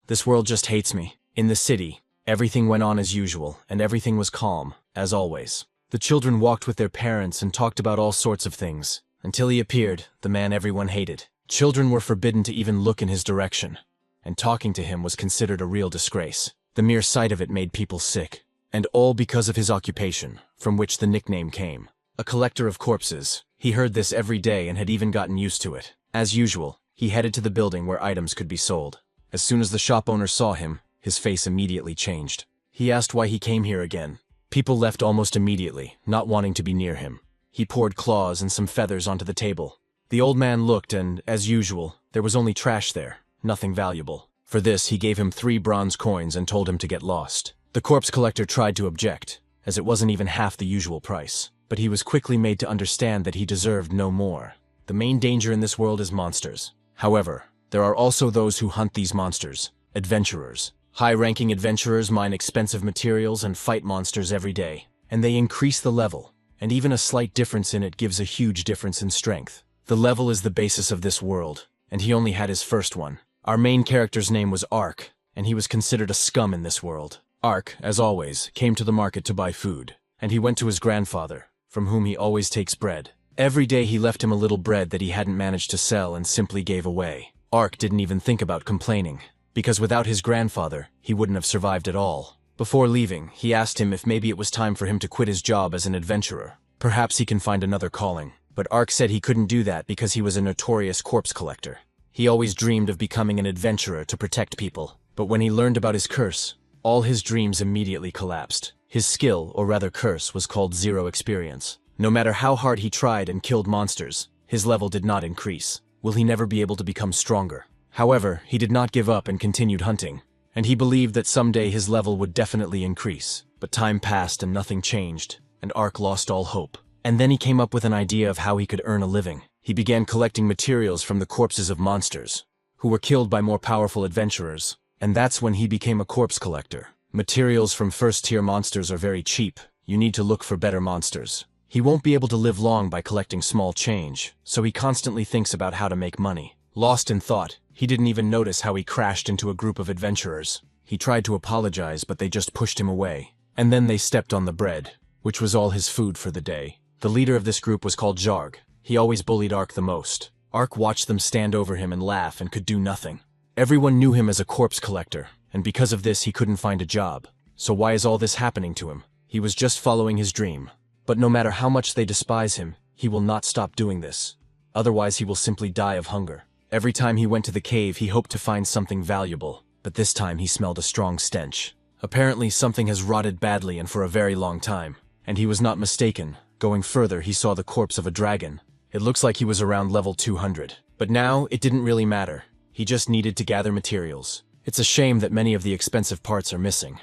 This world just hates me. In the city, everything went on as usual, and everything was calm, as always. The children walked with their parents and talked about all sorts of things, until he appeared, the man everyone hated. Children were forbidden to even look in his direction, and talking to him was considered a real disgrace. The mere sight of it made people sick, and all because of his occupation, from which the nickname came. A collector of corpses. He heard this every day and had even gotten used to it. As usual, he headed to the building where items could be sold. As soon as the shop owner saw him, his face immediately changed. He asked why he came here again. People left almost immediately, not wanting to be near him. He poured claws and some feathers onto the table. The old man looked and, as usual, there was only trash there, nothing valuable. For this, he gave him 3 bronze coins and told him to get lost. The corpse collector tried to object, as it wasn't even half the usual price. But he was quickly made to understand that he deserved no more. The main danger in this world is monsters. However, there are also those who hunt these monsters, adventurers. High-ranking adventurers mine expensive materials and fight monsters every day, and they increase the level, and even a slight difference in it gives a huge difference in strength. The level is the basis of this world, and he only had his first one. Our main character's name was Ark, and he was considered a scum in this world. Ark, as always, came to the market to buy food, and he went to his grandfather, from whom he always takes bread. Every day he left him a little bread that he hadn't managed to sell and simply gave away. Ark didn't even think about complaining, because without his grandfather, he wouldn't have survived at all. Before leaving, he asked him if maybe it was time for him to quit his job as an adventurer. Perhaps he can find another calling. But Ark said he couldn't do that because he was a notorious corpse collector. He always dreamed of becoming an adventurer to protect people. But when he learned about his curse, all his dreams immediately collapsed. His skill, or rather curse, was called zero experience. No matter how hard he tried and killed monsters, his level did not increase. Will he never be able to become stronger? However, he did not give up and continued hunting, and he believed that someday his level would definitely increase. But time passed and nothing changed, and Ark lost all hope. And then he came up with an idea of how he could earn a living. He began collecting materials from the corpses of monsters, who were killed by more powerful adventurers, and that's when he became a corpse collector. Materials from first-tier monsters are very cheap. You need to look for better monsters. He won't be able to live long by collecting small change, so he constantly thinks about how to make money. Lost in thought, he didn't even notice how he crashed into a group of adventurers. He tried to apologize, but they just pushed him away. And then they stepped on the bread, which was all his food for the day. The leader of this group was called Jarg. He always bullied Ark the most. Ark watched them stand over him and laugh and could do nothing. Everyone knew him as a corpse collector, and because of this he couldn't find a job. So why is all this happening to him? He was just following his dream. But no matter how much they despise him, he will not stop doing this. Otherwise he will simply die of hunger. Every time he went to the cave he hoped to find something valuable, but this time he smelled a strong stench. Apparently something has rotted badly and for a very long time. And he was not mistaken. Going further, he saw the corpse of a dragon. It looks like he was around level 200. But now, it didn't really matter. He just needed to gather materials. It's a shame that many of the expensive parts are missing.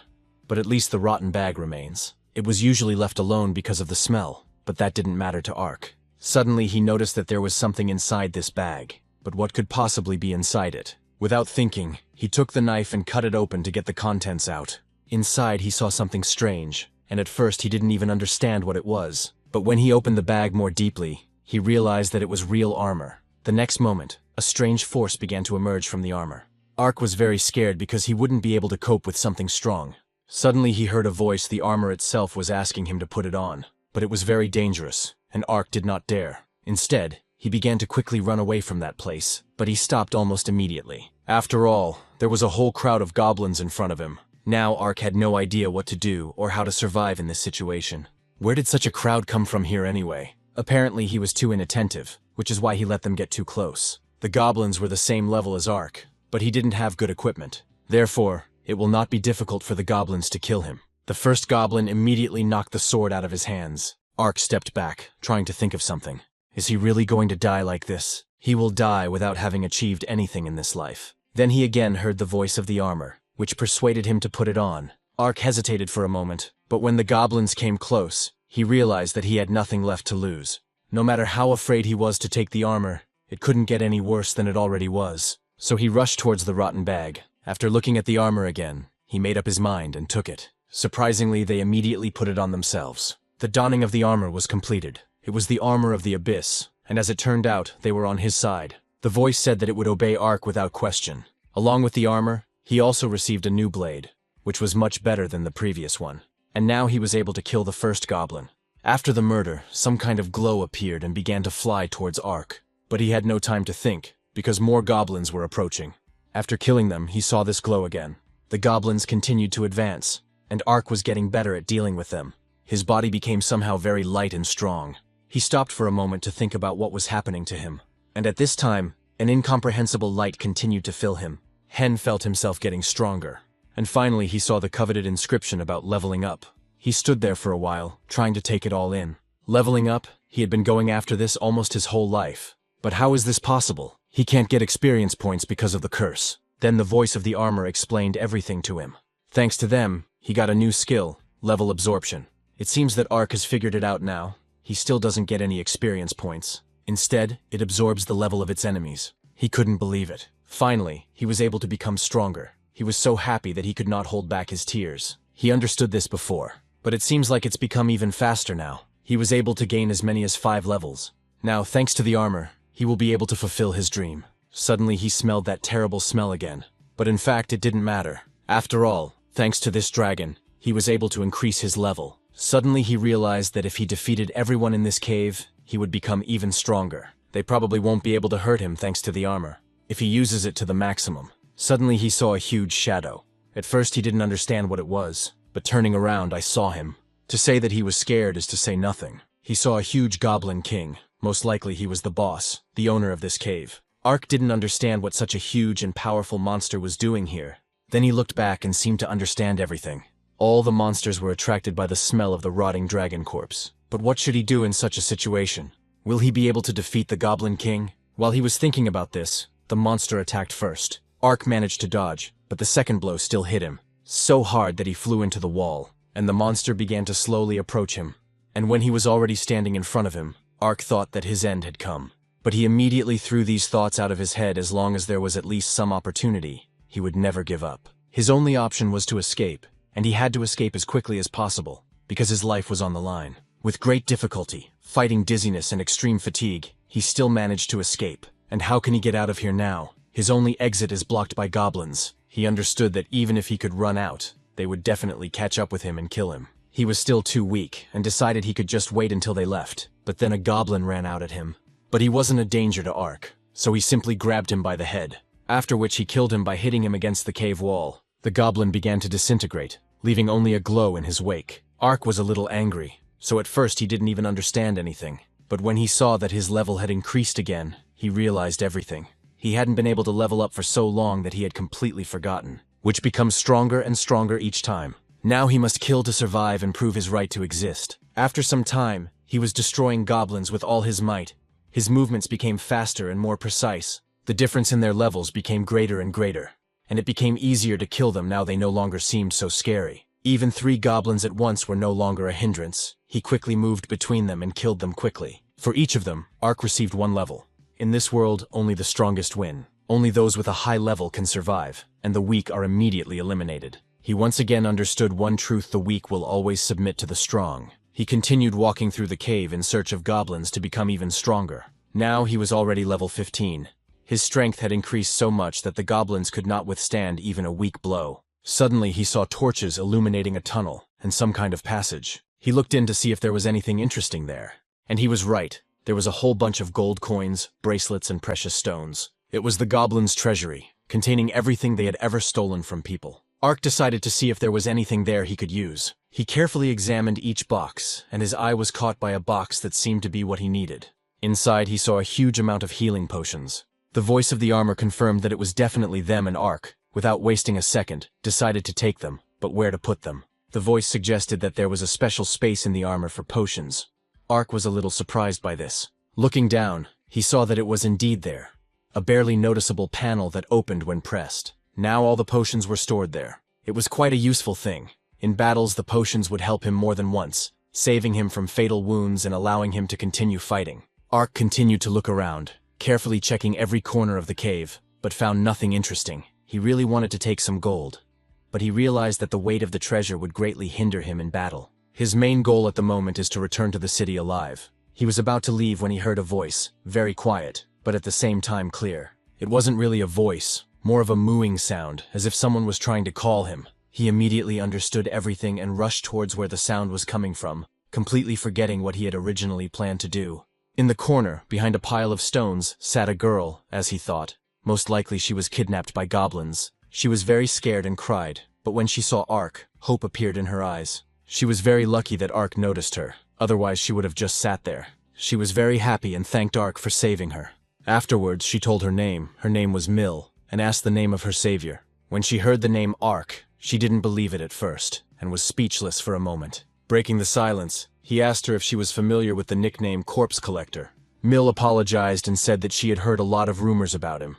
But at least the rotten bag remains. It was usually left alone because of the smell, but that didn't matter to Ark. Suddenly, he noticed that there was something inside this bag. But what could possibly be inside it? Without thinking, he took the knife and cut it open to get the contents out. Inside, he saw something strange, and at first he didn't even understand what it was. But when he opened the bag more deeply, he realized that it was real armor. The next moment, a strange force began to emerge from the armor. Ark was very scared because he wouldn't be able to cope with something strong. Suddenly he heard a voice. The armor itself was asking him to put it on. But it was very dangerous, and Ark did not dare. Instead, he began to quickly run away from that place, but he stopped almost immediately. After all, there was a whole crowd of goblins in front of him. Now Ark had no idea what to do or how to survive in this situation. Where did such a crowd come from here anyway? Apparently he was too inattentive, which is why he let them get too close. The goblins were the same level as Ark, but he didn't have good equipment. Therefore, it will not be difficult for the goblins to kill him. The first goblin immediately knocked the sword out of his hands. Ark stepped back, trying to think of something. Is he really going to die like this? He will die without having achieved anything in this life. Then he again heard the voice of the armor, which persuaded him to put it on. Ark hesitated for a moment, but when the goblins came close, he realized that he had nothing left to lose. No matter how afraid he was to take the armor, it couldn't get any worse than it already was. So he rushed towards the rotten bag. After looking at the armor again, he made up his mind and took it. Surprisingly, they immediately put it on themselves. The donning of the armor was completed. It was the armor of the abyss, and as it turned out, they were on his side. The voice said that it would obey Ark without question. Along with the armor, He also received a new blade, which was much better than the previous one. And now he was able to kill the first goblin. After the murder, some kind of glow appeared and began to fly towards Ark. But he had no time to think, because more goblins were approaching. After killing them, he saw this glow again. The goblins continued to advance, and Ark was getting better at dealing with them. His body became somehow very light and strong. He stopped for a moment to think about what was happening to him. And at this time, an incomprehensible light continued to fill him. Hen felt himself getting stronger. And finally he saw the coveted inscription about leveling up. He stood there for a while, trying to take it all in. Leveling up? He had been going after this almost his whole life. But how is this possible? He can't get experience points because of the curse. Then the voice of the armor explained everything to him. Thanks to them, he got a new skill, level absorption. It seems that Ark has figured it out now. He still doesn't get any experience points. Instead, it absorbs the level of its enemies. He couldn't believe it. Finally, he was able to become stronger. He was so happy that he could not hold back his tears. He understood this before, but it seems like it's become even faster now. He was able to gain as many as 5 levels. Now, thanks to the armor, he will be able to fulfill his dream. Suddenly he smelled that terrible smell again. But in fact, it didn't matter. After all, thanks to this dragon, he was able to increase his level. Suddenly he realized that if he defeated everyone in this cave, he would become even stronger. They probably won't be able to hurt him thanks to the armor, if he uses it to the maximum. Suddenly he saw a huge shadow. At first he didn't understand what it was, but turning around I saw him. To say that he was scared is to say nothing. He saw a huge goblin king. Most likely he was the boss, the owner of this cave. Ark didn't understand what such a huge and powerful monster was doing here. Then he looked back and seemed to understand everything. All the monsters were attracted by the smell of the rotting dragon corpse. But what should he do in such a situation? Will he be able to defeat the Goblin King? While he was thinking about this, the monster attacked first. Ark managed to dodge, but the second blow still hit him, so hard that he flew into the wall, and the monster began to slowly approach him. And when he was already standing in front of him, Ark thought that his end had come. But he immediately threw these thoughts out of his head. As long as there was at least some opportunity, he would never give up. His only option was to escape, and he had to escape as quickly as possible, because his life was on the line. With great difficulty, fighting dizziness and extreme fatigue, he still managed to escape. And how can he get out of here now? His only exit is blocked by goblins. He understood that even if he could run out, they would definitely catch up with him and kill him. He was still too weak, and decided he could just wait until they left. But then a goblin ran out at him. But he wasn't a danger to Ark, so he simply grabbed him by the head, after which he killed him by hitting him against the cave wall. The goblin began to disintegrate, leaving only a glow in his wake. Ark was a little angry, so at first he didn't even understand anything. But when he saw that his level had increased again, he realized everything. He hadn't been able to level up for so long that he had completely forgotten, which becomes stronger and stronger each time. Now he must kill to survive and prove his right to exist. After some time, he was destroying goblins with all his might. His movements became faster and more precise. The difference in their levels became greater and greater, and it became easier to kill them now they no longer seemed so scary. Even 3 goblins at once were no longer a hindrance. He quickly moved between them and killed them quickly. For each of them, Ark received 1 level. In this world, only the strongest win. Only those with a high level can survive, and the weak are immediately eliminated. He once again understood one truth: the weak will always submit to the strong. He continued walking through the cave in search of goblins to become even stronger. Now he was already level 15. His strength had increased so much that the goblins could not withstand even a weak blow. Suddenly he saw torches illuminating a tunnel and some kind of passage. He looked in to see if there was anything interesting there. And he was right. There was a whole bunch of gold coins, bracelets, and precious stones. It was the goblins' treasury, containing everything they had ever stolen from people. Ark decided to see if there was anything there he could use. He carefully examined each box, and his eye was caught by a box that seemed to be what he needed. Inside he saw a huge amount of healing potions. The voice of the armor confirmed that it was definitely them, and Ark, without wasting a second, decided to take them, but where to put them. The voice suggested that there was a special space in the armor for potions. Ark was a little surprised by this. Looking down, he saw that it was indeed there. A barely noticeable panel that opened when pressed. Now all the potions were stored there. It was quite a useful thing. In battles, the potions would help him more than once, saving him from fatal wounds and allowing him to continue fighting. Ark continued to look around, carefully checking every corner of the cave, but found nothing interesting. He really wanted to take some gold, but he realized that the weight of the treasure would greatly hinder him in battle. His main goal at the moment is to return to the city alive. He was about to leave when he heard a voice, very quiet, but at the same time clear. It wasn't really a voice, more of a mooing sound, as if someone was trying to call him. He immediately understood everything and rushed towards where the sound was coming from, completely forgetting what he had originally planned to do. In the corner, behind a pile of stones, sat a girl, as he thought. Most likely she was kidnapped by goblins. She was very scared and cried, but when she saw Ark, hope appeared in her eyes. She was very lucky that Ark noticed her, otherwise she would have just sat there. She was very happy and thanked Ark for saving her. Afterwards, she told her name was Mill, and asked the name of her savior. When she heard the name Ark, she didn't believe it at first, and was speechless for a moment. Breaking the silence, he asked her if she was familiar with the nickname Corpse Collector. Mill apologized and said that she had heard a lot of rumors about him,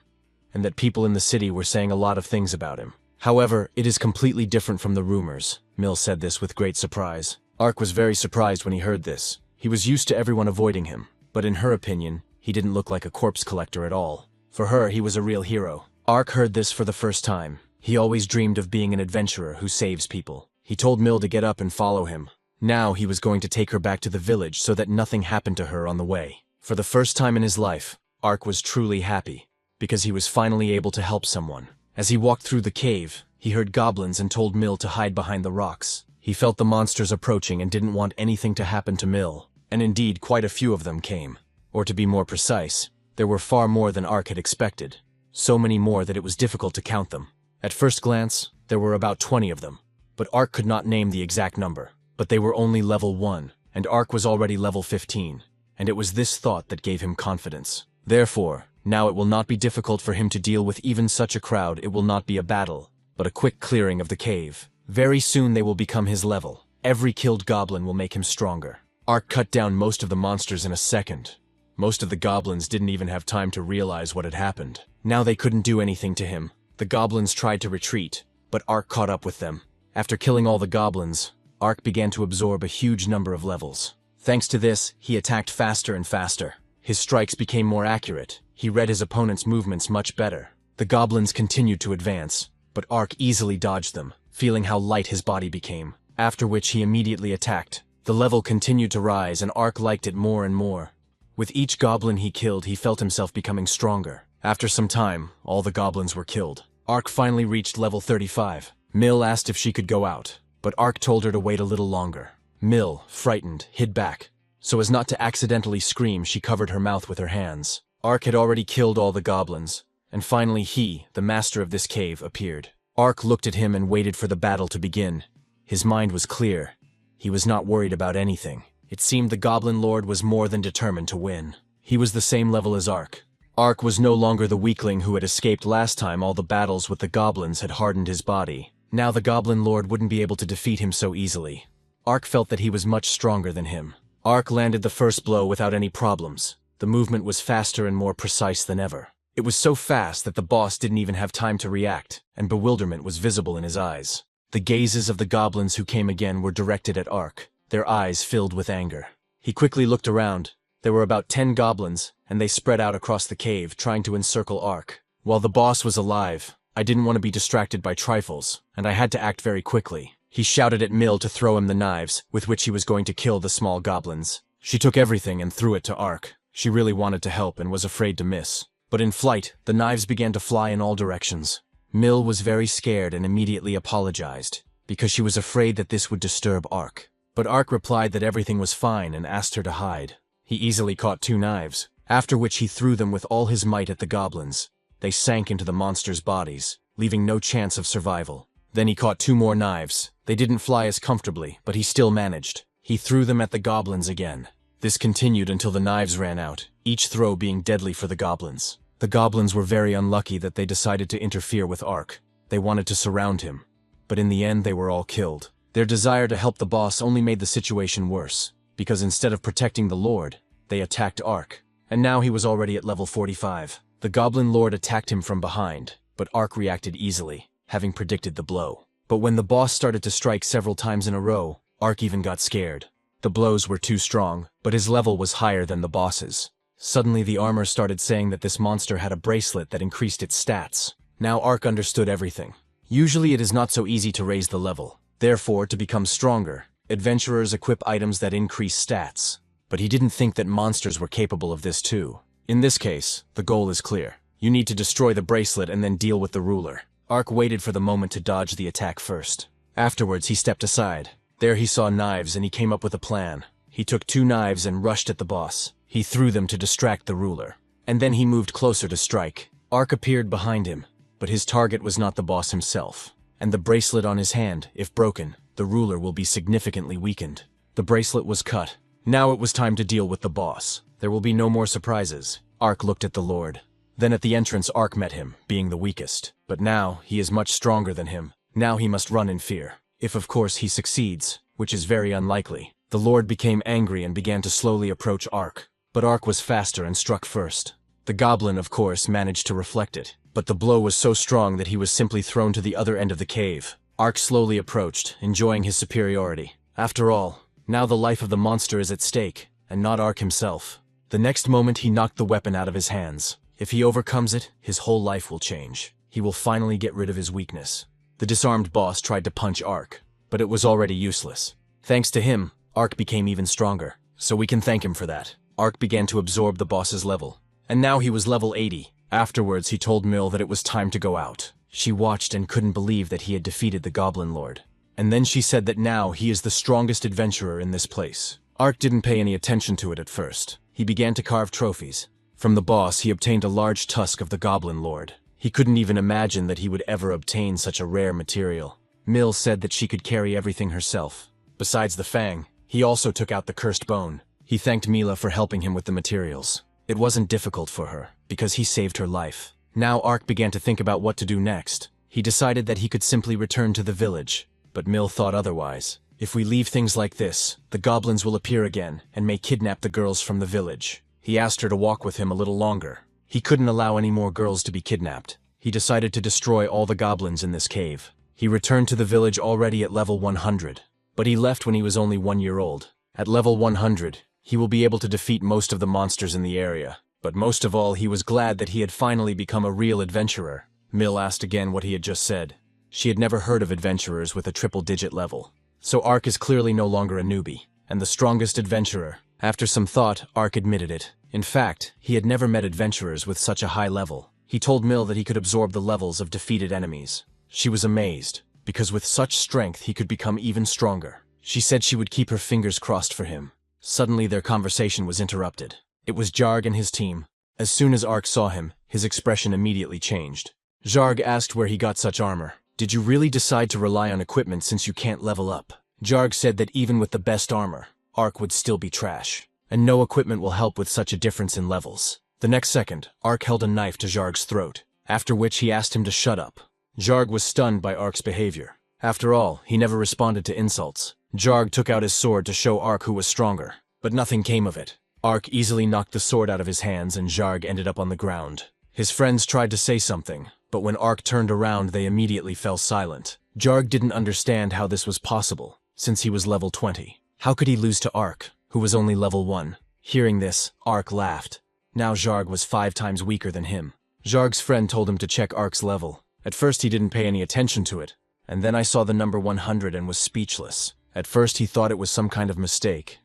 and that people in the city were saying a lot of things about him. However, it is completely different from the rumors. Mill said this with great surprise. Ark was very surprised when he heard this. He was used to everyone avoiding him, but in her opinion, he didn't look like a corpse collector at all. For her, he was a real hero. Ark heard this for the first time. He always dreamed of being an adventurer who saves people. He told Mill to get up and follow him. Now he was going to take her back to the village so that nothing happened to her on the way. For the first time in his life, Ark was truly happy, because he was finally able to help someone. As he walked through the cave, he heard goblins and told Mill to hide behind the rocks. He felt the monsters approaching and didn't want anything to happen to Mill, and indeed quite a few of them came. Or to be more precise, there were far more than Ark had expected. So many more that it was difficult to count them. At first glance, there were about 20 of them, but Ark could not name the exact number. But they were only level 1, and Ark was already level 15, and it was this thought that gave him confidence. Therefore, now it will not be difficult for him to deal with even such a crowd. It will not be a battle, but a quick clearing of the cave. Very soon they will become his level. Every killed goblin will make him stronger. Ark cut down most of the monsters in a second. Most of the goblins didn't even have time to realize what had happened. Now they couldn't do anything to him. The goblins tried to retreat, but Ark caught up with them. After killing all the goblins, Ark began to absorb a huge number of levels. Thanks to this, he attacked faster and faster. His strikes became more accurate. He read his opponent's movements much better. The goblins continued to advance, but Ark easily dodged them, feeling how light his body became, after which he immediately attacked. The level continued to rise and Ark liked it more and more. With each goblin he killed, he felt himself becoming stronger. After some time, all the goblins were killed. Ark finally reached level 35. Mill asked if she could go out, but Ark told her to wait a little longer. Mill, frightened, hid back. So as not to accidentally scream, she covered her mouth with her hands. Ark had already killed all the goblins, and finally he, the master of this cave, appeared. Ark looked at him and waited for the battle to begin. His mind was clear. He was not worried about anything. It seemed the Goblin Lord was more than determined to win. He was the same level as Ark. Ark was no longer the weakling who had escaped last time all the battles with the goblins had hardened his body. Now the Goblin Lord wouldn't be able to defeat him so easily. Ark felt that he was much stronger than him. Ark landed the first blow without any problems. The movement was faster and more precise than ever. It was so fast that the boss didn't even have time to react, and bewilderment was visible in his eyes. The gazes of the goblins who came again were directed at Ark, their eyes filled with anger. He quickly looked around. There were about 10 goblins, and they spread out across the cave, trying to encircle Ark. While the boss was alive, I didn't want to be distracted by trifles, and I had to act very quickly. He shouted at Mill to throw him the knives, with which he was going to kill the small goblins. She took everything and threw it to Ark. She really wanted to help and was afraid to miss. But in flight, the knives began to fly in all directions. Mill was very scared and immediately apologized, because she was afraid that this would disturb Ark. But Ark replied that everything was fine and asked her to hide. He easily caught 2 knives, after which he threw them with all his might at the goblins. They sank into the monsters' bodies, leaving no chance of survival. Then he caught 2 more knives. They didn't fly as comfortably, but he still managed. He threw them at the goblins again. This continued until the knives ran out, each throw being deadly for the goblins. The goblins were very unlucky that they decided to interfere with Ark. They wanted to surround him, but in the end they were all killed. Their desire to help the boss only made the situation worse, because instead of protecting the Lord, they attacked Ark, and now he was already at level 45. The Goblin Lord attacked him from behind, but Ark reacted easily, having predicted the blow. But when the boss started to strike several times in a row, Ark even got scared. The blows were too strong, but his level was higher than the boss's. Suddenly the armor started saying that this monster had a bracelet that increased its stats. Now Ark understood everything. Usually it is not so easy to raise the level. Therefore, to become stronger, adventurers equip items that increase stats. But he didn't think that monsters were capable of this too. In this case, the goal is clear. You need to destroy the bracelet and then deal with the ruler. Ark waited for the moment to dodge the attack first. Afterwards, he stepped aside. There he saw knives and he came up with a plan. He took 2 knives and rushed at the boss. He threw them to distract the ruler. And then he moved closer to strike. Ark appeared behind him, but his target was not the boss himself. And the bracelet on his hand, if broken, the ruler will be significantly weakened. The bracelet was cut. Now it was time to deal with the boss. There will be no more surprises. Ark looked at the Lord. Then at the entrance Ark met him, being the weakest. But now he is much stronger than him. Now he must run in fear. If of course he succeeds, which is very unlikely. The Lord became angry and began to slowly approach Ark. But Ark was faster and struck first. The goblin, of course, managed to reflect it. But the blow was so strong that he was simply thrown to the other end of the cave. Ark slowly approached, enjoying his superiority. After all, now the life of the monster is at stake, and not Ark himself. The next moment he knocked the weapon out of his hands. If he overcomes it, his whole life will change. He will finally get rid of his weakness. The disarmed boss tried to punch Ark, but it was already useless. Thanks to him, Ark became even stronger, so we can thank him for that. Ark began to absorb the boss's level, and now he was level 80. Afterwards, he told Mill that it was time to go out. She watched and couldn't believe that he had defeated the Goblin Lord. And then she said that now he is the strongest adventurer in this place. Ark didn't pay any attention to it at first. He began to carve trophies. From the boss, he obtained a large tusk of the Goblin Lord. He couldn't even imagine that he would ever obtain such a rare material. Mill said that she could carry everything herself. Besides the fang, he also took out the cursed bone. He thanked Mila for helping him with the materials. It wasn't difficult for her, because he saved her life. Now Ark began to think about what to do next. He decided that he could simply return to the village. But Mill thought otherwise. If we leave things like this, the goblins will appear again and may kidnap the girls from the village. He asked her to walk with him a little longer. He couldn't allow any more girls to be kidnapped. He decided to destroy all the goblins in this cave. He returned to the village already at level 100. But he left when he was only 1 year old. At level 100, he will be able to defeat most of the monsters in the area. But most of all, he was glad that he had finally become a real adventurer. Mill asked again what he had just said. She had never heard of adventurers with a triple-digit level. So Ark is clearly no longer a newbie, and the strongest adventurer. After some thought, Ark admitted it. In fact, he had never met adventurers with such a high level. He told Mill that he could absorb the levels of defeated enemies. She was amazed, because with such strength he could become even stronger. She said she would keep her fingers crossed for him. Suddenly their conversation was interrupted. It was Jarg and his team. As soon as Ark saw him, his expression immediately changed. Jarg asked where he got such armor. Did you really decide to rely on equipment since you can't level up? Jarg said that even with the best armor, Ark would still be trash, and no equipment will help with such a difference in levels. The next second, Ark held a knife to Jarg's throat, after which he asked him to shut up. Jarg was stunned by Ark's behavior. After all, he never responded to insults. Jarg took out his sword to show Ark who was stronger, but nothing came of it. Ark easily knocked the sword out of his hands and Jarg ended up on the ground. His friends tried to say something, but when Ark turned around they immediately fell silent. Jarg didn't understand how this was possible, since he was level 20. How could he lose to Ark, who was only level 1? Hearing this, Ark laughed. Now Jarg was 5 times weaker than him. Jarg's friend told him to check Ark's level. At first he didn't pay any attention to it, and then I saw the number 100 and was speechless. At first he thought it was some kind of mistake.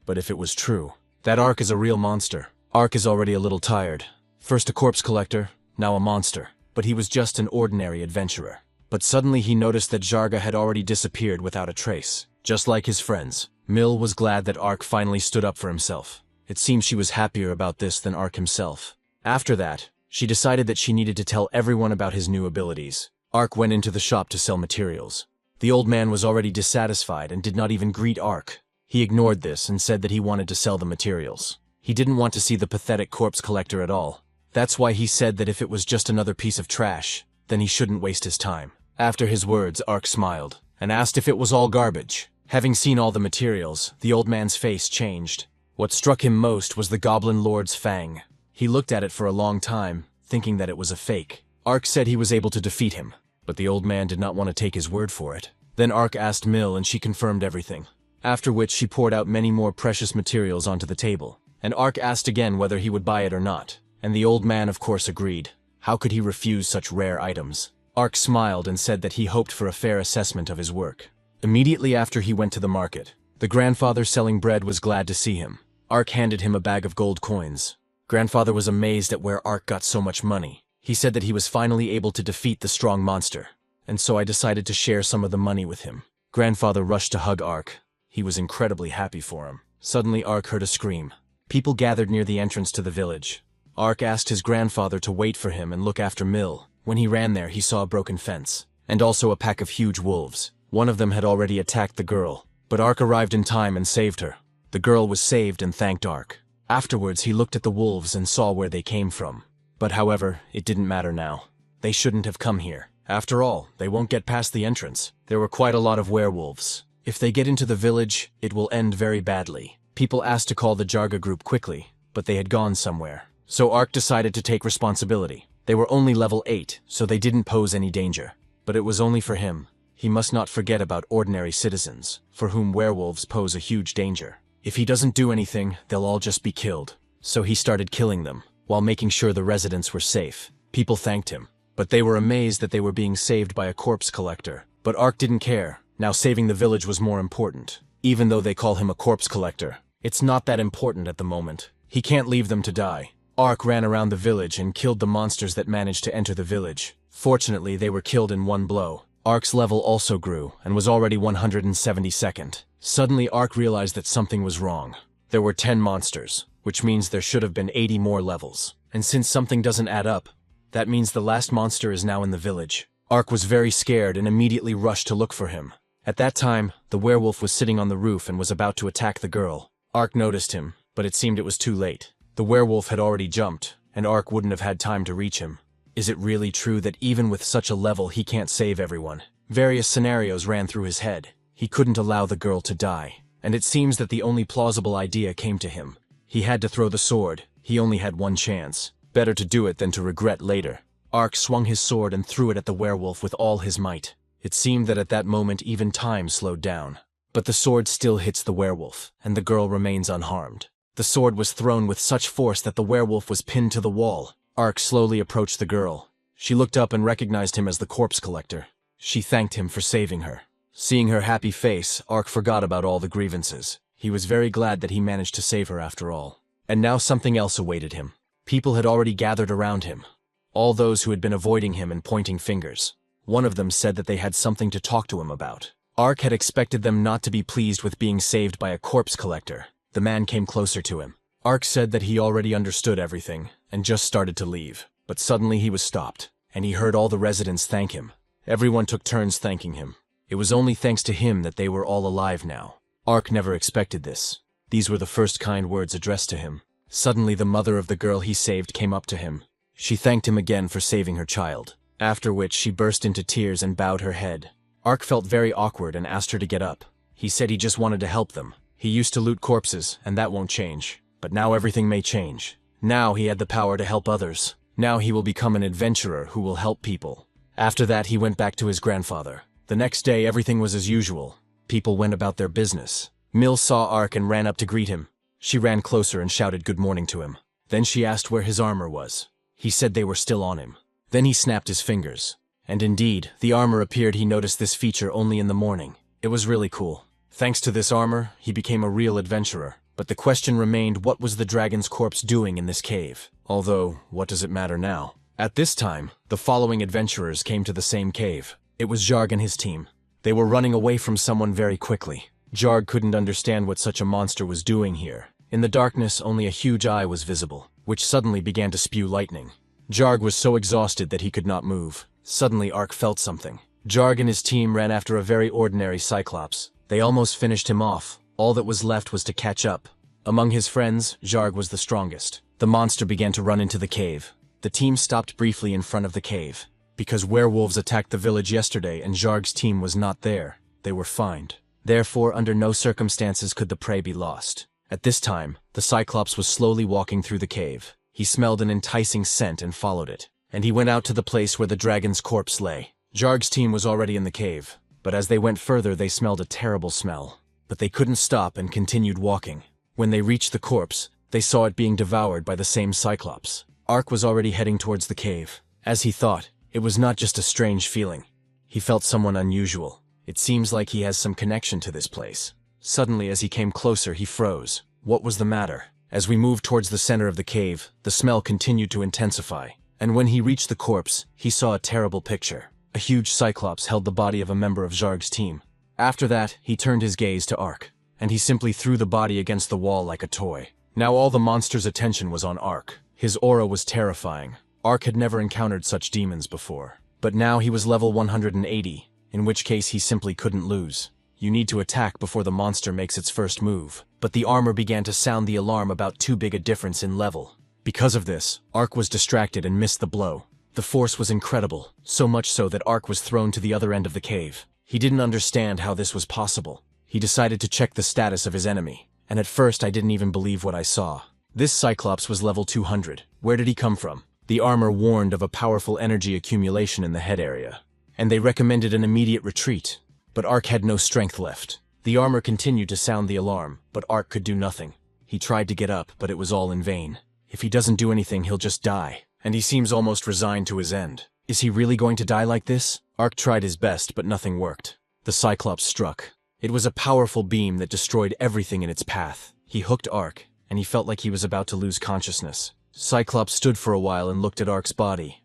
But if it was true, that Ark is a real monster. Ark is already a little tired. First a corpse collector, now a monster. But he was just an ordinary adventurer. But suddenly he noticed that Jarga had already disappeared without a trace, just like his friends. Mill was glad that Ark finally stood up for himself. It seems she was happier about this than Ark himself. After that, she decided that she needed to tell everyone about his new abilities. Ark went into the shop to sell materials. The old man was already dissatisfied and did not even greet Ark. He ignored this and said that he wanted to sell the materials. He didn't want to see the pathetic corpse collector at all. That's why he said that if it was just another piece of trash, then he shouldn't waste his time. After his words, Ark smiled and asked if it was all garbage. Having seen all the materials, the old man's face changed. What struck him most was the Goblin Lord's fang. He looked at it for a long time, thinking that it was a fake. Ark said he was able to defeat him, but the old man did not want to take his word for it. Then Ark asked Mill and she confirmed everything. After which she poured out many more precious materials onto the table, and Ark asked again whether he would buy it or not. And the old man of course agreed. How could he refuse such rare items? Ark smiled and said that he hoped for a fair assessment of his work. Immediately after he went to the market, the grandfather selling bread was glad to see him. Ark handed him a bag of gold coins. Grandfather was amazed at where Ark got so much money. He said that he was finally able to defeat the strong monster, and so I decided to share some of the money with him. Grandfather rushed to hug Ark. He was incredibly happy for him. Suddenly Ark heard a scream. People gathered near the entrance to the village. Ark asked his grandfather to wait for him and look after Mill. When he ran there, he saw a broken fence, and also a pack of huge wolves. One of them had already attacked the girl, but Ark arrived in time and saved her. The girl was saved and thanked Ark. Afterwards, he looked at the wolves and saw where they came from. But however, it didn't matter now. They shouldn't have come here. After all, they won't get past the entrance. There were quite a lot of werewolves. If they get into the village, it will end very badly. People asked to call the Jarga group quickly, but they had gone somewhere. So Ark decided to take responsibility. They were only level 8, so they didn't pose any danger. But it was only for him. He must not forget about ordinary citizens, for whom werewolves pose a huge danger. If he doesn't do anything, they'll all just be killed. So he started killing them, while making sure the residents were safe. People thanked him, but they were amazed that they were being saved by a corpse collector. But Ark didn't care. Now saving the village was more important. Even though they call him a corpse collector, it's not that important at the moment. He can't leave them to die. Ark ran around the village and killed the monsters that managed to enter the village. Fortunately, they were killed in one blow. Ark's level also grew, and was already 172nd. Suddenly, Ark realized that something was wrong. There were 10 monsters, which means there should have been 80 more levels. And since something doesn't add up, that means the last monster is now in the village. Ark was very scared and immediately rushed to look for him. At that time, the werewolf was sitting on the roof and was about to attack the girl. Ark noticed him, but it seemed it was too late. The werewolf had already jumped, and Ark wouldn't have had time to reach him. Is it really true that even with such a level he can't save everyone? Various scenarios ran through his head. He couldn't allow the girl to die, and it seems that the only plausible idea came to him. He had to throw the sword. He only had one chance. Better to do it than to regret later. Ark swung his sword and threw it at the werewolf with all his might. It seemed that at that moment even time slowed down. But the sword still hits the werewolf, and the girl remains unharmed. The sword was thrown with such force that the werewolf was pinned to the wall. Ark slowly approached the girl. She looked up and recognized him as the corpse collector. She thanked him for saving her. Seeing her happy face, Ark forgot about all the grievances. He was very glad that he managed to save her after all. And now something else awaited him. People had already gathered around him. All those who had been avoiding him and pointing fingers. One of them said that they had something to talk to him about. Ark had expected them not to be pleased with being saved by a corpse collector. The man came closer to him. Ark said that he already understood everything, and just started to leave. But suddenly he was stopped, and he heard all the residents thank him. Everyone took turns thanking him. It was only thanks to him that they were all alive now. Ark never expected this. These were the first kind words addressed to him. Suddenly the mother of the girl he saved came up to him. She thanked him again for saving her child, after which she burst into tears and bowed her head. Ark felt very awkward and asked her to get up. He said he just wanted to help them. He used to loot corpses, and that won't change. But now everything may change. Now he had the power to help others. Now he will become an adventurer who will help people. After that, he went back to his grandfather. The next day, everything was as usual. People went about their business. Mill saw Ark and ran up to greet him. She ran closer and shouted good morning to him. Then she asked where his armor was. He said they were still on him. Then he snapped his fingers. And indeed, the armor appeared. He noticed this feature only in the morning. It was really cool. Thanks to this armor, he became a real adventurer. But the question remained, what was the dragon's corpse doing in this cave? Although, what does it matter now? At this time, the following adventurers came to the same cave. It was Jarg and his team. They were running away from someone very quickly. Jarg couldn't understand what such a monster was doing here. In the darkness, only a huge eye was visible, which suddenly began to spew lightning. Jarg was so exhausted that he could not move. Suddenly, Ark felt something. Jarg and his team ran after a very ordinary cyclops. They almost finished him off. All that was left was to catch up. Among his friends, Jarg was the strongest. The monster began to run into the cave. The team stopped briefly in front of the cave. Because werewolves attacked the village yesterday and Jarg's team was not there, they were fined. Therefore, under no circumstances could the prey be lost. At this time, the Cyclops was slowly walking through the cave. He smelled an enticing scent and followed it. And he went out to the place where the dragon's corpse lay. Jarg's team was already in the cave, but as they went further they smelled a terrible smell. But they couldn't stop and continued walking. When they reached the corpse, they saw it being devoured by the same Cyclops. Ark was already heading towards the cave. As he thought, it was not just a strange feeling. He felt someone unusual. It seems like he has some connection to this place. Suddenly, as he came closer, he froze. What was the matter? As we moved towards the center of the cave, the smell continued to intensify. And when he reached the corpse, he saw a terrible picture. A huge cyclops held the body of a member of Zharg's team. After that, he turned his gaze to Ark, and he simply threw the body against the wall like a toy. Now all the monster's attention was on Ark. His aura was terrifying. Ark had never encountered such demons before. But now he was level 180, in which case he simply couldn't lose. You need to attack before the monster makes its first move. But the armor began to sound the alarm about too big a difference in level. Because of this, Ark was distracted and missed the blow. The force was incredible, so much so that Ark was thrown to the other end of the cave. He didn't understand how this was possible. He decided to check the status of his enemy, and at first I didn't even believe what I saw. This Cyclops was level 200. Where did he come from? The armor warned of a powerful energy accumulation in the head area, and they recommended an immediate retreat. But Ark had no strength left. The armor continued to sound the alarm, but Ark could do nothing. He tried to get up, but it was all in vain. If he doesn't do anything, he'll just die. And he seems almost resigned to his end. Is he really going to die like this? Ark tried his best, but nothing worked. The Cyclops struck. It was a powerful beam that destroyed everything in its path. He hooked Ark, and he felt like he was about to lose consciousness. Cyclops stood for a while and looked at Ark's body.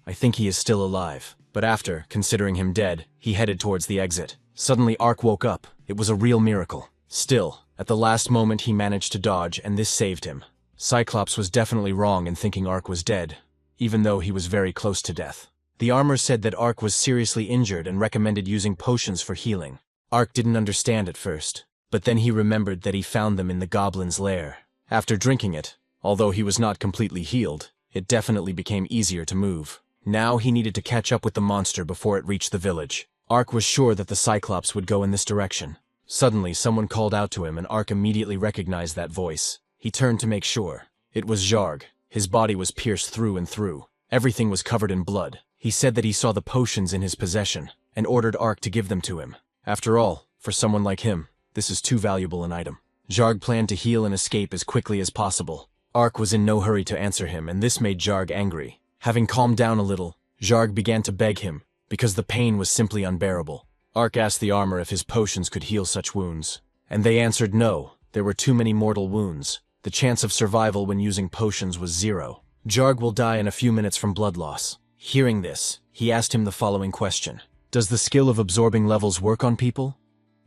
I think he is still alive. But after, considering him dead, he headed towards the exit. Suddenly Ark woke up. It was a real miracle. Still, at the last moment he managed to dodge, and this saved him. Cyclops was definitely wrong in thinking Ark was dead, even though he was very close to death. The armor said that Ark was seriously injured and recommended using potions for healing. Ark didn't understand at first, but then he remembered that he found them in the goblin's lair. After drinking it, although he was not completely healed, it definitely became easier to move. Now he needed to catch up with the monster before it reached the village. Ark was sure that the Cyclops would go in this direction. Suddenly, someone called out to him and Ark immediately recognized that voice. He turned to make sure. It was Zharg. His body was pierced through and through. Everything was covered in blood. He said that he saw the potions in his possession and ordered Ark to give them to him. After all, for someone like him, this is too valuable an item. Zharg planned to heal and escape as quickly as possible. Ark was in no hurry to answer him, and this made Zharg angry. Having calmed down a little, Zharg began to beg him, because the pain was simply unbearable. Ark asked the armor if his potions could heal such wounds, and they answered no, there were too many mortal wounds. The chance of survival when using potions was 0. Zharg will die in a few minutes from blood loss. Hearing this, he asked him the following question. Does the skill of absorbing levels work on people?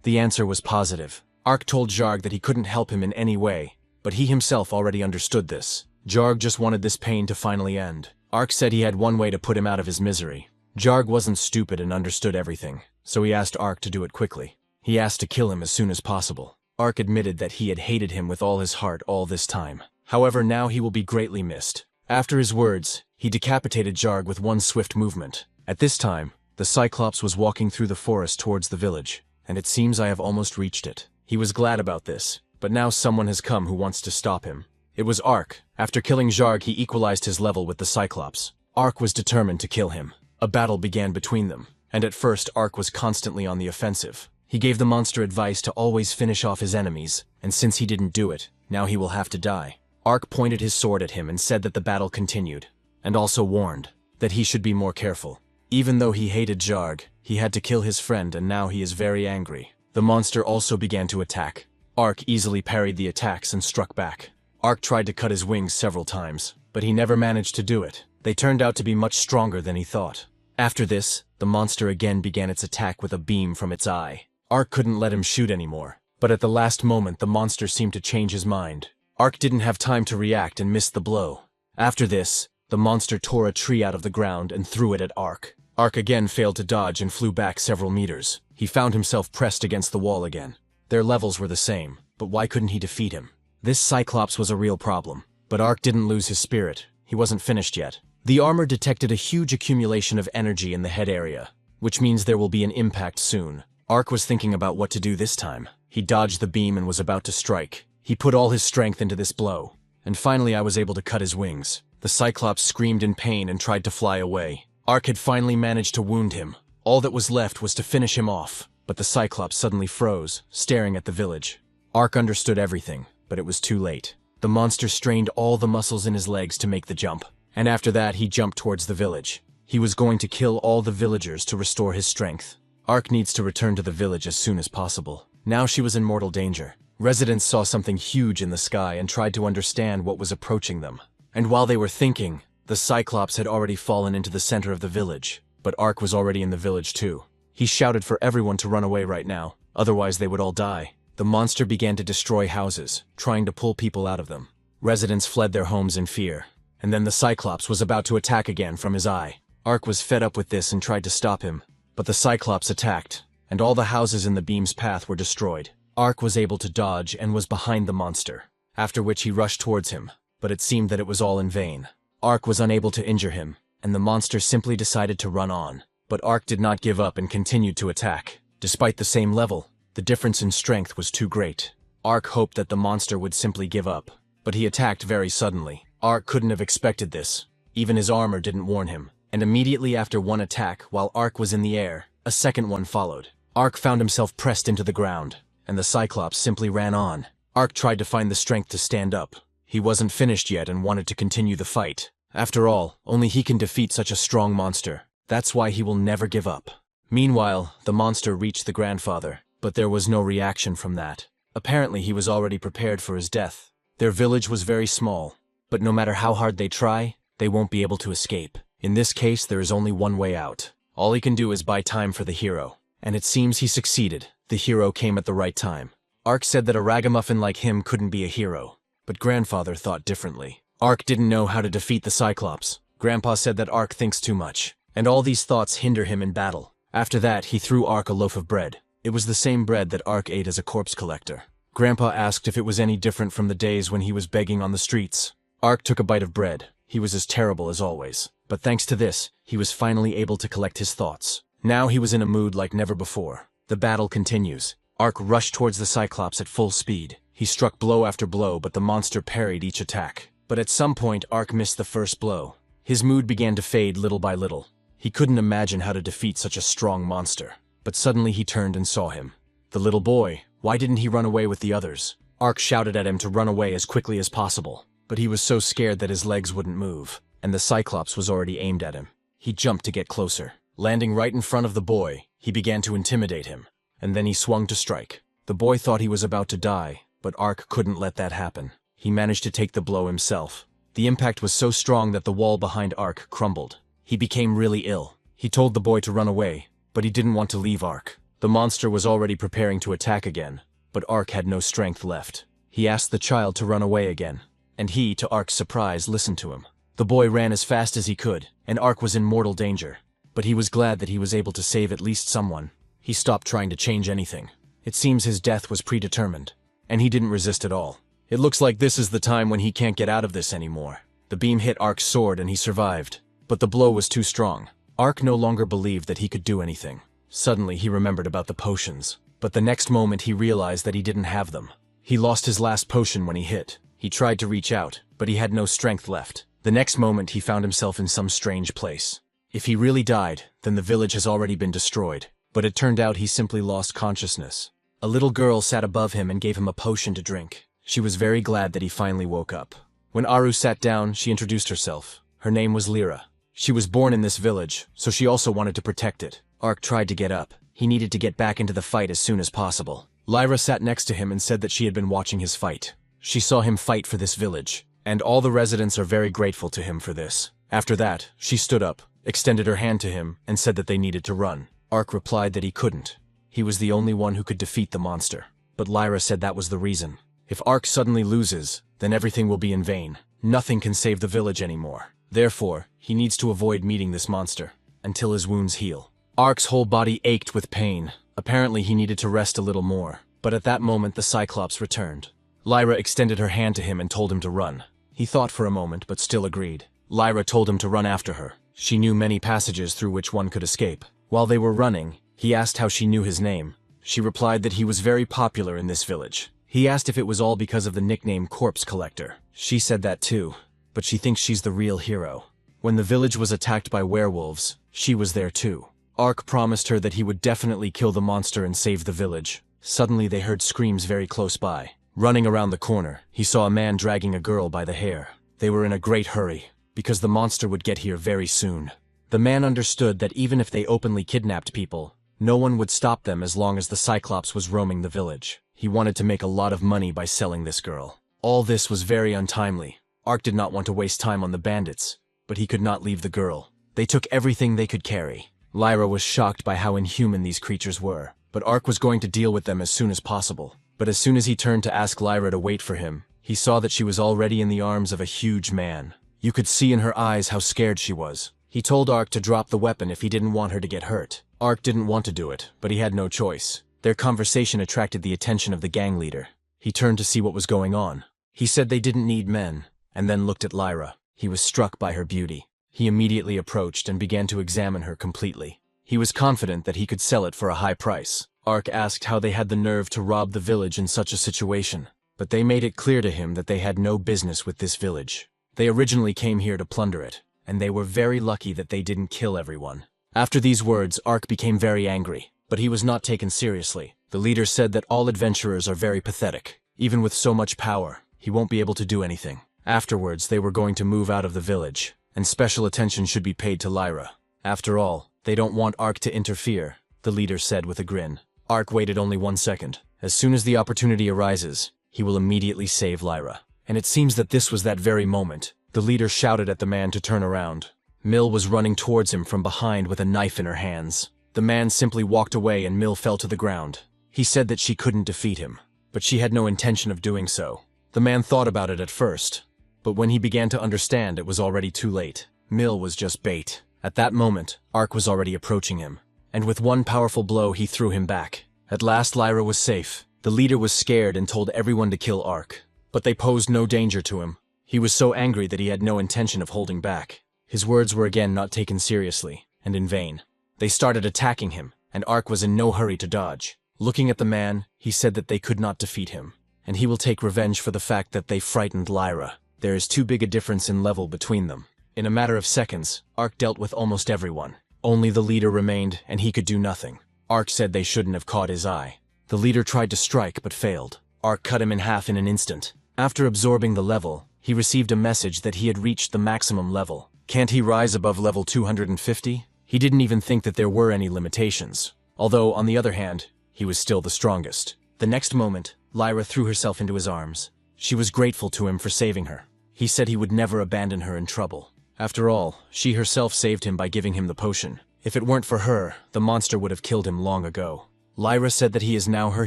The answer was positive. Ark told Zharg that he couldn't help him in any way, but he himself already understood this. Zharg just wanted this pain to finally end. Ark said he had one way to put him out of his misery. Zharg wasn't stupid and understood everything, so he asked Ark to do it quickly. He asked to kill him as soon as possible. Ark admitted that he had hated him with all his heart all this time. However, now he will be greatly missed. After his words, he decapitated Zharg with one swift movement. At this time, the Cyclops was walking through the forest towards the village, and it seems I have almost reached it. He was glad about this, but now someone has come who wants to stop him. It was Ark. After killing Zharg, he equalized his level with the Cyclops. Ark was determined to kill him. A battle began between them, and at first Ark was constantly on the offensive. He gave the monster advice to always finish off his enemies, and since he didn't do it, now he will have to die. Ark pointed his sword at him and said that the battle continued, and also warned that he should be more careful. Even though he hated Zharg, he had to kill his friend, and now he is very angry. The monster also began to attack. Ark easily parried the attacks and struck back. Ark tried to cut his wings several times, but he never managed to do it. They turned out to be much stronger than he thought. After this, the monster again began its attack with a beam from its eye. Ark couldn't let him shoot anymore, but at the last moment the monster seemed to change his mind. Ark didn't have time to react and missed the blow. After this, the monster tore a tree out of the ground and threw it at Ark. Ark again failed to dodge and flew back several meters. He found himself pressed against the wall again. Their levels were the same, but why couldn't he defeat him? This Cyclops was a real problem, but Ark didn't lose his spirit. He wasn't finished yet. The armor detected a huge accumulation of energy in the head area, which means there will be an impact soon. Ark was thinking about what to do this time. He dodged the beam and was about to strike. He put all his strength into this blow, and finally I was able to cut his wings. The Cyclops screamed in pain and tried to fly away. Ark had finally managed to wound him. All that was left was to finish him off, but the Cyclops suddenly froze, staring at the village. Ark understood everything, but it was too late. The monster strained all the muscles in his legs to make the jump, and after that he jumped towards the village. He was going to kill all the villagers to restore his strength. Ark needs to return to the village as soon as possible. Now she was in mortal danger. Residents saw something huge in the sky and tried to understand what was approaching them. And while they were thinking, The Cyclops had already fallen into the center of the village, but Ark was already in the village too. He shouted for everyone to run away right now, otherwise they would all die. The monster began to destroy houses, trying to pull people out of them. Residents fled their homes in fear, and then the Cyclops was about to attack again from his eye. Ark was fed up with this and tried to stop him, but the Cyclops attacked, and all the houses in the beam's path were destroyed. Ark was able to dodge and was behind the monster, after which he rushed towards him, but it seemed that it was all in vain. Ark was unable to injure him, and the monster simply decided to run on. But Ark did not give up and continued to attack. Despite the same level, the difference in strength was too great. Ark hoped that the monster would simply give up, but he attacked very suddenly. Ark couldn't have expected this. Even his armor didn't warn him, and immediately after one attack, while Ark was in the air, a second one followed. Ark found himself pressed into the ground, and the Cyclops simply ran on. Ark tried to find the strength to stand up. He wasn't finished yet and wanted to continue the fight. After all, only he can defeat such a strong monster. That's why he will never give up. Meanwhile, the monster reached the grandfather, but there was no reaction from that. Apparently he was already prepared for his death. Their village was very small, but no matter how hard they try, they won't be able to escape. In this case, there is only one way out. All he can do is buy time for the hero. And it seems he succeeded. The hero came at the right time. Ark said that a ragamuffin like him couldn't be a hero, but Grandfather thought differently. Ark didn't know how to defeat the Cyclops. Grandpa said that Ark thinks too much, and all these thoughts hinder him in battle. After that, he threw Ark a loaf of bread. It was the same bread that Ark ate as a corpse collector. Grandpa asked if it was any different from the days when he was begging on the streets. Ark took a bite of bread. He was as terrible as always. But thanks to this, he was finally able to collect his thoughts. Now he was in a mood like never before. The battle continues. Ark rushed towards the Cyclops at full speed. He struck blow after blow, but the monster parried each attack. But at some point, Ark missed the first blow. His mood began to fade little by little. He couldn't imagine how to defeat such a strong monster. But suddenly he turned and saw him. The little boy, why didn't he run away with the others? Ark shouted at him to run away as quickly as possible. But he was so scared that his legs wouldn't move, and the Cyclops was already aimed at him. He jumped to get closer. Landing right in front of the boy, he began to intimidate him, and then he swung to strike. The boy thought he was about to die, but Ark couldn't let that happen. He managed to take the blow himself. The impact was so strong that the wall behind Ark crumbled. He became really ill. He told the boy to run away, but he didn't want to leave Ark. The monster was already preparing to attack again, but Ark had no strength left. He asked the child to run away again, and he, to Ark's surprise, listened to him. The boy ran as fast as he could, and Ark was in mortal danger. But he was glad that he was able to save at least someone. He stopped trying to change anything. It seems his death was predetermined, and he didn't resist at all. It looks like this is the time when he can't get out of this anymore. The beam hit Ark's sword and he survived, but the blow was too strong. Ark no longer believed that he could do anything. Suddenly he remembered about the potions, but the next moment he realized that he didn't have them. He lost his last potion when he hit. He tried to reach out, but he had no strength left. The next moment he found himself in some strange place. If he really died, then the village has already been destroyed. But it turned out he simply lost consciousness. A little girl sat above him and gave him a potion to drink. She was very glad that he finally woke up. When Aru sat down, she introduced herself. Her name was Lyra. She was born in this village, so she also wanted to protect it. Ark tried to get up. He needed to get back into the fight as soon as possible. Lyra sat next to him and said that she had been watching his fight. She saw him fight for this village, and all the residents are very grateful to him for this. After that, she stood up, extended her hand to him, and said that they needed to run. Ark replied that he couldn't. He was the only one who could defeat the monster. But Lyra said that was the reason. If Ark suddenly loses, then everything will be in vain. Nothing can save the village anymore. Therefore, he needs to avoid meeting this monster, until his wounds heal. Ark's whole body ached with pain. Apparently he needed to rest a little more. But at that moment the Cyclops returned. Lyra extended her hand to him and told him to run. He thought for a moment, but still agreed. Lyra told him to run after her. She knew many passages through which one could escape. While they were running, he asked how she knew his name. She replied that he was very popular in this village. He asked if it was all because of the nickname Corpse Collector. She said that too, but she thinks she's the real hero. When the village was attacked by werewolves, she was there too. Ark promised her that he would definitely kill the monster and save the village. Suddenly they heard screams very close by. Running around the corner, he saw a man dragging a girl by the hair. They were in a great hurry, because the monster would get here very soon. The man understood that even if they openly kidnapped people, no one would stop them as long as the Cyclops was roaming the village. He wanted to make a lot of money by selling this girl. All this was very untimely. Ark did not want to waste time on the bandits. but he could not leave the girl. They took everything they could carry. Lyra was shocked by how inhuman these creatures were, but Ark was going to deal with them as soon as possible. But as soon as he turned to ask Lyra to wait for him, he saw that she was already in the arms of a huge man. You could see in her eyes how scared she was. He told Ark to drop the weapon if he didn't want her to get hurt. Ark didn't want to do it, but he had no choice. Their conversation attracted the attention of the gang leader. He turned to see what was going on. He said they didn't need men, and then looked at Lyra. He was struck by her beauty. He immediately approached and began to examine her completely. He was confident that he could sell it for a high price. Ark asked how they had the nerve to rob the village in such a situation, but they made it clear to him that they had no business with this village. They originally came here to plunder it, and they were very lucky that they didn't kill everyone. After these words, Ark became very angry, but he was not taken seriously. The leader said that all adventurers are very pathetic. Even with so much power, he won't be able to do anything. Afterwards, they were going to move out of the village, and special attention should be paid to Lyra. After all, they don't want Ark to interfere, the leader said with a grin. Ark waited only 1 second. As soon as the opportunity arises, he will immediately save Lyra. And it seems that this was that very moment. The leader shouted at the man to turn around. Mill was running towards him from behind with a knife in her hands. The man simply walked away and Mill fell to the ground. He said that she couldn't defeat him, but she had no intention of doing so. The man thought about it at first, but when he began to understand, it was already too late. Mill was just bait. At that moment, Ark was already approaching him, and with one powerful blow he threw him back. At last Lyra was safe. The leader was scared and told everyone to kill Ark, but they posed no danger to him. He was so angry that he had no intention of holding back. His words were again not taken seriously, and in vain. They started attacking him, and Ark was in no hurry to dodge. Looking at the man, he said that they could not defeat him, and he will take revenge for the fact that they frightened Lyra. There is too big a difference in level between them. In a matter of seconds, Ark dealt with almost everyone. Only the leader remained, and he could do nothing. Ark said they shouldn't have caught his eye. The leader tried to strike, but failed. Ark cut him in half in an instant. After absorbing the level, he received a message that he had reached the maximum level. Can't he rise above level 250? He didn't even think that there were any limitations. Although, on the other hand, he was still the strongest. The next moment, Lyra threw herself into his arms. She was grateful to him for saving her. He said he would never abandon her in trouble. After all, she herself saved him by giving him the potion. If it weren't for her, the monster would have killed him long ago. Lyra said that he is now her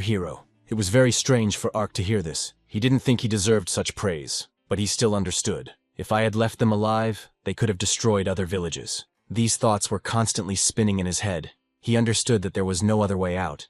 hero. It was very strange for Ark to hear this. He didn't think he deserved such praise, but he still understood. If I had left them alive, they could have destroyed other villages. These thoughts were constantly spinning in his head. He understood that there was no other way out,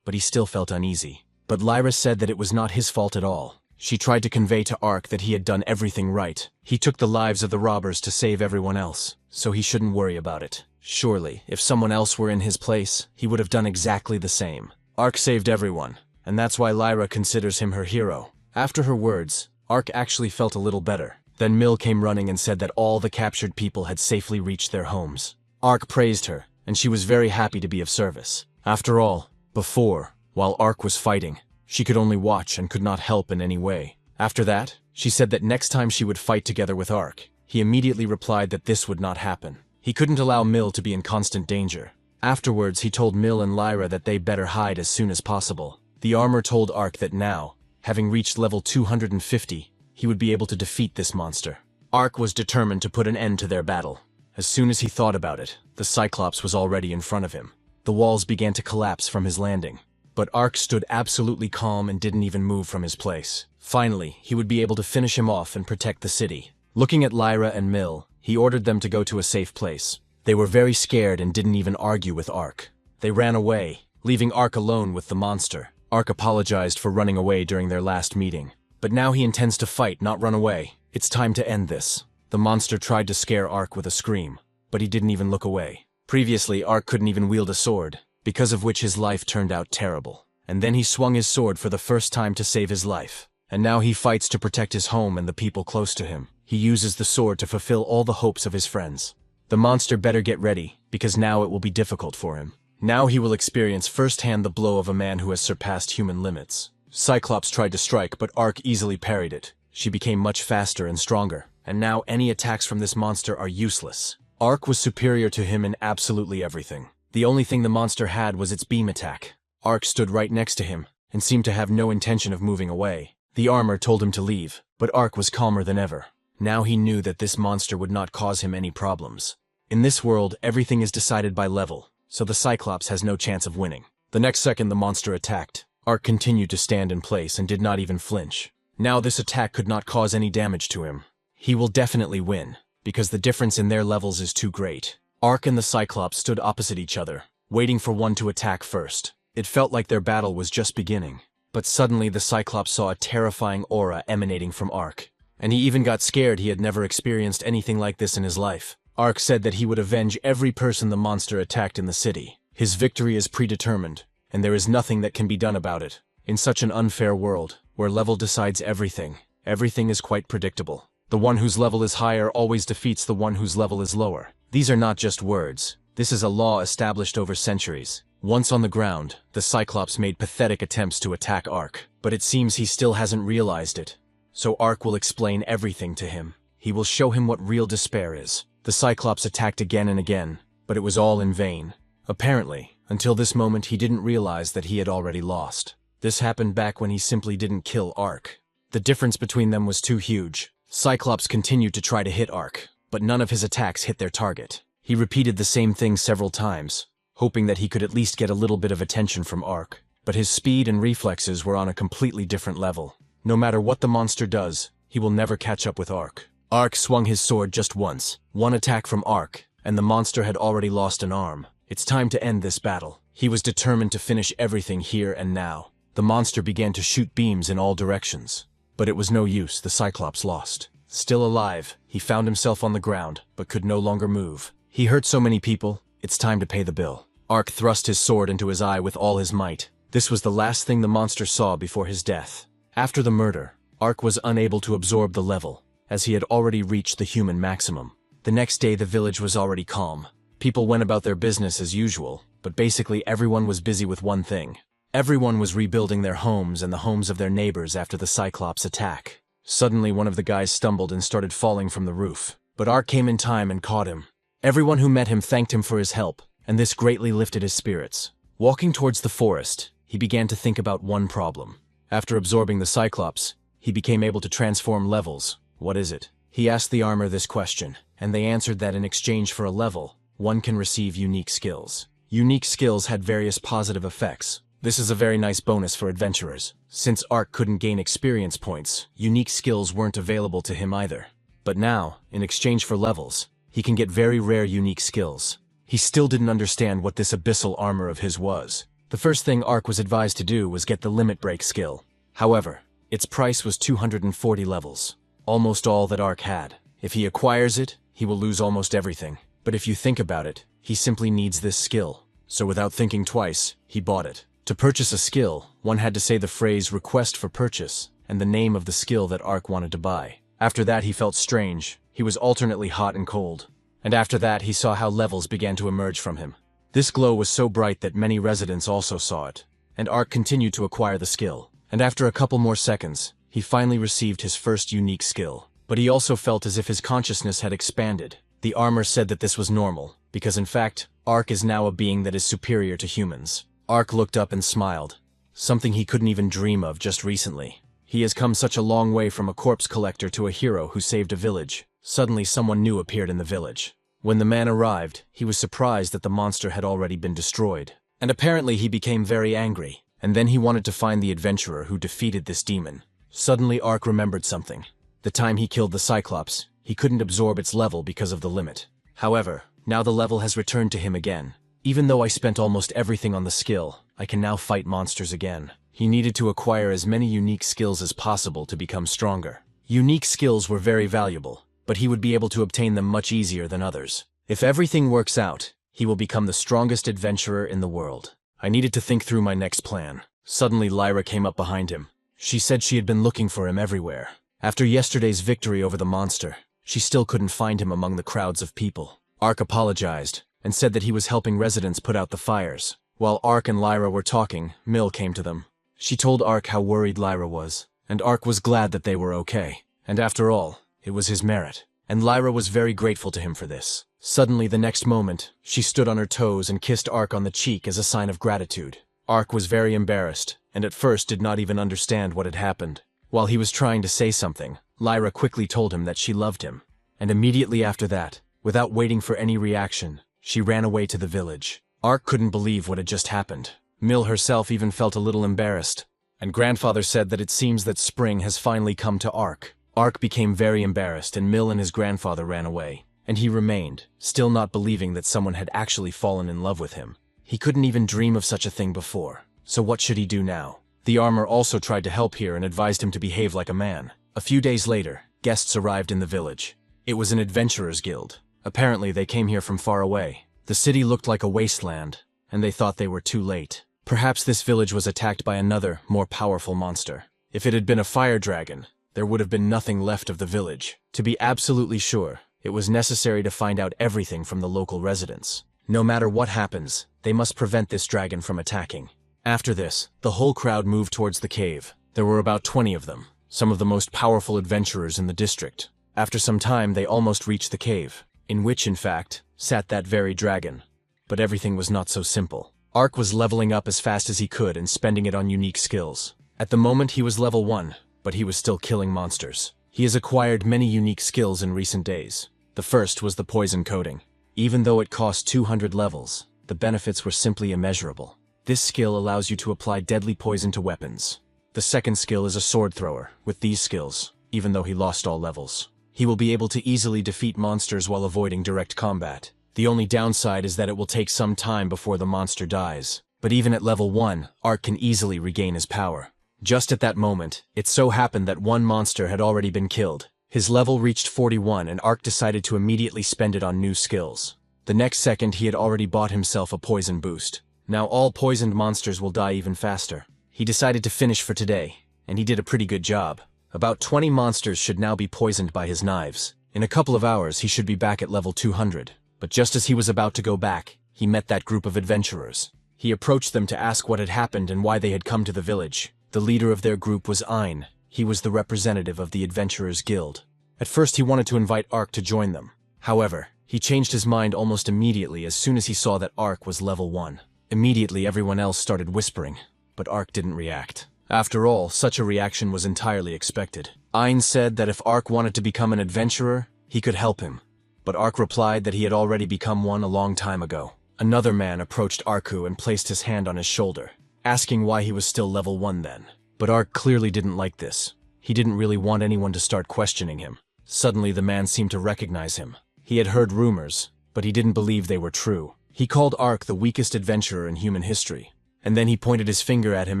but he still felt uneasy. But Lyra said that it was not his fault at all. She tried to convey to Ark that he had done everything right. He took the lives of the robbers to save everyone else, so he shouldn't worry about it. Surely, if someone else were in his place, he would have done exactly the same. Ark saved everyone, and that's why Lyra considers him her hero. After her words, Ark actually felt a little better. Then Mill came running and said that all the captured people had safely reached their homes. Ark praised her, and she was very happy to be of service. After all, before, while Ark was fighting, she could only watch and could not help in any way. After that, she said that next time she would fight together with Ark. He immediately replied that this would not happen. He couldn't allow Mill to be in constant danger. Afterwards, he told Mill and Lyra that they better hide as soon as possible. The armor told Ark that now, having reached level 250, he would be able to defeat this monster. Ark was determined to put an end to their battle. As soon as he thought about it, the Cyclops was already in front of him. The walls began to collapse from his landing. But Ark stood absolutely calm and didn't even move from his place. Finally, he would be able to finish him off and protect the city. Looking at Lyra and Mill, he ordered them to go to a safe place. They were very scared and didn't even argue with Ark. They ran away, leaving Ark alone with the monster. Ark apologized for running away during their last meeting. But now he intends to fight, not run away. It's time to end this. The monster tried to scare Ark with a scream, but he didn't even look away. Previously, Ark couldn't even wield a sword, because of which his life turned out terrible. And then he swung his sword for the first time to save his life. And now he fights to protect his home and the people close to him. He uses the sword to fulfill all the hopes of his friends. The monster better get ready, because now it will be difficult for him. Now he will experience firsthand the blow of a man who has surpassed human limits. Cyclops tried to strike, but Ark easily parried it. She became much faster and stronger, and now any attacks from this monster are useless. Ark was superior to him in absolutely everything. The only thing the monster had was its beam attack. Ark stood right next to him, and seemed to have no intention of moving away. The armor told him to leave, but Ark was calmer than ever. Now he knew that this monster would not cause him any problems. In this world, everything is decided by level, so the Cyclops has no chance of winning. The next second the monster attacked, Ark continued to stand in place and did not even flinch. Now this attack could not cause any damage to him. He will definitely win, because the difference in their levels is too great. Ark and the Cyclops stood opposite each other, waiting for one to attack first. It felt like their battle was just beginning. But suddenly the Cyclops saw a terrifying aura emanating from Ark. And he even got scared. He had never experienced anything like this in his life. Ark said that he would avenge every person the monster attacked in the city. His victory is predetermined, and there is nothing that can be done about it. In such an unfair world, where level decides everything, everything is quite predictable. The one whose level is higher always defeats the one whose level is lower. These are not just words. This is a law established over centuries. Once on the ground, the Cyclops made pathetic attempts to attack Ark, but it seems he still hasn't realized it. So Ark will explain everything to him. He will show him what real despair is. The Cyclops attacked again and again, but it was all in vain. Apparently, until this moment he didn't realize that he had already lost. This happened back when he simply didn't kill Ark. The difference between them was too huge. Cyclops continued to try to hit Ark, but none of his attacks hit their target. He repeated the same thing several times, hoping that he could at least get a little bit of attention from Ark. But his speed and reflexes were on a completely different level. No matter what the monster does, he will never catch up with Ark. Ark swung his sword just once. One attack from Ark, and the monster had already lost an arm. It's time to end this battle. He was determined to finish everything here and now. The monster began to shoot beams in all directions. But it was no use. The Cyclops lost. Still alive, he found himself on the ground, but could no longer move. He hurt so many people, it's time to pay the bill. Ark thrust his sword into his eye with all his might. This was the last thing the monster saw before his death. After the murder, Ark was unable to absorb the level, as he had already reached the human maximum. The next day the village was already calm. People went about their business as usual, but basically everyone was busy with one thing. Everyone was rebuilding their homes and the homes of their neighbors after the Cyclops attack. Suddenly one of the guys stumbled and started falling from the roof, but Ark came in time and caught him. Everyone who met him thanked him for his help, and this greatly lifted his spirits. Walking towards the forest, he began to think about one problem. After absorbing the Cyclops, he became able to transform levels. What is it? He asked the armor this question, and they answered that in exchange for a level, one can receive unique skills. Unique skills had various positive effects. This is a very nice bonus for adventurers. Since Ark couldn't gain experience points, unique skills weren't available to him either. But now, in exchange for levels, he can get very rare unique skills. He still didn't understand what this abyssal armor of his was. The first thing Ark was advised to do was get the limit break skill. However, its price was 240 levels. Almost all that Ark had. If he acquires it, he will lose almost everything. But if you think about it, he simply needs this skill. So without thinking twice, he bought it. To purchase a skill, one had to say the phrase "request for purchase" and the name of the skill that Ark wanted to buy. After that he felt strange. He was alternately hot and cold. And after that he saw how levels began to emerge from him. This glow was so bright that many residents also saw it. And Ark continued to acquire the skill. And after a couple more seconds, he finally received his first unique skill. But he also felt as if his consciousness had expanded. The armor said that this was normal, because in fact, Ark is now a being that is superior to humans. Ark looked up and smiled. Something he couldn't even dream of just recently. He has come such a long way from a corpse collector to a hero who saved a village. Suddenly someone new appeared in the village. When the man arrived, he was surprised that the monster had already been destroyed. And apparently he became very angry. And then he wanted to find the adventurer who defeated this demon. Suddenly Ark remembered something. The time he killed the Cyclops, he couldn't absorb its level because of the limit. However, now the level has returned to him again. Even though I spent almost everything on the skill, I can now fight monsters again. He needed to acquire as many unique skills as possible to become stronger. Unique skills were very valuable, but he would be able to obtain them much easier than others. If everything works out, he will become the strongest adventurer in the world. I needed to think through my next plan. Suddenly Lyra came up behind him. She said she had been looking for him everywhere. After yesterday's victory over the monster, she still couldn't find him among the crowds of people. Ark apologized and said that he was helping residents put out the fires. While Ark and Lyra were talking, Mill came to them. She told Ark how worried Lyra was, and Ark was glad that they were okay. And after all, it was his merit. And Lyra was very grateful to him for this. Suddenly, the next moment, she stood on her toes and kissed Ark on the cheek as a sign of gratitude. Ark was very embarrassed, and at first did not even understand what had happened. While he was trying to say something, Lyra quickly told him that she loved him. And immediately after that, without waiting for any reaction, she ran away to the village. Ark couldn't believe what had just happened. Mill herself even felt a little embarrassed. And grandfather said that it seems that spring has finally come to Ark. Ark became very embarrassed and Mill and his grandfather ran away. And he remained, still not believing that someone had actually fallen in love with him. He couldn't even dream of such a thing before. So what should he do now? The armor also tried to help here and advised him to behave like a man. A few days later, guests arrived in the village. It was an adventurers' guild. Apparently they came here from far away. The city looked like a wasteland, and they thought they were too late. Perhaps this village was attacked by another, more powerful monster. If it had been a fire dragon, there would have been nothing left of the village. To be absolutely sure, it was necessary to find out everything from the local residents. No matter what happens, they must prevent this dragon from attacking. After this, the whole crowd moved towards the cave. There were about 20 of them, some of the most powerful adventurers in the district. After some time, they almost reached the cave, in which, in fact, sat that very dragon. But everything was not so simple. Ark was leveling up as fast as he could and spending it on unique skills. At the moment, he was level 1, but he was still killing monsters. He has acquired many unique skills in recent days. The first was the poison coating. Even though it cost 200 levels, the benefits were simply immeasurable. This skill allows you to apply deadly poison to weapons. The second skill is a sword thrower. With these skills, even though he lost all levels, he will be able to easily defeat monsters while avoiding direct combat. The only downside is that it will take some time before the monster dies. But even at level 1, Ark can easily regain his power. Just at that moment, it so happened that one monster had already been killed. His level reached 41 and Ark decided to immediately spend it on new skills. The next second he had already bought himself a poison boost. Now all poisoned monsters will die even faster. He decided to finish for today, and he did a pretty good job. About 20 monsters should now be poisoned by his knives. In a couple of hours he should be back at level 200. But just as he was about to go back, he met that group of adventurers. He approached them to ask what had happened and why they had come to the village. The leader of their group was Ein. He was the representative of the Adventurers Guild. At first he wanted to invite Ark to join them. However, he changed his mind almost immediately as soon as he saw that Ark was level 1. Immediately everyone else started whispering, but Ark didn't react. After all, such a reaction was entirely expected. Ein said that if Ark wanted to become an adventurer, he could help him. But Ark replied that he had already become one a long time ago. Another man approached Arku and placed his hand on his shoulder, asking why he was still level 1 then. But Ark clearly didn't like this. He didn't really want anyone to start questioning him. Suddenly the man seemed to recognize him. He had heard rumors, but he didn't believe they were true. He called Ark the weakest adventurer in human history. And then he pointed his finger at him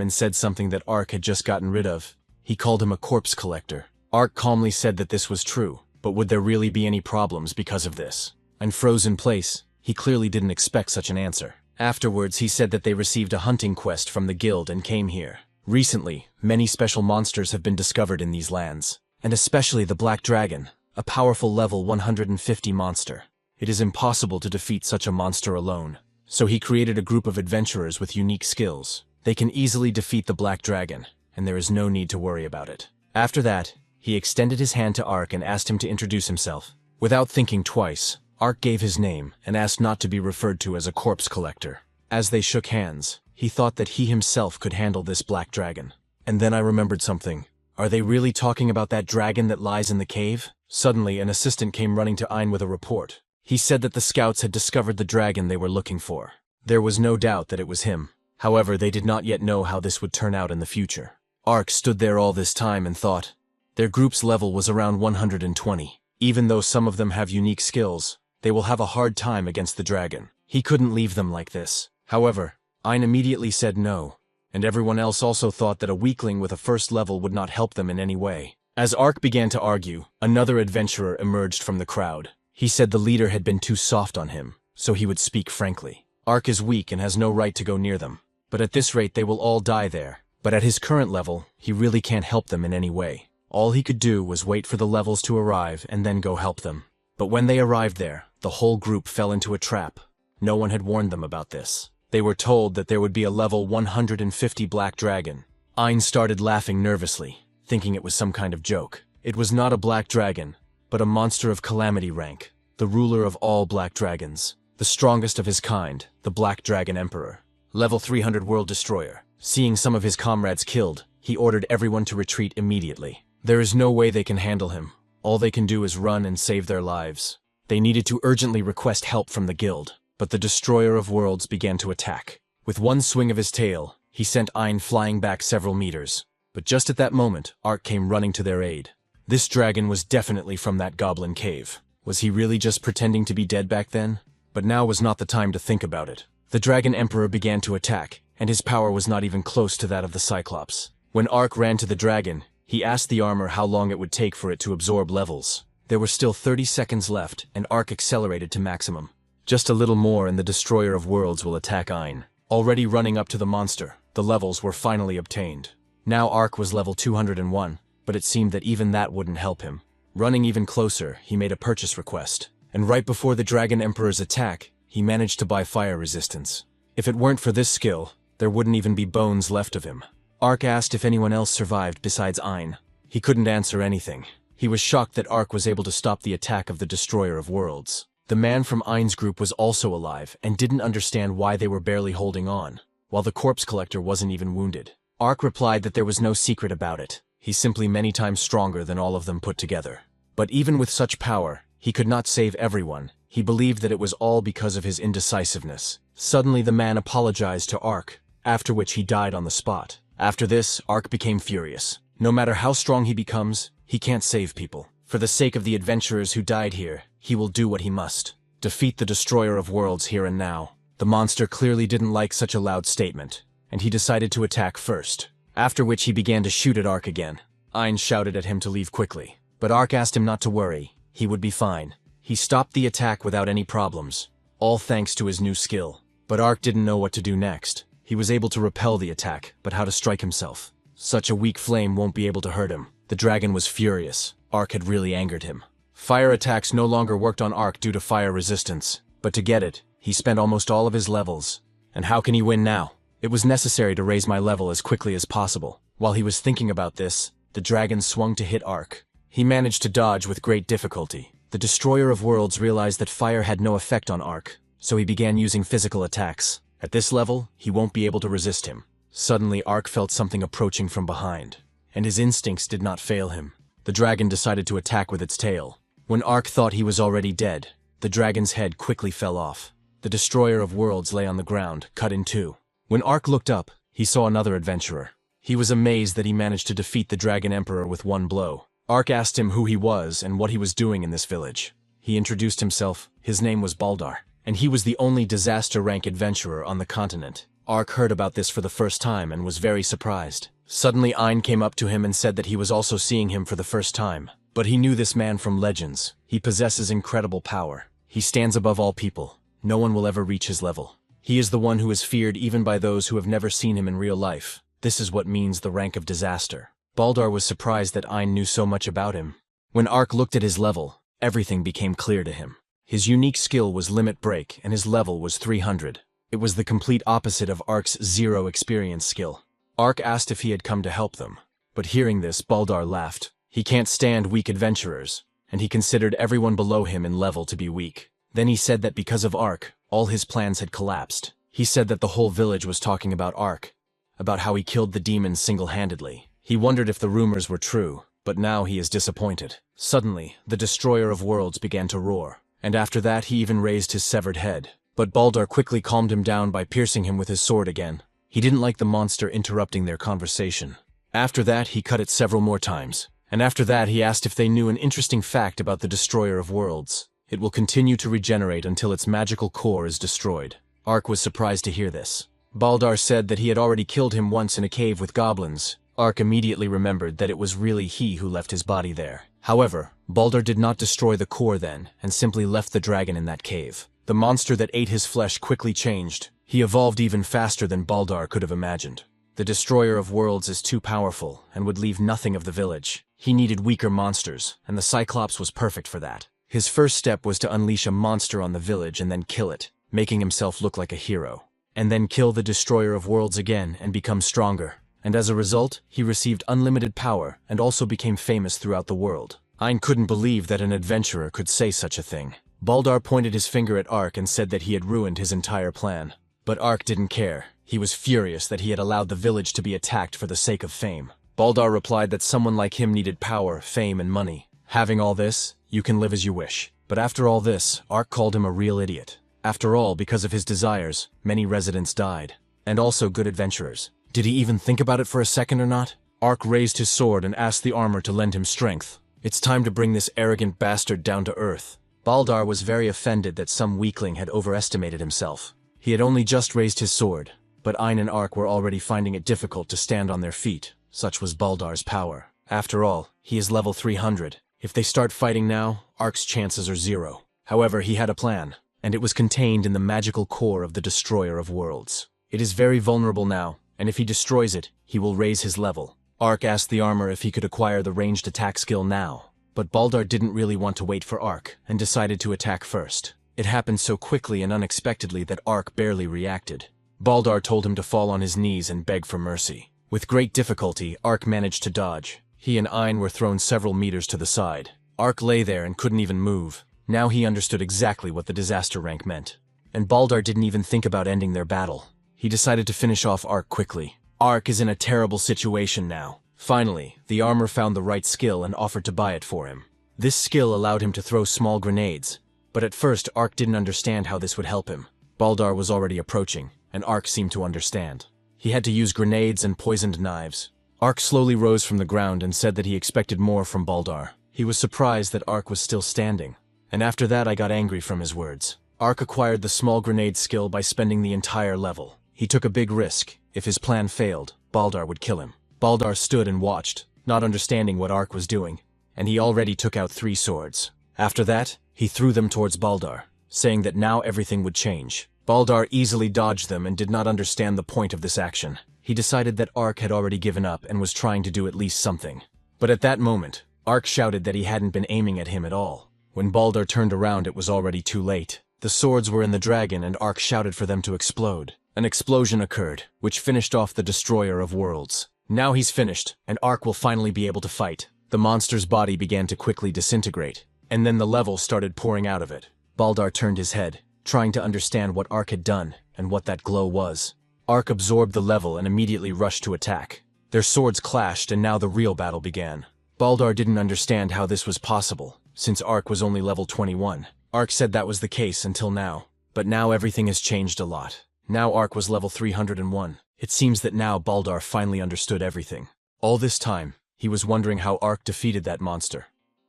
and said something that Ark had just gotten rid of. He called him a corpse collector. Ark calmly said that this was true, but would there really be any problems because of this? And froze in place, he clearly didn't expect such an answer. Afterwards, he said that they received a hunting quest from the guild and came here. Recently, many special monsters have been discovered in these lands, and especially the Black Dragon, a powerful level 150 monster. It is impossible to defeat such a monster alone. So he created a group of adventurers with unique skills. They can easily defeat the Black Dragon, and there is no need to worry about it. After that, he extended his hand to Ark and asked him to introduce himself. Without thinking twice, Ark gave his name and asked not to be referred to as a corpse collector. As they shook hands, he thought that he himself could handle this Black Dragon. And then I remembered something. Are they really talking about that dragon that lies in the cave? Suddenly, an assistant came running to Ein with a report. He said that the scouts had discovered the dragon they were looking for. There was no doubt that it was him. However, they did not yet know how this would turn out in the future. Ark stood there all this time and thought. Their group's level was around 120. Even though some of them have unique skills, they will have a hard time against the dragon. He couldn't leave them like this. However, Ein immediately said no, and everyone else also thought that a weakling with a first level would not help them in any way. As Ark began to argue, another adventurer emerged from the crowd. He said the leader had been too soft on him, so he would speak frankly. Ark is weak and has no right to go near them, but at this rate they will all die there. But at his current level, he really can't help them in any way. All he could do was wait for the levels to arrive and then go help them. But when they arrived there, the whole group fell into a trap. No one had warned them about this. They were told that there would be a level 150 Black Dragon. Ein started laughing nervously, thinking it was some kind of joke. It was not a Black Dragon, but a monster of Calamity rank, the ruler of all Black Dragons, the strongest of his kind, the Black Dragon Emperor. Level 300 World Destroyer. Seeing some of his comrades killed, he ordered everyone to retreat immediately. There is no way they can handle him. All they can do is run and save their lives. They needed to urgently request help from the guild, but the Destroyer of Worlds began to attack. With one swing of his tail, he sent Ein flying back several meters. But just at that moment, Ark came running to their aid. This dragon was definitely from that goblin cave. Was he really just pretending to be dead back then? But now was not the time to think about it. The Dragon Emperor began to attack, and his power was not even close to that of the Cyclops. When Ark ran to the dragon, he asked the armor how long it would take for it to absorb levels. There were still 30 seconds left, and Ark accelerated to maximum. Just a little more and the Destroyer of Worlds will attack Ein. Already running up to the monster, the levels were finally obtained. Now Ark was level 201, but it seemed that even that wouldn't help him. Running even closer, he made a purchase request. And right before the Dragon Emperor's attack, he managed to buy fire resistance. If it weren't for this skill, there wouldn't even be bones left of him. Ark asked if anyone else survived besides Ein. He couldn't answer anything. He was shocked that Ark was able to stop the attack of the Destroyer of Worlds. The man from Ein's group was also alive and didn't understand why they were barely holding on, while the corpse collector wasn't even wounded. Ark replied that there was no secret about it. He's simply many times stronger than all of them put together. But even with such power, he could not save everyone. He believed that it was all because of his indecisiveness. Suddenly the man apologized to Ark, after which he died on the spot. After this, Ark became furious. No matter how strong he becomes, he can't save people. For the sake of the adventurers who died here, he will do what he must. Defeat the Destroyer of Worlds here and now. The monster clearly didn't like such a loud statement, and he decided to attack first. After which he began to shoot at Ark again. Ein shouted at him to leave quickly, but Ark asked him not to worry. He would be fine. He stopped the attack without any problems, all thanks to his new skill. But Ark didn't know what to do next. He was able to repel the attack, but how to strike himself. Such a weak flame won't be able to hurt him. The dragon was furious. Ark had really angered him. Fire attacks no longer worked on Ark due to fire resistance, but to get it, he spent almost all of his levels. And how can he win now? It was necessary to raise my level as quickly as possible. While he was thinking about this, the dragon swung to hit Ark. He managed to dodge with great difficulty. The Destroyer of Worlds realized that fire had no effect on Ark, so he began using physical attacks. At this level, he won't be able to resist him. Suddenly, Ark felt something approaching from behind, and his instincts did not fail him. The dragon decided to attack with its tail. When Ark thought he was already dead, the dragon's head quickly fell off. The Destroyer of Worlds lay on the ground, cut in two. When Ark looked up, he saw another adventurer. He was amazed that he managed to defeat the Dragon Emperor with one blow. Ark asked him who he was and what he was doing in this village. He introduced himself. His name was Baldar, and he was the only disaster rank adventurer on the continent. Ark heard about this for the first time and was very surprised. Suddenly Ein came up to him and said that he was also seeing him for the first time. But he knew this man from legends. He possesses incredible power. He stands above all people. No one will ever reach his level. He is the one who is feared even by those who have never seen him in real life. This is what means the rank of disaster. Baldar was surprised that Ein knew so much about him. When Ark looked at his level, everything became clear to him. His unique skill was Limit Break, and his level was 300. It was the complete opposite of Ark's 0 experience skill. Ark asked if he had come to help them. But hearing this, Baldar laughed. He can't stand weak adventurers, and he considered everyone below him in level to be weak. Then he said that because of Ark, all his plans had collapsed. He said that the whole village was talking about Ark, about how he killed the demons single-handedly. He wondered if the rumors were true, but now he is disappointed. Suddenly, the Destroyer of Worlds began to roar, and after that he even raised his severed head. But Baldar quickly calmed him down by piercing him with his sword again. He didn't like the monster interrupting their conversation. After that, he cut it several more times. And after that, he asked if they knew an interesting fact about the Destroyer of Worlds. It will continue to regenerate until its magical core is destroyed. Ark was surprised to hear this. Baldar said that he had already killed him once in a cave with goblins. Ark immediately remembered that it was really he who left his body there. However, Baldar did not destroy the core then, and simply left the dragon in that cave. The monster that ate his flesh quickly changed. He evolved even faster than Baldar could have imagined. The Destroyer of Worlds is too powerful, and would leave nothing of the village. He needed weaker monsters, and the Cyclops was perfect for that. His first step was to unleash a monster on the village and then kill it, making himself look like a hero. And then kill the Destroyer of Worlds again and become stronger. And as a result, he received unlimited power and also became famous throughout the world. Ein couldn't believe that an adventurer could say such a thing. Baldar pointed his finger at Ark and said that he had ruined his entire plan. But Ark didn't care. He was furious that he had allowed the village to be attacked for the sake of fame. Baldar replied that someone like him needed power, fame, and money. Having all this, you can live as you wish. But after all this, Ark called him a real idiot. After all, because of his desires, many residents died. And also good adventurers. Did he even think about it for a second or not? Ark raised his sword and asked the armor to lend him strength. It's time to bring this arrogant bastard down to earth. Baldar was very offended that some weakling had overestimated himself. He had only just raised his sword, but Ein and Ark were already finding it difficult to stand on their feet. Such was Baldar's power. After all, he is level 300. If they start fighting now, Ark's chances are 0. However, he had a plan, and it was contained in the magical core of the Destroyer of Worlds. It is very vulnerable now, and if he destroys it, he will raise his level. Ark asked the armor if he could acquire the ranged attack skill now, but Baldar didn't really want to wait for Ark, and decided to attack first. It happened so quickly and unexpectedly that Ark barely reacted. Baldar told him to fall on his knees and beg for mercy. With great difficulty, Ark managed to dodge. He and Ein were thrown several meters to the side. Ark lay there and couldn't even move. Now he understood exactly what the disaster rank meant. And Baldar didn't even think about ending their battle. He decided to finish off Ark quickly. Ark is in a terrible situation now. Finally, the armor found the right skill and offered to buy it for him. This skill allowed him to throw small grenades, but at first Ark didn't understand how this would help him. Baldar was already approaching, and Ark seemed to understand. He had to use grenades and poisoned knives. Ark slowly rose from the ground and said that he expected more from Baldar. He was surprised that Ark was still standing, and after that I got angry from his words. Ark acquired the small grenade skill by spending the entire level. He took a big risk. If his plan failed, Baldar would kill him. Baldar stood and watched, not understanding what Ark was doing, and he already took out 3 swords. After that, he threw them towards Baldar, saying that now everything would change. Baldar easily dodged them and did not understand the point of this action. He decided that Ark had already given up and was trying to do at least something. But at that moment, Ark shouted that he hadn't been aiming at him at all. When Baldar turned around, it was already too late. The swords were in the dragon and Ark shouted for them to explode. An explosion occurred, which finished off the Destroyer of Worlds. Now he's finished, and Ark will finally be able to fight. The monster's body began to quickly disintegrate, and then the level started pouring out of it. Baldar turned his head, trying to understand what Ark had done and what that glow was. Ark absorbed the level and immediately rushed to attack. Their swords clashed and now the real battle began. Baldar didn't understand how this was possible, since Ark was only level 21. Ark said that was the case until now. But now everything has changed a lot. Now Ark was level 301. It seems that now Baldar finally understood everything. All this time, he was wondering how Ark defeated that monster.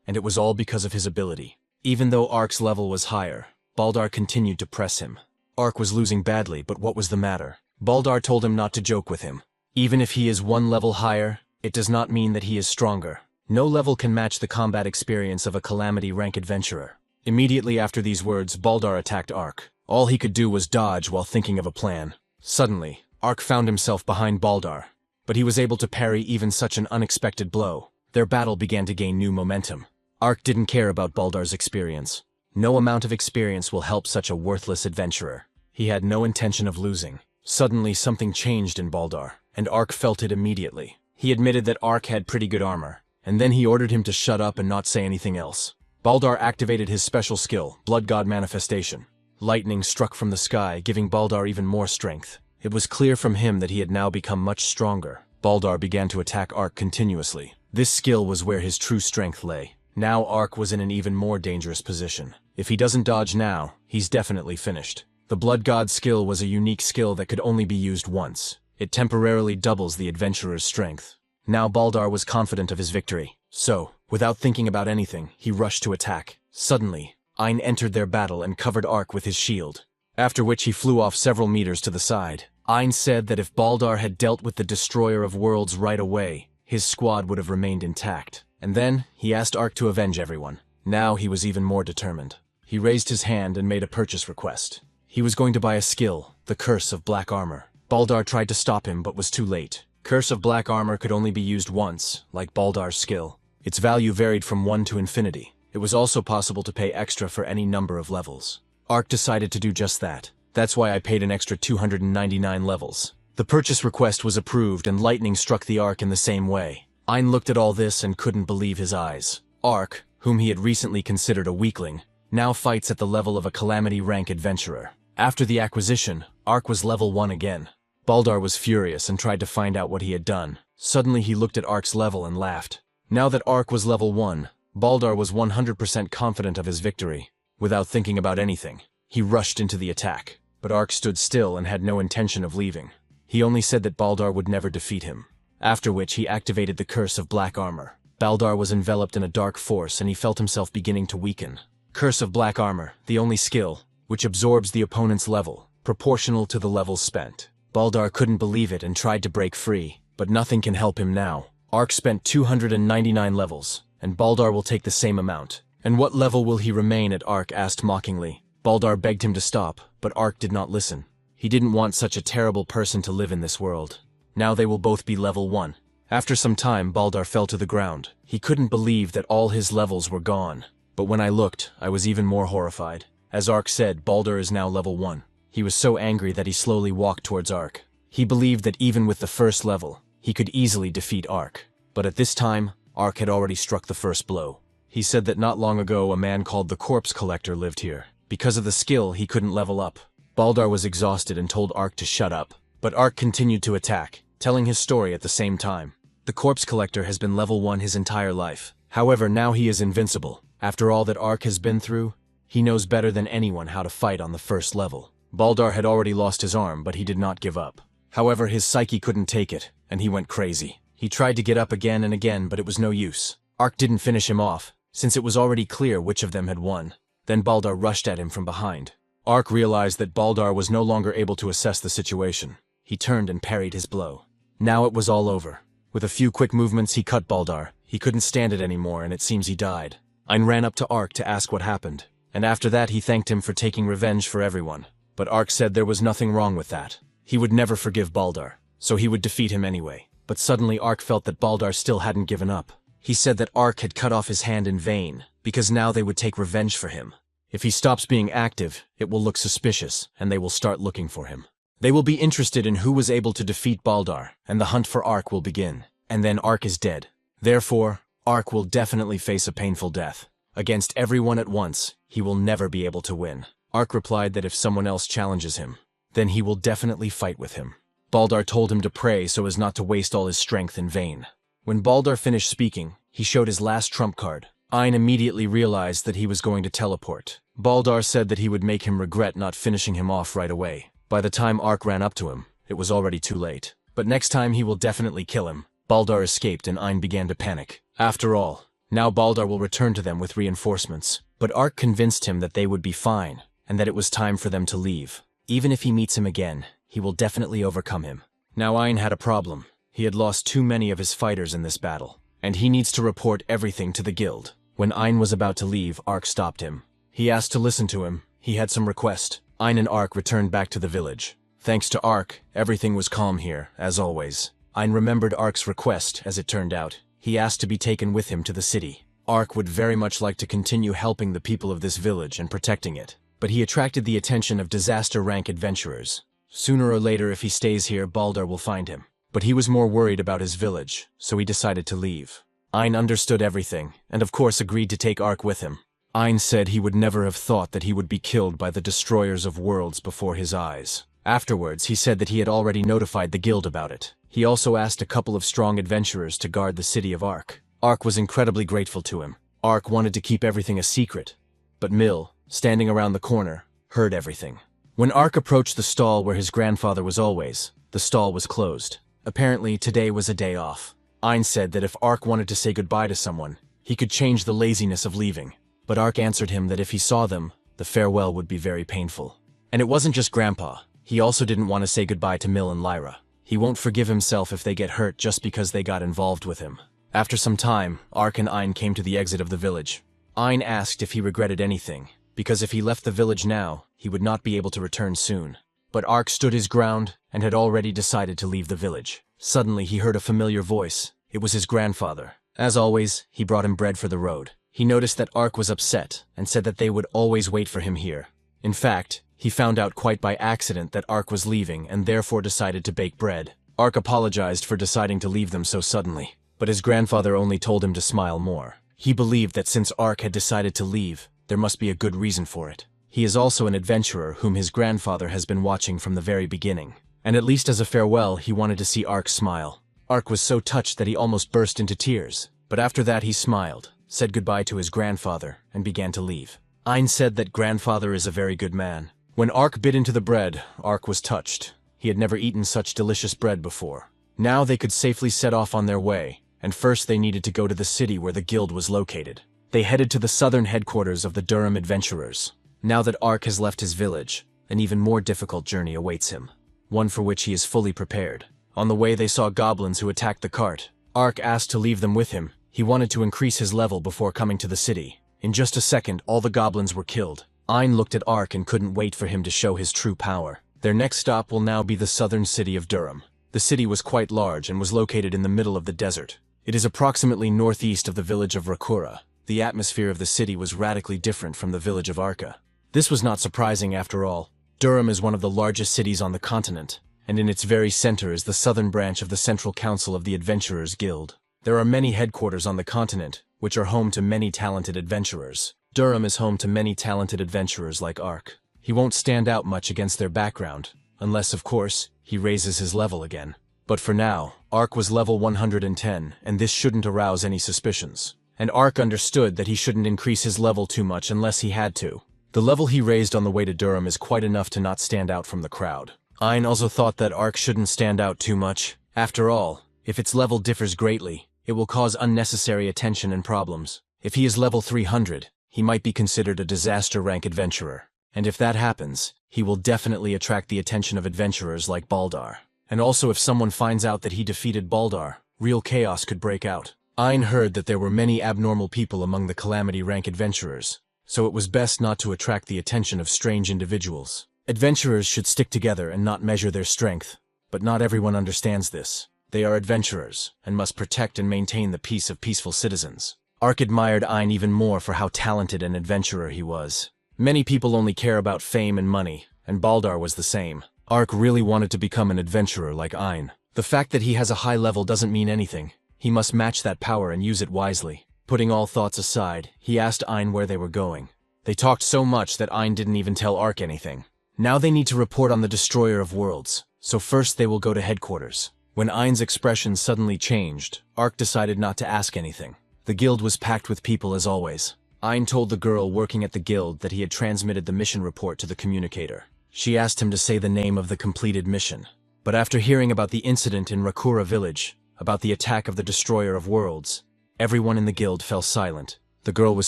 And it was all because of his ability. Even though Ark's level was higher, Baldar continued to press him. Ark was losing badly, but what was the matter? Baldar told him not to joke with him. Even if he is 1 level higher, it does not mean that he is stronger. No level can match the combat experience of a Calamity rank adventurer. Immediately after these words, Baldar attacked Ark. All he could do was dodge while thinking of a plan. Suddenly, Ark found himself behind Baldar, but he was able to parry even such an unexpected blow. Their battle began to gain new momentum. Ark didn't care about Baldar's experience. No amount of experience will help such a worthless adventurer. He had no intention of losing. Suddenly something changed in Baldar, and Ark felt it immediately. He admitted that Ark had pretty good armor, and then he ordered him to shut up and not say anything else. Baldar activated his special skill, Blood God Manifestation. Lightning struck from the sky, giving Baldar even more strength. It was clear from him that he had now become much stronger. Baldar began to attack Ark continuously. This skill was where his true strength lay. Now Ark was in an even more dangerous position. If he doesn't dodge now, he's definitely finished. The Blood God skill was a unique skill that could only be used once. It temporarily doubles the adventurer's strength. Now Baldar was confident of his victory. So, without thinking about anything, he rushed to attack. Suddenly, Ein entered their battle and covered Ark with his shield, after which he flew off several meters to the side. Ein said that if Baldar had dealt with the Destroyer of Worlds right away, his squad would have remained intact. And then, he asked Ark to avenge everyone. Now he was even more determined. He raised his hand and made a purchase request. He was going to buy a skill, the Curse of Black Armor. Baldar tried to stop him but was too late. Curse of Black Armor could only be used once, like Baldar's skill. Its value varied from 1 to infinity. It was also possible to pay extra for any number of levels. Ark decided to do just that. That's why I paid an extra 299 levels. The purchase request was approved and lightning struck the Ark in the same way. Ein looked at all this and couldn't believe his eyes. Ark, whom he had recently considered a weakling, now fights at the level of a Calamity rank adventurer. After the acquisition, Ark was level 1 again. Baldar was furious and tried to find out what he had done. Suddenly he looked at Ark's level and laughed. Now that Ark was level 1, Baldar was 100% confident of his victory. Without thinking about anything, he rushed into the attack. But Ark stood still and had no intention of leaving. He only said that Baldar would never defeat him. After which he activated the curse of black armor. Baldar was enveloped in a dark force and he felt himself beginning to weaken. Curse of black armor, the only skill, which absorbs the opponent's level, proportional to the levels spent. Baldar couldn't believe it and tried to break free, but nothing can help him now. Ark spent 299 levels, and Baldar will take the same amount. And what level will he remain at? Ark asked mockingly. Baldar begged him to stop, but Ark did not listen. He didn't want such a terrible person to live in this world. Now they will both be level 1. After some time, Baldar fell to the ground. He couldn't believe that all his levels were gone. But when I looked, I was even more horrified. As Ark said, Baldar is now level 1. He was so angry that he slowly walked towards Ark. He believed that even with the first level, he could easily defeat Ark. But at this time, Ark had already struck the first blow. He said that not long ago a man called the Corpse Collector lived here. Because of the skill, he couldn't level up. Baldar was exhausted and told Ark to shut up. But Ark continued to attack, telling his story at the same time. The Corpse Collector has been level 1 his entire life. However, now he is invincible. After all that Ark has been through, he knows better than anyone how to fight on the first level. Baldar had already lost his arm, but he did not give up. However, his psyche couldn't take it, and he went crazy. He tried to get up again and again, but it was no use. Ark didn't finish him off, since it was already clear which of them had won. Then Baldar rushed at him from behind. Ark realized that Baldar was no longer able to assess the situation. He turned and parried his blow. Now it was all over. With a few quick movements he cut Baldar. He couldn't stand it anymore and it seems he died. Ein ran up to Ark to ask what happened, and after that he thanked him for taking revenge for everyone. But Ark said there was nothing wrong with that. He would never forgive Baldar, so he would defeat him anyway. But suddenly Ark felt that Baldar still hadn't given up. He said that Ark had cut off his hand in vain, because now they would take revenge for him. If he stops being active, it will look suspicious, and they will start looking for him. They will be interested in who was able to defeat Baldar, and the hunt for Ark will begin. And then Ark is dead. Therefore, Ark will definitely face a painful death. Against everyone at once, he will never be able to win. Ark replied that if someone else challenges him, then he will definitely fight with him. Baldar told him to pray so as not to waste all his strength in vain. When Baldar finished speaking, he showed his last trump card. Ein immediately realized that he was going to teleport. Baldar said that he would make him regret not finishing him off right away. By the time Ark ran up to him, it was already too late. But next time he will definitely kill him. Baldar escaped and Ein began to panic. After all, now Baldar will return to them with reinforcements. But Ark convinced him that they would be fine, and that it was time for them to leave. Even if he meets him again, he will definitely overcome him. Now Ein had a problem. He had lost too many of his fighters in this battle, and he needs to report everything to the guild. When Ein was about to leave, Ark stopped him. He asked to listen to him. He had some request. Ein and Ark returned back to the village. Thanks to Ark, everything was calm here, as always. Ein remembered Ark's request, as it turned out. He asked to be taken with him to the city. Ark would very much like to continue helping the people of this village and protecting it. But he attracted the attention of disaster rank adventurers. Sooner or later, if he stays here, Baldar will find him. But he was more worried about his village, so he decided to leave. Ein understood everything, and of course agreed to take Ark with him. Ein said he would never have thought that he would be killed by the destroyers of worlds before his eyes. Afterwards, he said that he had already notified the guild about it. He also asked a couple of strong adventurers to guard the city of Ark. Ark was incredibly grateful to him. Ark wanted to keep everything a secret, but Mill, standing around the corner, heard everything. When Ark approached the stall where his grandfather was always, the stall was closed. Apparently, today was a day off. Ein said that if Ark wanted to say goodbye to someone, he could change the laziness of leaving. But Ark answered him that if he saw them, the farewell would be very painful. And it wasn't just Grandpa. He also didn't want to say goodbye to Mill and Lyra. He won't forgive himself if they get hurt just because they got involved with him. After some time, Ark and Ein came to the exit of the village. Ein asked if he regretted anything, because if he left the village now, he would not be able to return soon. But Ark stood his ground and had already decided to leave the village. Suddenly, he heard a familiar voice. It was his grandfather. As always, he brought him bread for the road. He noticed that Ark was upset and said that they would always wait for him here. In fact, he found out quite by accident that Ark was leaving and therefore decided to bake bread. Ark apologized for deciding to leave them so suddenly, but his grandfather only told him to smile more. He believed that since Ark had decided to leave, there must be a good reason for it. He is also an adventurer whom his grandfather has been watching from the very beginning, and at least as a farewell he wanted to see Ark smile. Ark was so touched that he almost burst into tears, but after that he smiled, said goodbye to his grandfather, and began to leave. Ein said that grandfather is a very good man. When Ark bit into the bread, Ark was touched. He had never eaten such delicious bread before. Now they could safely set off on their way, and first they needed to go to the city where the guild was located. They headed to the southern headquarters of the Durham adventurers. Now that Ark has left his village, an even more difficult journey awaits him, one for which he is fully prepared. On the way they saw goblins who attacked the cart. Ark asked to leave them with him. He wanted to increase his level before coming to the city. In just a second, all the goblins were killed. Ein looked at Ark and couldn't wait for him to show his true power. Their next stop will now be the southern city of Durham. The city was quite large and was located in the middle of the desert. It is approximately northeast of the village of Rakura. The atmosphere of the city was radically different from the village of Arka. This was not surprising after all. Durham is one of the largest cities on the continent, and in its very center is the southern branch of the Central Council of the Adventurers Guild. There are many headquarters on the continent, which are home to many talented adventurers. Durham is home to many talented adventurers like Ark. He won't stand out much against their background, unless, of course, he raises his level again. But for now, Ark was level 110, and this shouldn't arouse any suspicions. And Ark understood that he shouldn't increase his level too much unless he had to. The level he raised on the way to Durham is quite enough to not stand out from the crowd. Ein also thought that Ark shouldn't stand out too much. After all, if its level differs greatly, it will cause unnecessary attention and problems. If he is level 300, he might be considered a disaster rank adventurer. And if that happens, he will definitely attract the attention of adventurers like Baldar. And also if someone finds out that he defeated Baldar, real chaos could break out. Ein heard that there were many abnormal people among the Calamity rank adventurers, so it was best not to attract the attention of strange individuals. Adventurers should stick together and not measure their strength, but not everyone understands this. They are adventurers, and must protect and maintain the peace of peaceful citizens. Ark admired Ein even more for how talented an adventurer he was. Many people only care about fame and money, and Baldar was the same. Ark really wanted to become an adventurer like Ein. The fact that he has a high level doesn't mean anything. He must match that power and use it wisely. Putting all thoughts aside, he asked Ein where they were going. They talked so much that Ein didn't even tell Ark anything. Now they need to report on the Destroyer of Worlds, so first they will go to headquarters. When Ein's expression suddenly changed, Ark decided not to ask anything. The guild was packed with people as always. Ein told the girl working at the guild that he had transmitted the mission report to the communicator. She asked him to say the name of the completed mission. But after hearing about the incident in Rakura village, about the attack of the Destroyer of Worlds, everyone in the guild fell silent. The girl was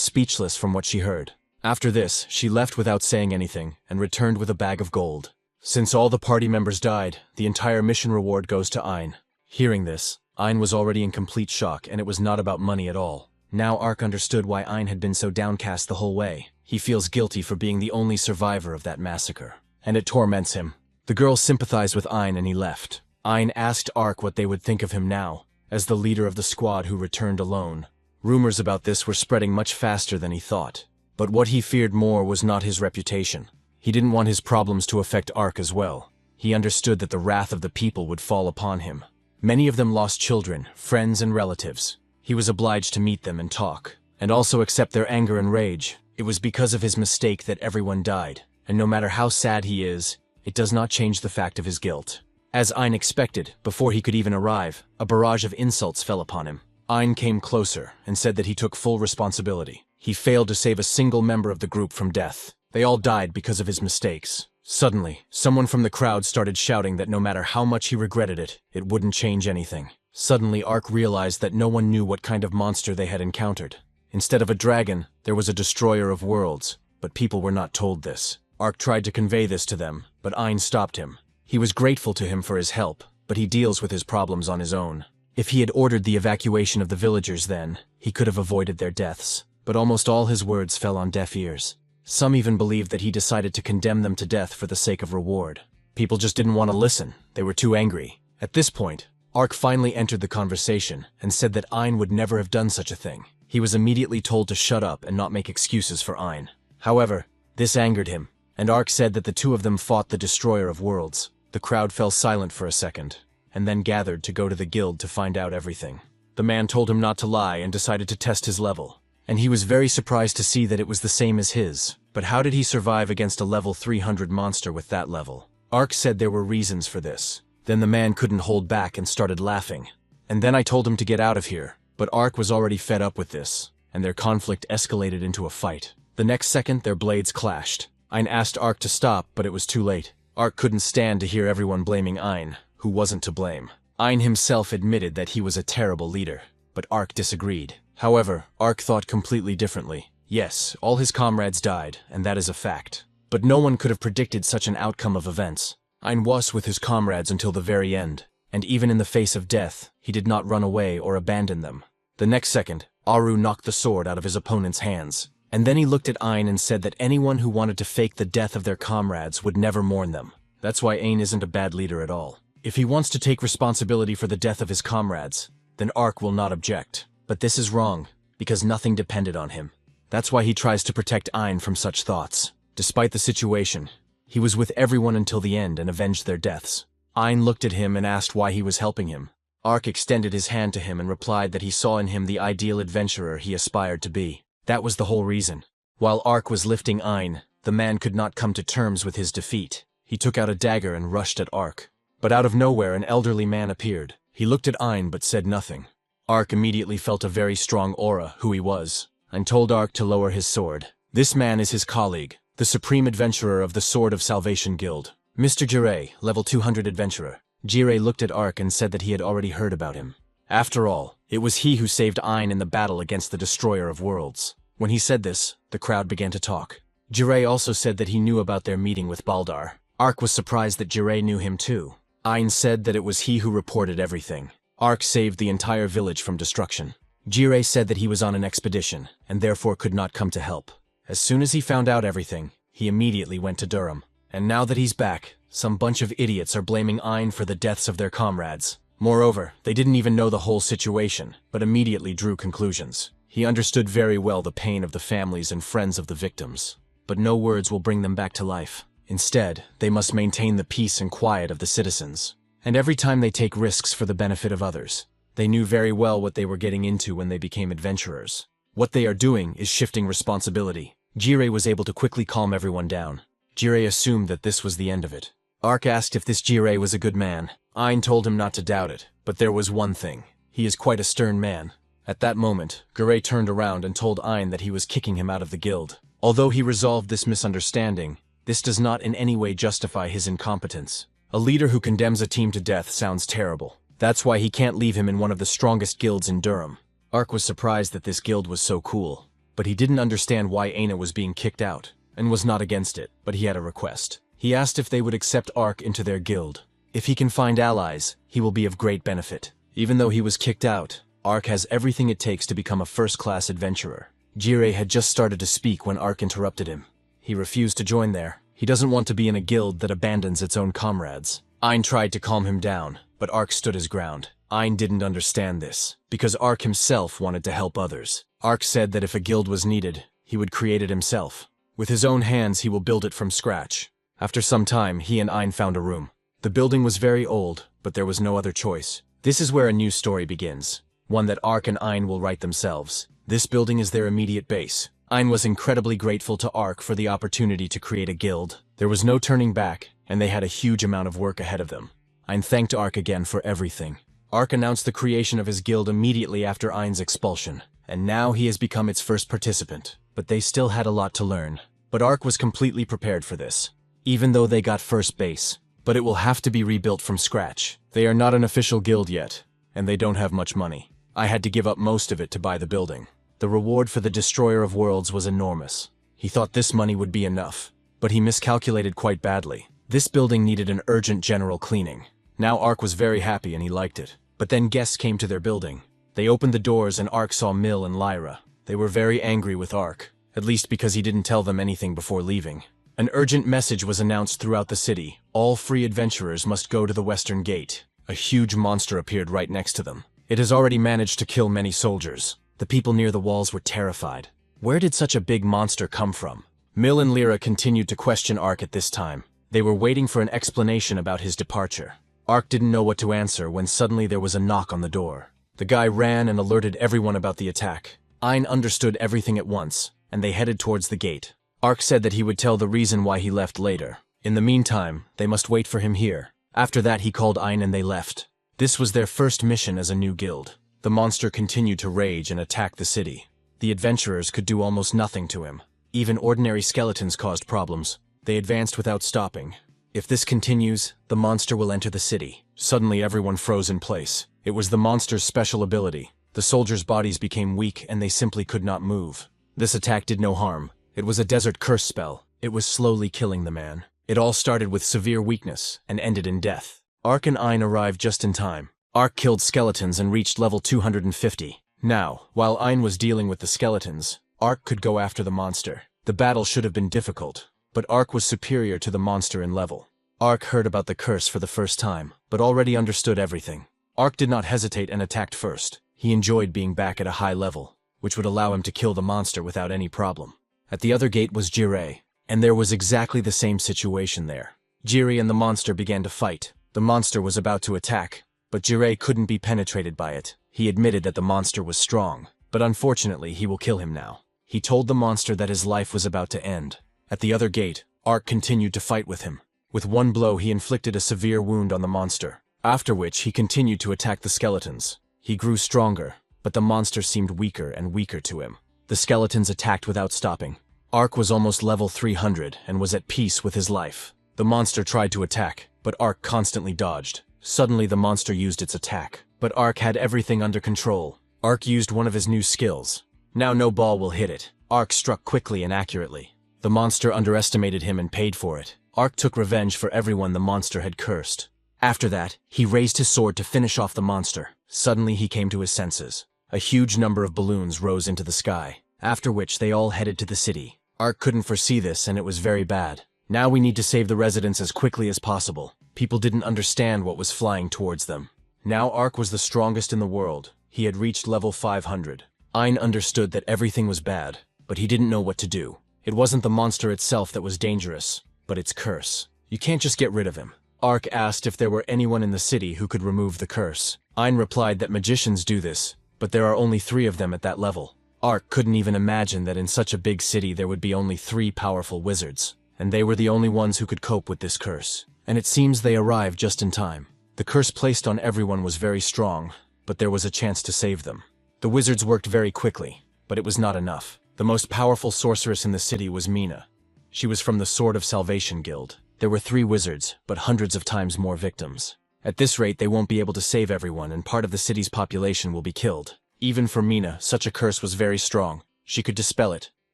speechless from what she heard. After this, she left without saying anything and returned with a bag of gold. Since all the party members died, the entire mission reward goes to Ein. Hearing this, Ein was already in complete shock, and it was not about money at all. Now Ark understood why Ein had been so downcast the whole way. He feels guilty for being the only survivor of that massacre, and it torments him. The girl sympathized with Ein and he left. Ein asked Ark what they would think of him now, as the leader of the squad who returned alone. Rumors about this were spreading much faster than he thought. But what he feared more was not his reputation. He didn't want his problems to affect Ark as well. He understood that the wrath of the people would fall upon him. Many of them lost children, friends, and relatives. He was obliged to meet them and talk, and also accept their anger and rage. It was because of his mistake that everyone died, and no matter how sad he is, it does not change the fact of his guilt. As Ein expected, before he could even arrive, a barrage of insults fell upon him. Ein came closer and said that he took full responsibility. He failed to save a single member of the group from death. They all died because of his mistakes. Suddenly, someone from the crowd started shouting that no matter how much he regretted it, it wouldn't change anything. Suddenly, Ark realized that no one knew what kind of monster they had encountered. Instead of a dragon, there was a Destroyer of Worlds, but people were not told this. Ark tried to convey this to them, but Ein stopped him. He was grateful to him for his help, but he deals with his problems on his own. If he had ordered the evacuation of the villagers then, he could have avoided their deaths. But almost all his words fell on deaf ears. Some even believed that he decided to condemn them to death for the sake of reward. People just didn't want to listen. They were too angry. At this point, Ark finally entered the conversation and said that Ein would never have done such a thing. He was immediately told to shut up and not make excuses for Ein. However, this angered him, and Ark said that the two of them fought the Destroyer of Worlds. The crowd fell silent for a second, and then gathered to go to the guild to find out everything. The man told him not to lie and decided to test his level, and he was very surprised to see that it was the same as his. But how did he survive against a level 300 monster with that level? Ark said there were reasons for this. Then the man couldn't hold back and started laughing. and then I told him to get out of here. But Ark was already fed up with this, and their conflict escalated into a fight. The next second, their blades clashed. Ein asked Ark to stop, but it was too late. Ark couldn't stand to hear everyone blaming Ein, who wasn't to blame. Ein himself admitted that he was a terrible leader, but Ark disagreed. However, Ark thought completely differently. Yes, all his comrades died, and that is a fact. But no one could have predicted such an outcome of events. Ein was with his comrades until the very end, and even in the face of death, he did not run away or abandon them. The next second, Aru knocked the sword out of his opponent's hands, and then he looked at Ein and said that anyone who wanted to fake the death of their comrades would never mourn them. That's why Ein isn't a bad leader at all. If he wants to take responsibility for the death of his comrades, then Ark will not object. But this is wrong, because nothing depended on him. That's why he tries to protect Ein from such thoughts. Despite the situation, he was with everyone until the end and avenged their deaths. Ein looked at him and asked why he was helping him. Ark extended his hand to him and replied that he saw in him the ideal adventurer he aspired to be. That was the whole reason. While Ark was lifting Ein, the man could not come to terms with his defeat. He took out a dagger and rushed at Ark. But out of nowhere, an elderly man appeared. He looked at Ein but said nothing. Ark immediately felt a very strong aura, who he was, and told Ark to lower his sword. This man is his colleague, the supreme adventurer of the Sword of Salvation Guild, Mr. Jirei, level 200 adventurer. Jirei looked at Ark and said that he had already heard about him. After all, it was he who saved Ein in the battle against the Destroyer of Worlds. When he said this, the crowd began to talk. Jirei also said that he knew about their meeting with Baldar. Ark was surprised that Jirei knew him too. Ein said that it was he who reported everything. Ark saved the entire village from destruction. Jirei said that he was on an expedition, and therefore could not come to help. As soon as he found out everything, he immediately went to Durham. And now that he's back, some bunch of idiots are blaming Ein for the deaths of their comrades. Moreover, they didn't even know the whole situation, but immediately drew conclusions. He understood very well the pain of the families and friends of the victims. But no words will bring them back to life. Instead, they must maintain the peace and quiet of the citizens. And every time they take risks for the benefit of others, they knew very well what they were getting into when they became adventurers. What they are doing is shifting responsibility. Jirei was able to quickly calm everyone down. Jirei assumed that this was the end of it. Ark asked if this Jirei was a good man. Ein told him not to doubt it, but there was one thing. He is quite a stern man. At that moment, Jirei turned around and told Ein that he was kicking him out of the guild. Although he resolved this misunderstanding, this does not in any way justify his incompetence. A leader who condemns a team to death sounds terrible. That's why he can't leave him in one of the strongest guilds in Durham. Ark was surprised that this guild was so cool, but he didn't understand why Aina was being kicked out, and was not against it, but he had a request. He asked if they would accept Ark into their guild. If he can find allies, he will be of great benefit. Even though he was kicked out, Ark has everything it takes to become a first-class adventurer. Jirei had just started to speak when Ark interrupted him. He refused to join there. He doesn't want to be in a guild that abandons its own comrades. Ein tried to calm him down, but Ark stood his ground. Ein didn't understand this, because Ark himself wanted to help others. Ark said that if a guild was needed, he would create it himself. With his own hands, he will build it from scratch. After some time, he and Ein found a room. The building was very old, but there was no other choice. This is where a new story begins, one that Ark and Ein will write themselves. This building is their immediate base. Ein was incredibly grateful to Ark for the opportunity to create a guild. There was no turning back, and they had a huge amount of work ahead of them. Ein thanked Ark again for everything. Ark announced the creation of his guild immediately after Ein's expulsion, and now he has become its first participant. But they still had a lot to learn. But Ark was completely prepared for this, even though they got first base. But it will have to be rebuilt from scratch. They are not an official guild yet, and they don't have much money. I had to give up most of it to buy the building. The reward for the Destroyer of Worlds was enormous. He thought this money would be enough, but he miscalculated quite badly. This building needed an urgent general cleaning. Now Ark was very happy and he liked it. But then guests came to their building. They opened the doors and Ark saw Mill and Lyra. They were very angry with Ark, at least because he didn't tell them anything before leaving. An urgent message was announced throughout the city. All free adventurers must go to the Western Gate. A huge monster appeared right next to them. It has already managed to kill many soldiers. The people near the walls were terrified. Where did such a big monster come from? Mill and Lyra continued to question Ark at this time. They were waiting for an explanation about his departure. Ark didn't know what to answer when suddenly there was a knock on the door. The guy ran and alerted everyone about the attack. Ein understood everything at once, and they headed towards the gate. Ark said that he would tell the reason why he left later. In the meantime, they must wait for him here. After that, he called Ein and they left. This was their first mission as a new guild. The monster continued to rage and attack the city. The adventurers could do almost nothing to him. Even ordinary skeletons caused problems. They advanced without stopping. If this continues, the monster will enter the city. Suddenly everyone froze in place. It was the monster's special ability. The soldiers' bodies became weak and they simply could not move. This attack did no harm. It was a desert curse spell. It was slowly killing the man. It all started with severe weakness and ended in death. Ark and Ein arrived just in time. Ark killed skeletons and reached level 250. Now, while Ein was dealing with the skeletons, Ark could go after the monster. The battle should have been difficult, but Ark was superior to the monster in level. Ark heard about the curse for the first time, but already understood everything. Ark did not hesitate and attacked first. He enjoyed being back at a high level, which would allow him to kill the monster without any problem. At the other gate was Jirei, and there was exactly the same situation there. Jirei and the monster began to fight. The monster was about to attack, but Jirei couldn't be penetrated by it. He admitted that the monster was strong, but unfortunately he will kill him now. He told the monster that his life was about to end. At the other gate, Ark continued to fight with him. With one blow he inflicted a severe wound on the monster, after which he continued to attack the skeletons. He grew stronger, but the monster seemed weaker and weaker to him. The skeletons attacked without stopping. Ark was almost level 300 and was at peace with his life. The monster tried to attack, but Ark constantly dodged. Suddenly the monster used its attack, but Ark had everything under control. Ark used one of his new skills. Now no ball will hit it. Ark struck quickly and accurately. The monster underestimated him and paid for it. Ark took revenge for everyone the monster had cursed. After that, he raised his sword to finish off the monster. Suddenly he came to his senses. A huge number of balloons rose into the sky, after which they all headed to the city. Ark couldn't foresee this and it was very bad. Now we need to save the residents as quickly as possible. People didn't understand what was flying towards them. Now Ark was the strongest in the world. He had reached level 500. Ein understood that everything was bad, but he didn't know what to do. It wasn't the monster itself that was dangerous, but its curse. You can't just get rid of him. Ark asked if there were anyone in the city who could remove the curse. Ein replied that magicians do this, but there are only 3 of them at that level. Ark couldn't even imagine that in such a big city there would be only 3 powerful wizards, and they were the only ones who could cope with this curse. And it seems they arrived just in time. The curse placed on everyone was very strong, but there was a chance to save them. The wizards worked very quickly, but it was not enough. The most powerful sorceress in the city was Mina. She was from the Sword of Salvation Guild. There were 3 wizards, but hundreds of times more victims. At this rate, they won't be able to save everyone, and part of the city's population will be killed. Even for Mina, such a curse was very strong. She could dispel it,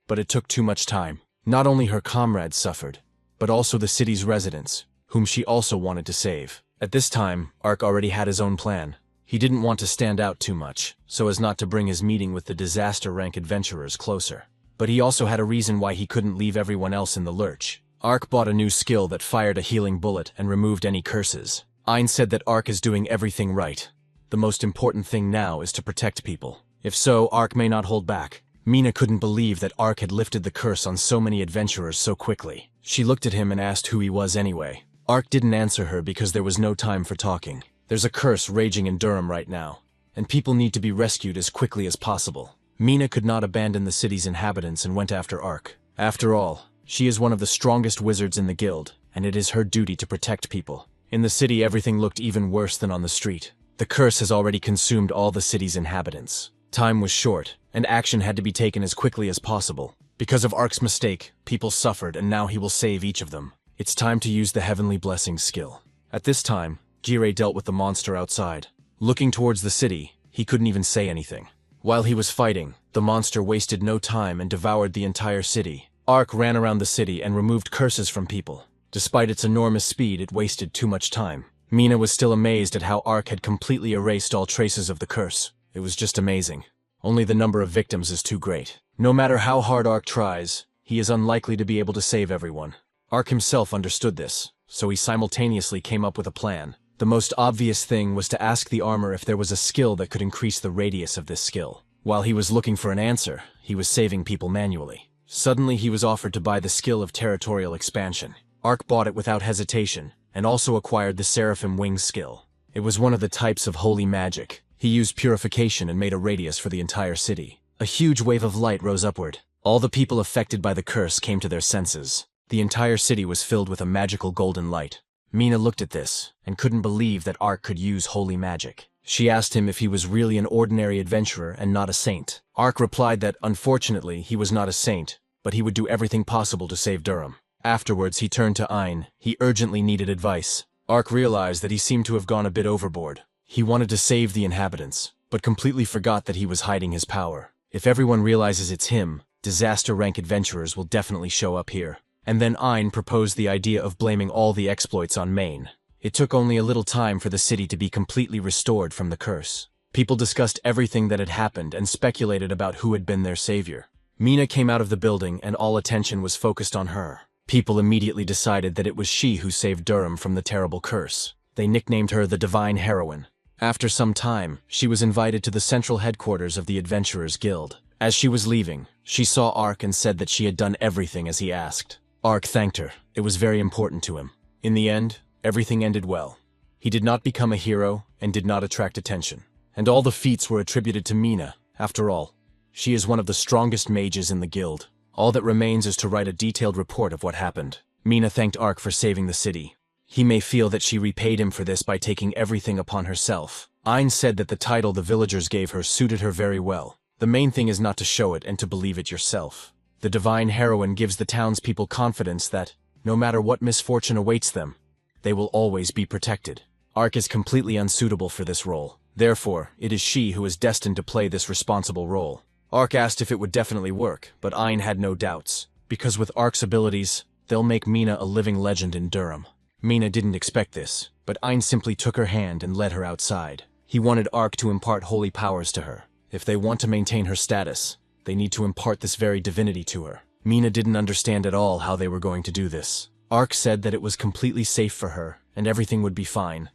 but it took too much time. Not only her comrades suffered, but also the city's residents, whom she also wanted to save. At this time, Ark already had his own plan. He didn't want to stand out too much, so as not to bring his meeting with the disaster rank adventurers closer. But he also had a reason why he couldn't leave everyone else in the lurch. Ark bought a new skill that fired a healing bullet and removed any curses. Ein said that Ark is doing everything right. The most important thing now is to protect people. If so, Ark may not hold back. Mina couldn't believe that Ark had lifted the curse on so many adventurers so quickly. She looked at him and asked who he was anyway. Ark didn't answer her because there was no time for talking. There's a curse raging in Durham right now, and people need to be rescued as quickly as possible. Mina could not abandon the city's inhabitants and went after Ark. After all, she is one of the strongest wizards in the guild, and it is her duty to protect people. In the city, everything looked even worse than on the street. The curse has already consumed all the city's inhabitants. Time was short, and action had to be taken as quickly as possible. Because of Ark's mistake, people suffered, and now he will save each of them. It's time to use the Heavenly Blessing skill. At this time, Jirei dealt with the monster outside. Looking towards the city, he couldn't even say anything. While he was fighting, the monster wasted no time and devoured the entire city. Ark ran around the city and removed curses from people. Despite its enormous speed, it wasted too much time. Mina was still amazed at how Ark had completely erased all traces of the curse. It was just amazing. Only the number of victims is too great. No matter how hard Ark tries, he is unlikely to be able to save everyone. Ark himself understood this, so he simultaneously came up with a plan. The most obvious thing was to ask the armor if there was a skill that could increase the radius of this skill. While he was looking for an answer, he was saving people manually. Suddenly he was offered to buy the skill of territorial expansion. Ark bought it without hesitation, and also acquired the Seraphim Wings skill. It was one of the types of holy magic. He used purification and made a radius for the entire city. A huge wave of light rose upward. All the people affected by the curse came to their senses. The entire city was filled with a magical golden light. Mina looked at this and couldn't believe that Ark could use holy magic. She asked him if he was really an ordinary adventurer and not a saint. Ark replied that, unfortunately, he was not a saint, but he would do everything possible to save Durham. Afterwards, he turned to Ein. He urgently needed advice. Ark realized that he seemed to have gone a bit overboard. He wanted to save the inhabitants, but completely forgot that he was hiding his power. If everyone realizes it's him, disaster-rank adventurers will definitely show up here. And then Ein proposed the idea of blaming all the exploits on Maine. It took only a little time for the city to be completely restored from the curse. People discussed everything that had happened and speculated about who had been their savior. Mina came out of the building and all attention was focused on her. People immediately decided that it was she who saved Durham from the terrible curse. They nicknamed her the Divine Heroine. After some time, she was invited to the central headquarters of the Adventurers Guild. As she was leaving, she saw Ark and said that she had done everything as he asked. Ark thanked her. It was very important to him. In the end, everything ended well. He did not become a hero and did not attract attention. And all the feats were attributed to Mina. After all, she is one of the strongest mages in the guild. All that remains is to write a detailed report of what happened. Mina thanked Ark for saving the city. He may feel that she repaid him for this by taking everything upon herself. Ein said that the title the villagers gave her suited her very well. The main thing is not to show it and to believe it yourself. The Divine Heroine gives the townspeople confidence that, no matter what misfortune awaits them, they will always be protected. Ark is completely unsuitable for this role. Therefore, it is she who is destined to play this responsible role. Ark asked if it would definitely work, but Ein had no doubts. Because with Ark's abilities, they'll make Mina a living legend in Durham. Mina didn't expect this, but Ein simply took her hand and led her outside. He wanted Ark to impart holy powers to her. If they want to maintain her status, they need to impart this very divinity to her. Mina didn't understand at all how they were going to do this. Ark said that it was completely safe for her, and everything would be fine.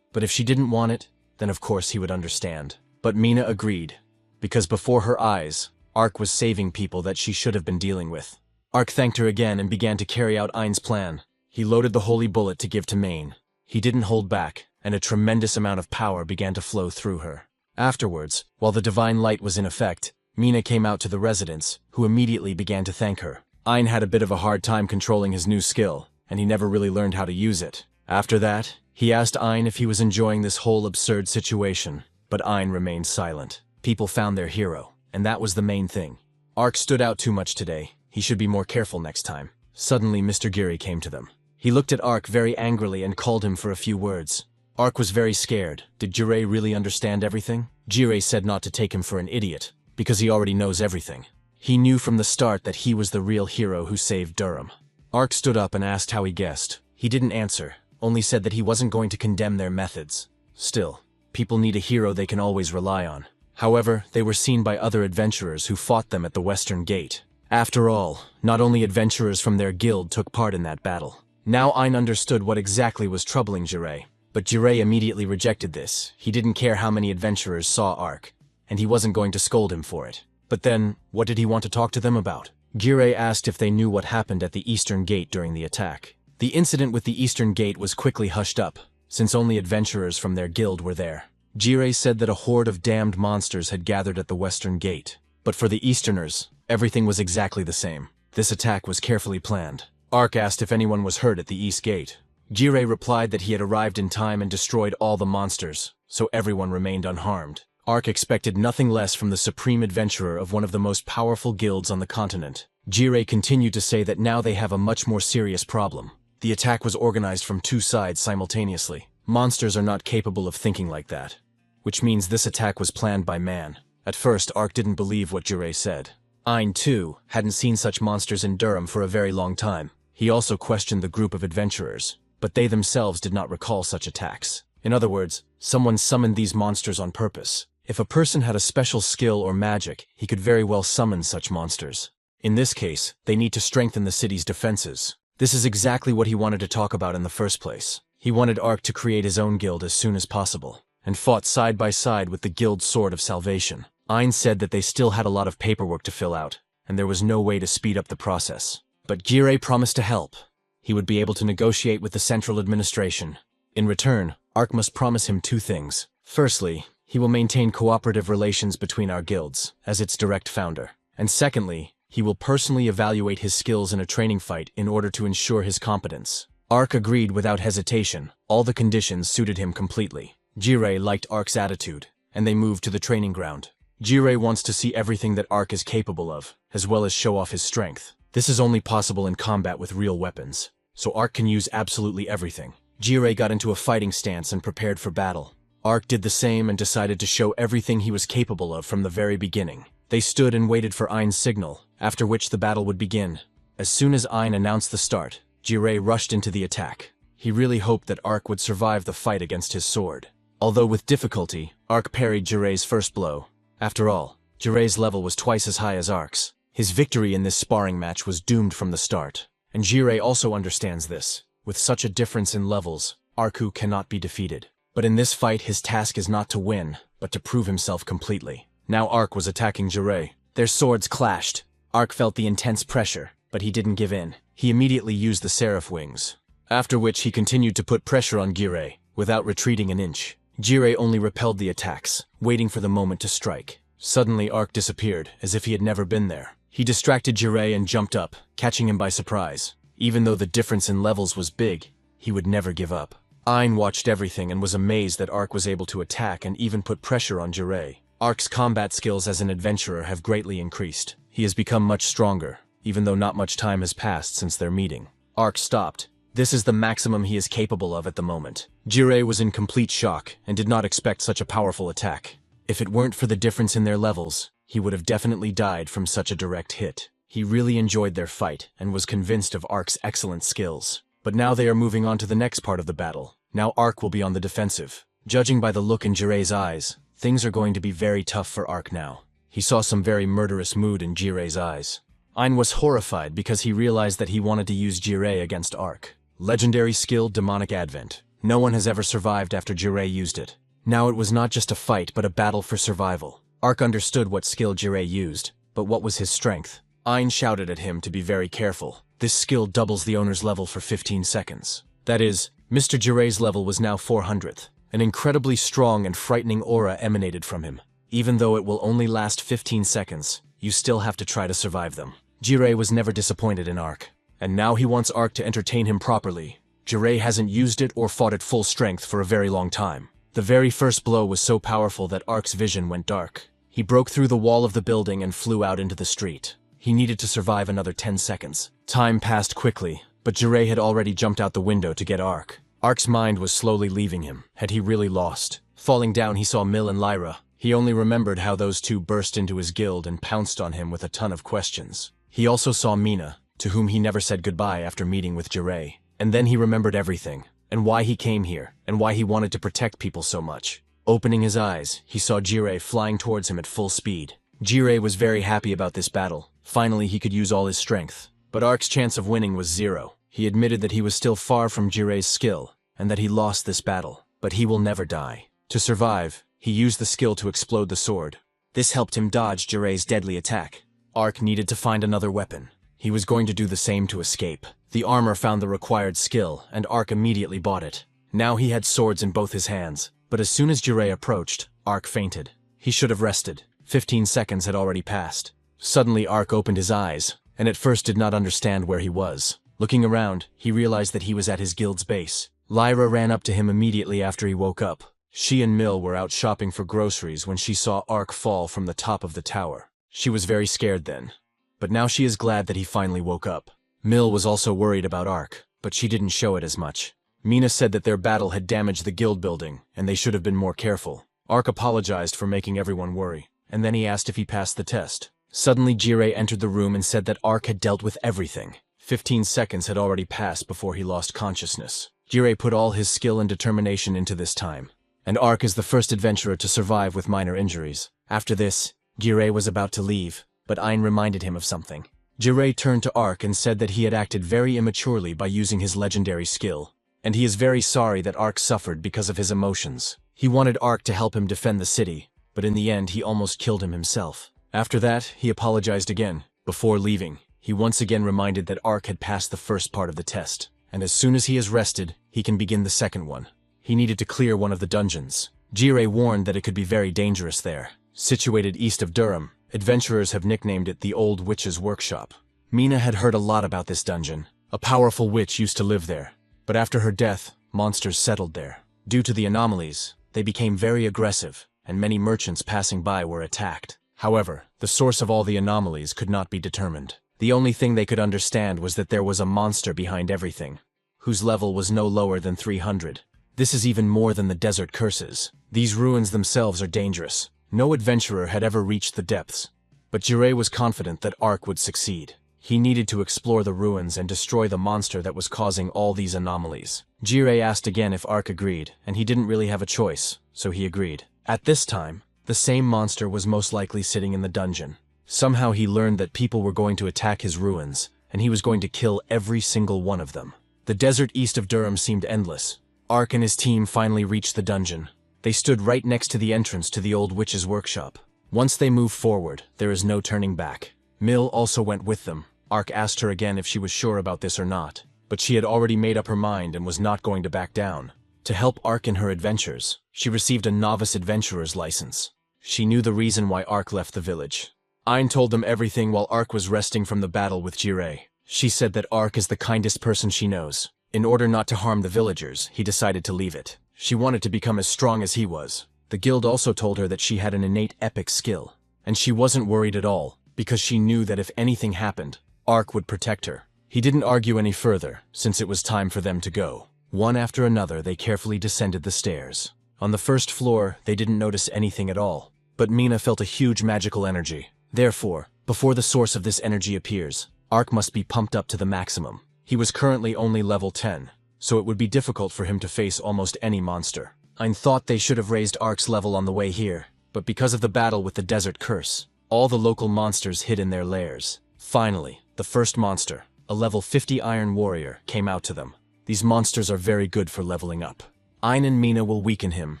But if she didn't want it, then of course he would understand. But Mina agreed, because before her eyes, Ark was saving people that she should have been dealing with. Ark thanked her again and began to carry out Ein's plan. He loaded the holy bullet to give to Maine. He didn't hold back, and a tremendous amount of power began to flow through her. Afterwards, while the divine light was in effect, Mina came out to the residents, who immediately began to thank her. Ein had a bit of a hard time controlling his new skill, and he never really learned how to use it. After that, he asked Ein if he was enjoying this whole absurd situation, but Ein remained silent. People found their hero, and that was the main thing. Ark stood out too much today. He should be more careful next time. Suddenly, Mr. Geary came to them. He looked at Ark very angrily and called him for a few words. Ark was very scared. Did Jirei really understand everything? Jirei said not to take him for an idiot, because he already knows everything. He knew from the start that he was the real hero who saved Durham. Ark stood up and asked how he guessed. He didn't answer, only said that he wasn't going to condemn their methods. Still, people need a hero they can always rely on. However, they were seen by other adventurers who fought them at the Western Gate. After all, not only adventurers from their guild took part in that battle. Now Ein understood what exactly was troubling Jirei. But Jirei immediately rejected this. He didn't care how many adventurers saw Ark, and he wasn't going to scold him for it. But then, what did he want to talk to them about? Jirei asked if they knew what happened at the Eastern Gate during the attack. The incident with the Eastern Gate was quickly hushed up, since only adventurers from their guild were there. Jirei said that a horde of damned monsters had gathered at the Western Gate. But for the Easterners, everything was exactly the same. This attack was carefully planned. Ark asked if anyone was hurt at the East Gate. Jirei replied that he had arrived in time and destroyed all the monsters, so everyone remained unharmed. Ark expected nothing less from the supreme adventurer of one of the most powerful guilds on the continent. Jirei continued to say that now they have a much more serious problem. The attack was organized from two sides simultaneously. Monsters are not capable of thinking like that, which means this attack was planned by man. At first, Ark didn't believe what Jirei said. Ein, too, hadn't seen such monsters in Durham for a very long time. He also questioned the group of adventurers, but they themselves did not recall such attacks. In other words, someone summoned these monsters on purpose. If a person had a special skill or magic, he could very well summon such monsters. In this case, they need to strengthen the city's defenses. This is exactly what he wanted to talk about in the first place. He wanted Ark to create his own guild as soon as possible, and fought side by side with the guild's Sword of Salvation. Ein said that they still had a lot of paperwork to fill out, and there was no way to speed up the process. But Jirei promised to help. He would be able to negotiate with the central administration. In return, Ark must promise him two things. Firstly, he will maintain cooperative relations between our guilds, as its direct founder. And secondly, he will personally evaluate his skills in a training fight in order to ensure his competence. Ark agreed without hesitation. All the conditions suited him completely. Jirei liked Ark's attitude, and they moved to the training ground. Jirei wants to see everything that Ark is capable of, as well as show off his strength. This is only possible in combat with real weapons, so Ark can use absolutely everything. Jirei got into a fighting stance and prepared for battle. Ark did the same and decided to show everything he was capable of from the very beginning. They stood and waited for Ain's signal, after which the battle would begin. As soon as Ain announced the start, Jirei rushed into the attack. He really hoped that Ark would survive the fight against his sword. Although with difficulty, Ark parried Jirei's first blow. After all, Jirei's level was twice as high as Ark's. His victory in this sparring match was doomed from the start. And Jirei also understands this. With such a difference in levels, Arku cannot be defeated. But in this fight, his task is not to win, but to prove himself completely. Now Ark was attacking Jirei. Their swords clashed. Ark felt the intense pressure, but he didn't give in. He immediately used the Seraph Wings. After which he continued to put pressure on Jirei, without retreating an inch. Jirei only repelled the attacks, waiting for the moment to strike. Suddenly Ark disappeared, as if he had never been there. He distracted Jirei and jumped up, catching him by surprise. Even though the difference in levels was big, he would never give up. Ain watched everything and was amazed that Ark was able to attack and even put pressure on Jirei. Ark's combat skills as an adventurer have greatly increased. He has become much stronger, even though not much time has passed since their meeting. Ark stopped. This is the maximum he is capable of at the moment. Jirei was in complete shock and did not expect such a powerful attack. If it weren't for the difference in their levels, he would have definitely died from such a direct hit. He really enjoyed their fight and was convinced of Ark's excellent skills. But now they are moving on to the next part of the battle. Now Ark will be on the defensive. Judging by the look in Jirei's eyes, things are going to be very tough for Ark now. He saw some very murderous mood in Jirei's eyes. Ain was horrified because he realized that he wanted to use Jirei against Ark. Legendary skill Demonic Advent. No one has ever survived after Jirei used it. Now it was not just a fight but a battle for survival. Ark understood what skill Jirei used, but what was his strength? Ain shouted at him to be very careful. This skill doubles the owner's level for 15 seconds. That is, Mr. Jirei's level was now 400th. An incredibly strong and frightening aura emanated from him. Even though it will only last 15 seconds, you still have to try to survive them. Jirei was never disappointed in Ark, and now he wants Ark to entertain him properly. Jirei hasn't used it or fought at full strength for a very long time. The very first blow was so powerful that Ark's vision went dark. He broke through the wall of the building and flew out into the street. He needed to survive another 10 seconds. Time passed quickly, but Jirei had already jumped out the window to get Ark. Ark's mind was slowly leaving him. Had he really lost? Falling down, he saw Mill and Lyra. He only remembered how those two burst into his guild and pounced on him with a ton of questions. He also saw Mina, to whom he never said goodbye after meeting with Jirei. And then he remembered everything, and why he came here, and why he wanted to protect people so much. Opening his eyes, he saw Jirei flying towards him at full speed. Jirei was very happy about this battle. Finally, he could use all his strength. But Ark's chance of winning was 0. He admitted that he was still far from Jirei's skill, and that he lost this battle. But he will never die. To survive, he used the skill to explode the sword. This helped him dodge Jirei's deadly attack. Ark needed to find another weapon. He was going to do the same to escape. The armor found the required skill, and Ark immediately bought it. Now he had swords in both his hands. But as soon as Jirei approached, Ark fainted. He should have rested. 15 seconds had already passed. Suddenly Ark opened his eyes, and at first did not understand where he was. Looking around, he realized that he was at his guild's base. Lyra ran up to him immediately after he woke up. She and Mill were out shopping for groceries when she saw Ark fall from the top of the tower. She was very scared then. But now she is glad that he finally woke up. Mill was also worried about Ark, but she didn't show it as much. Mina said that their battle had damaged the guild building, and they should have been more careful. Ark apologized for making everyone worry, and then he asked if he passed the test. Suddenly Jirei entered the room and said that Ark had dealt with everything. 15 seconds had already passed before he lost consciousness. Jirei put all his skill and determination into this time. And Ark is the first adventurer to survive with minor injuries. After this, Jirei was about to leave, but Ain reminded him of something. Jirei turned to Ark and said that he had acted very immaturely by using his legendary skill, and he is very sorry that Ark suffered because of his emotions. He wanted Ark to help him defend the city, but in the end he almost killed him himself. After that, he apologized again. Before leaving, he once again reminded that Ark had passed the first part of the test, and as soon as he is rested, he can begin the second one. He needed to clear one of the dungeons. Jirei warned that it could be very dangerous there. Situated east of Durham, adventurers have nicknamed it the Old Witch's Workshop. Mina had heard a lot about this dungeon. A powerful witch used to live there, But after her death, monsters settled there. Due to the anomalies, they became very aggressive, and many merchants passing by were attacked. However, the source of all the anomalies could not be determined. The only thing they could understand was that there was a monster behind everything, whose level was no lower than 300. This is even more than the desert curses. These ruins themselves are dangerous. No adventurer had ever reached the depths. But Jiraiya was confident that Ark would succeed. He needed to explore the ruins and destroy the monster that was causing all these anomalies. Jiraiya asked again if Ark agreed, and he didn't really have a choice, so he agreed. At this time, the same monster was most likely sitting in the dungeon. Somehow he learned that people were going to attack his ruins, and he was going to kill every single one of them. The desert east of Durham seemed endless. Ark and his team finally reached the dungeon. They stood right next to the entrance to the old witch's workshop. Once they move forward, there is no turning back. Mill also went with them. Ark asked her again if she was sure about this or not, but she had already made up her mind and was not going to back down. To help Ark in her adventures, she received a novice adventurer's license. She knew the reason why Ark left the village. Ain told them everything while Ark was resting from the battle with Jiraiya. She said that Ark is the kindest person she knows. In order not to harm the villagers, he decided to leave it. She wanted to become as strong as he was. The guild also told her that she had an innate epic skill, and she wasn't worried at all, because she knew that if anything happened, Ark would protect her. He didn't argue any further, since it was time for them to go. One after another, they carefully descended the stairs. On the first floor, they didn't notice anything at all, but Mina felt a huge magical energy. Therefore, before the source of this energy appears, Ark must be pumped up to the maximum. He was currently only level 10, so it would be difficult for him to face almost any monster. Ain thought they should have raised Ark's level on the way here, but because of the battle with the desert curse, all the local monsters hid in their lairs. Finally, the first monster, a level 50 iron warrior, came out to them. These monsters are very good for leveling up. Ain and Mina will weaken him,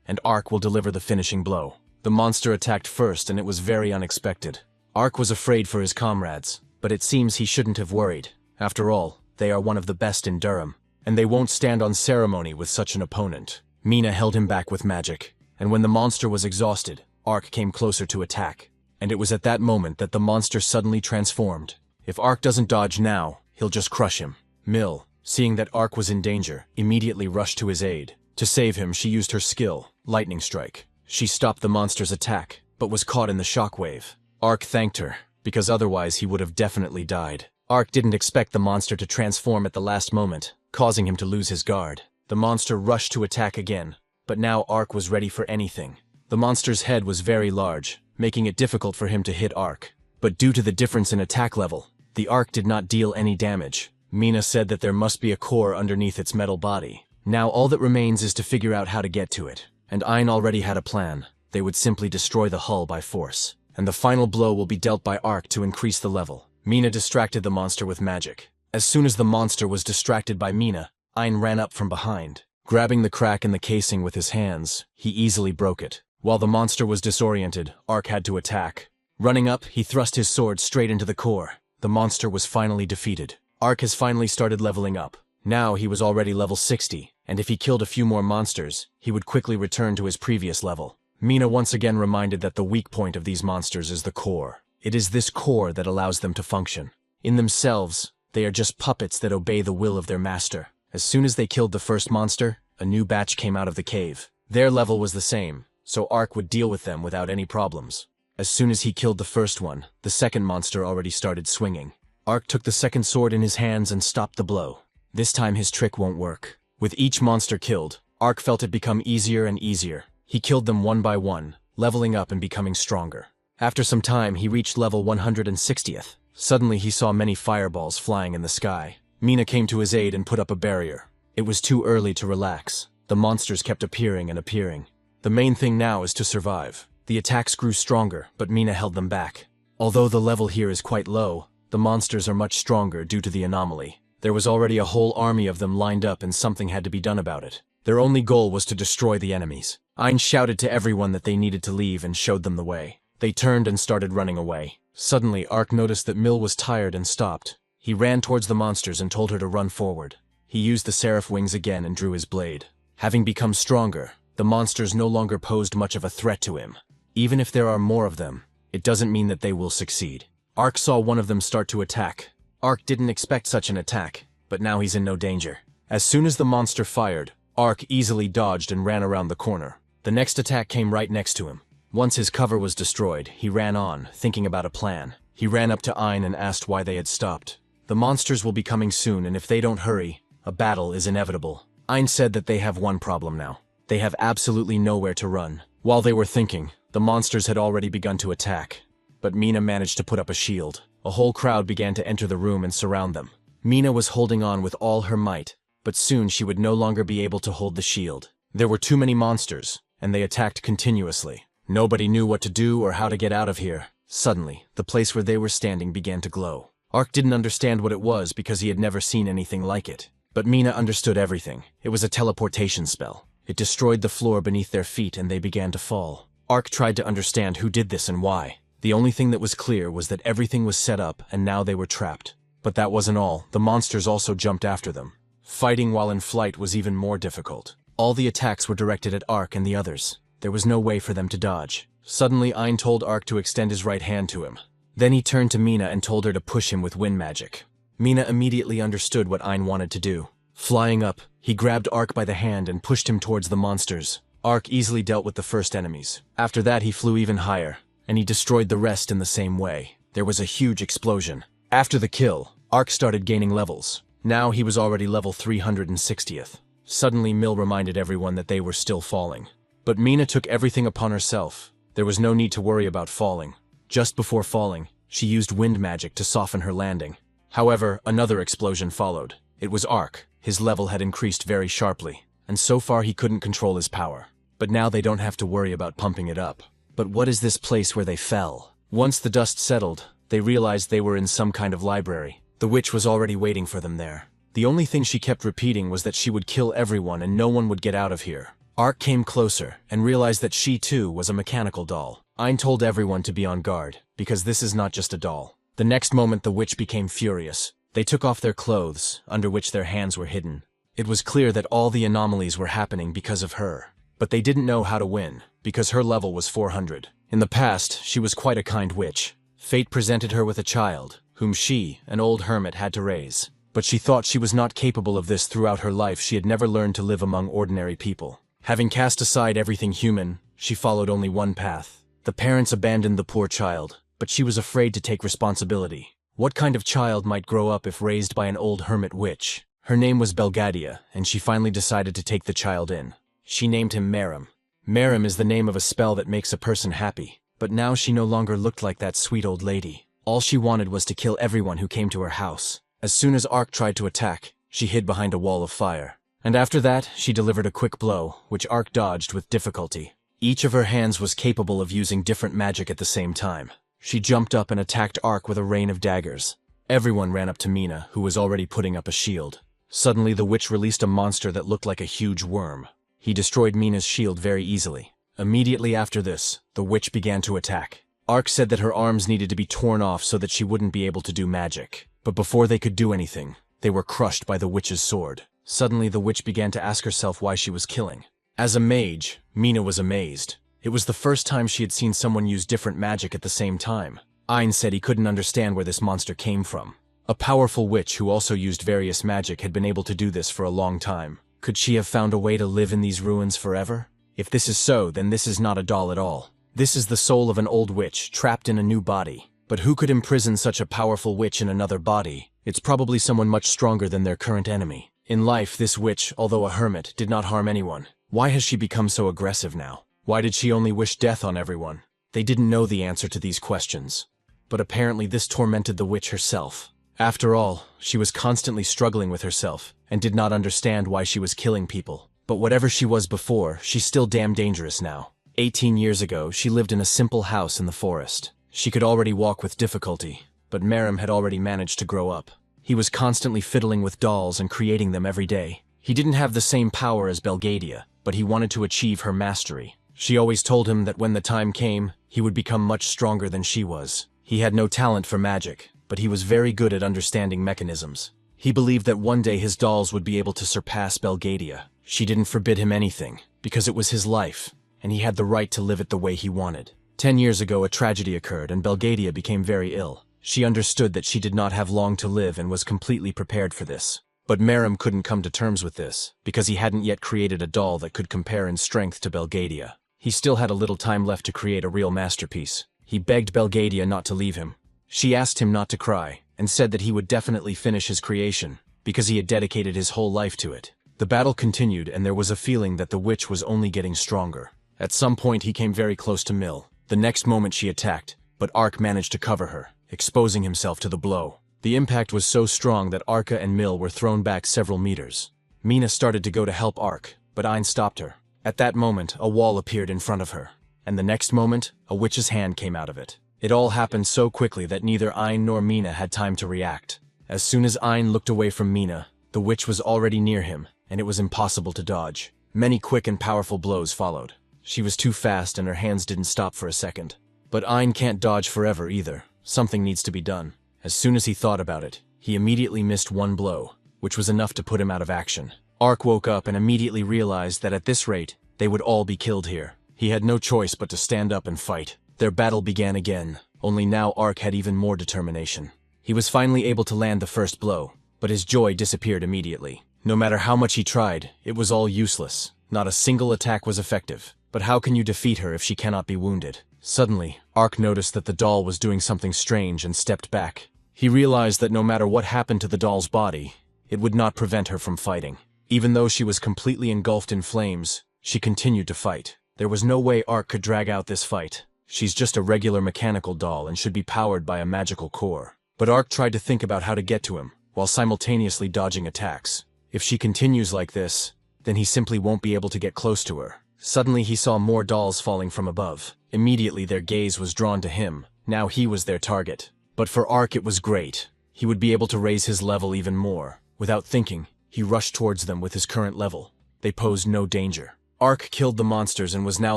and Ark will deliver the finishing blow. The monster attacked first, and it was very unexpected. Ark was afraid for his comrades, but it seems he shouldn't have worried. After all, they are one of the best in Durham, and they won't stand on ceremony with such an opponent. Mina held him back with magic, and when the monster was exhausted, Ark came closer to attack. And it was at that moment that the monster suddenly transformed. If Ark doesn't dodge now, he'll just crush him. Mill, seeing that Ark was in danger, immediately rushed to his aid. To save him, she used her skill, Lightning Strike. She stopped the monster's attack, but was caught in the shockwave. Ark thanked her, because otherwise he would have definitely died. Ark didn't expect the monster to transform at the last moment, causing him to lose his guard. The monster rushed to attack again, but now Ark was ready for anything. The monster's head was very large, making it difficult for him to hit Ark. But due to the difference in attack level, the Ark did not deal any damage. Mina said that there must be a core underneath its metal body. Now all that remains is to figure out how to get to it. And Ain already had a plan. They would simply destroy the hull by force. And the final blow will be dealt by Ark to increase the level. Mina distracted the monster with magic. As soon as the monster was distracted by Mina, Ain ran up from behind. Grabbing the crack in the casing with his hands, he easily broke it. While the monster was disoriented, Ark had to attack. Running up, he thrust his sword straight into the core. The monster was finally defeated. Ark has finally started leveling up. Now he was already level 60, and if he killed a few more monsters, he would quickly return to his previous level. Mina once again reminded that the weak point of these monsters is the core. It is this core that allows them to function. In themselves, they are just puppets that obey the will of their master. As soon as they killed the first monster, a new batch came out of the cave. Their level was the same, so Ark would deal with them without any problems. As soon as he killed the first one, the second monster already started swinging. Ark took the second sword in his hands and stopped the blow. This time his trick won't work. With each monster killed, Ark felt it become easier and easier. He killed them one by one, leveling up and becoming stronger. After some time, he reached level 160th. Suddenly he saw many fireballs flying in the sky. Mina came to his aid and put up a barrier. It was too early to relax. The monsters kept appearing and appearing. The main thing now is to survive. The attacks grew stronger, but Mina held them back. Although the level here is quite low, the monsters are much stronger due to the anomaly. There was already a whole army of them lined up and something had to be done about it. Their only goal was to destroy the enemies. Ain shouted to everyone that they needed to leave and showed them the way. They turned and started running away. Suddenly, Ark noticed that Mill was tired and stopped. He ran towards the monsters and told her to run forward. He used the seraph wings again and drew his blade. Having become stronger, the monsters no longer posed much of a threat to him. Even if there are more of them, it doesn't mean that they will succeed. Ark saw one of them start to attack. Ark didn't expect such an attack, but now he's in no danger. As soon as the monster fired, Ark easily dodged and ran around the corner. The next attack came right next to him. Once his cover was destroyed, he ran on, thinking about a plan. He ran up to Ein and asked why they had stopped. The monsters will be coming soon, and if they don't hurry, a battle is inevitable. Ein said that they have one problem now. They have absolutely nowhere to run. While they were thinking, the monsters had already begun to attack. But Mina managed to put up a shield. A whole crowd began to enter the room and surround them. Mina was holding on with all her might, but soon she would no longer be able to hold the shield. There were too many monsters, and they attacked continuously. Nobody knew what to do or how to get out of here. Suddenly, the place where they were standing began to glow. Ark didn't understand what it was because he had never seen anything like it. But Mina understood everything. It was a teleportation spell. It destroyed the floor beneath their feet and they began to fall. Ark tried to understand who did this and why. The only thing that was clear was that everything was set up and now they were trapped. But that wasn't all. The monsters also jumped after them. Fighting while in flight was even more difficult. All the attacks were directed at Ark and the others. There was no way for them to dodge. Suddenly, Ein told Ark to extend his right hand to him. Then he turned to Mina and told her to push him with wind magic. Mina immediately understood what Ein wanted to do. Flying up, he grabbed Ark by the hand and pushed him towards the monsters. Ark easily dealt with the first enemies. After that, he flew even higher, and he destroyed the rest in the same way. There was a huge explosion. After the kill, Ark started gaining levels. Now he was already level 360th. Suddenly, Mill reminded everyone that they were still falling. But Mina took everything upon herself. There was no need to worry about falling. Just before falling, she used wind magic to soften her landing. However, another explosion followed. It was Ark. His level had increased very sharply, and so far he couldn't control his power. But now they don't have to worry about pumping it up. But what is this place where they fell? Once the dust settled, they realized they were in some kind of library. The witch was already waiting for them there. The only thing she kept repeating was that she would kill everyone and no one would get out of here. Ark came closer and realized that she too was a mechanical doll. Ein told everyone to be on guard, because this is not just a doll. The next moment the witch became furious. They took off their clothes, under which their hands were hidden. It was clear that all the anomalies were happening because of her. But they didn't know how to win, because her level was 400. In the past, she was quite a kind witch. Fate presented her with a child, whom she, an old hermit, had to raise. But she thought she was not capable of this. Throughout her life. She had never learned to live among ordinary people. Having cast aside everything human, she followed only one path. The parents abandoned the poor child, but she was afraid to take responsibility. What kind of child might grow up if raised by an old hermit witch? Her name was Belgadia, and she finally decided to take the child in. She named him Merim. Merim is the name of a spell that makes a person happy. But now she no longer looked like that sweet old lady. All she wanted was to kill everyone who came to her house. As soon as Ark tried to attack, she hid behind a wall of fire. And after that, she delivered a quick blow, which Ark dodged with difficulty. Each of her hands was capable of using different magic at the same time. She jumped up and attacked Ark with a rain of daggers. Everyone ran up to Mina, who was already putting up a shield. Suddenly, the witch released a monster that looked like a huge worm. He destroyed Mina's shield very easily. Immediately after this, the witch began to attack. Ark said that her arms needed to be torn off so that she wouldn't be able to do magic. But before they could do anything, they were crushed by the witch's sword. Suddenly, the witch began to ask herself why she was killing. As a mage, Mina was amazed. It was the first time she had seen someone use different magic at the same time. Ein said he couldn't understand where this monster came from. A powerful witch who also used various magic had been able to do this for a long time. Could she have found a way to live in these ruins forever? If this is so, then this is not a doll at all. This is the soul of an old witch trapped in a new body. But who could imprison such a powerful witch in another body? It's probably someone much stronger than their current enemy. In life, this witch, although a hermit, did not harm anyone. Why has she become so aggressive now? Why did she only wish death on everyone? They didn't know the answer to these questions. But apparently this tormented the witch herself. After all, she was constantly struggling with herself, and did not understand why she was killing people. But whatever she was before, she's still damn dangerous now. 18 years ago, she lived in a simple house in the forest. She could already walk with difficulty, but Merim had already managed to grow up. He was constantly fiddling with dolls and creating them every day. He didn't have the same power as Belgadia, but he wanted to achieve her mastery. She always told him that when the time came, he would become much stronger than she was. He had no talent for magic, but he was very good at understanding mechanisms. He believed that one day his dolls would be able to surpass Belgadia. She didn't forbid him anything, because it was his life, and he had the right to live it the way he wanted. 10 years ago, a tragedy occurred, and Belgadia became very ill. She understood that she did not have long to live and was completely prepared for this. But Merim couldn't come to terms with this, because he hadn't yet created a doll that could compare in strength to Belgadia. He still had a little time left to create a real masterpiece. He begged Belgadia not to leave him. She asked him not to cry, and said that he would definitely finish his creation, because he had dedicated his whole life to it. The battle continued, and there was a feeling that the witch was only getting stronger. At some point he came very close to Mill. The next moment she attacked, but Ark managed to cover her, exposing himself to the blow. The impact was so strong that Arka and Mill were thrown back several meters. Mina started to go to help Ark, but Ein stopped her. At that moment, a wall appeared in front of her, and the next moment, a witch's hand came out of it. It all happened so quickly that neither Ein nor Mina had time to react. As soon as Ein looked away from Mina, the witch was already near him, and it was impossible to dodge. Many quick and powerful blows followed. She was too fast and her hands didn't stop for a second. But Ein can't dodge forever either. Something needs to be done. As soon as he thought about it, he immediately missed one blow, which was enough to put him out of action. Ark woke up and immediately realized that at this rate, they would all be killed here. He had no choice but to stand up and fight. Their battle began again, only now Ark had even more determination. He was finally able to land the first blow, but his joy disappeared immediately. No matter how much he tried, it was all useless. Not a single attack was effective. But how can you defeat her if she cannot be wounded? Suddenly, Ark noticed that the doll was doing something strange and stepped back. He realized that no matter what happened to the doll's body, it would not prevent her from fighting. Even though she was completely engulfed in flames, she continued to fight. There was no way Ark could drag out this fight. She's just a regular mechanical doll and should be powered by a magical core. But Ark tried to think about how to get to him, while simultaneously dodging attacks. If she continues like this, then he simply won't be able to get close to her. Suddenly he saw more dolls falling from above. Immediately their gaze was drawn to him. Now he was their target. But for Ark it was great. He would be able to raise his level even more. Without thinking, he rushed towards them with his current level. They posed no danger. Ark killed the monsters and was now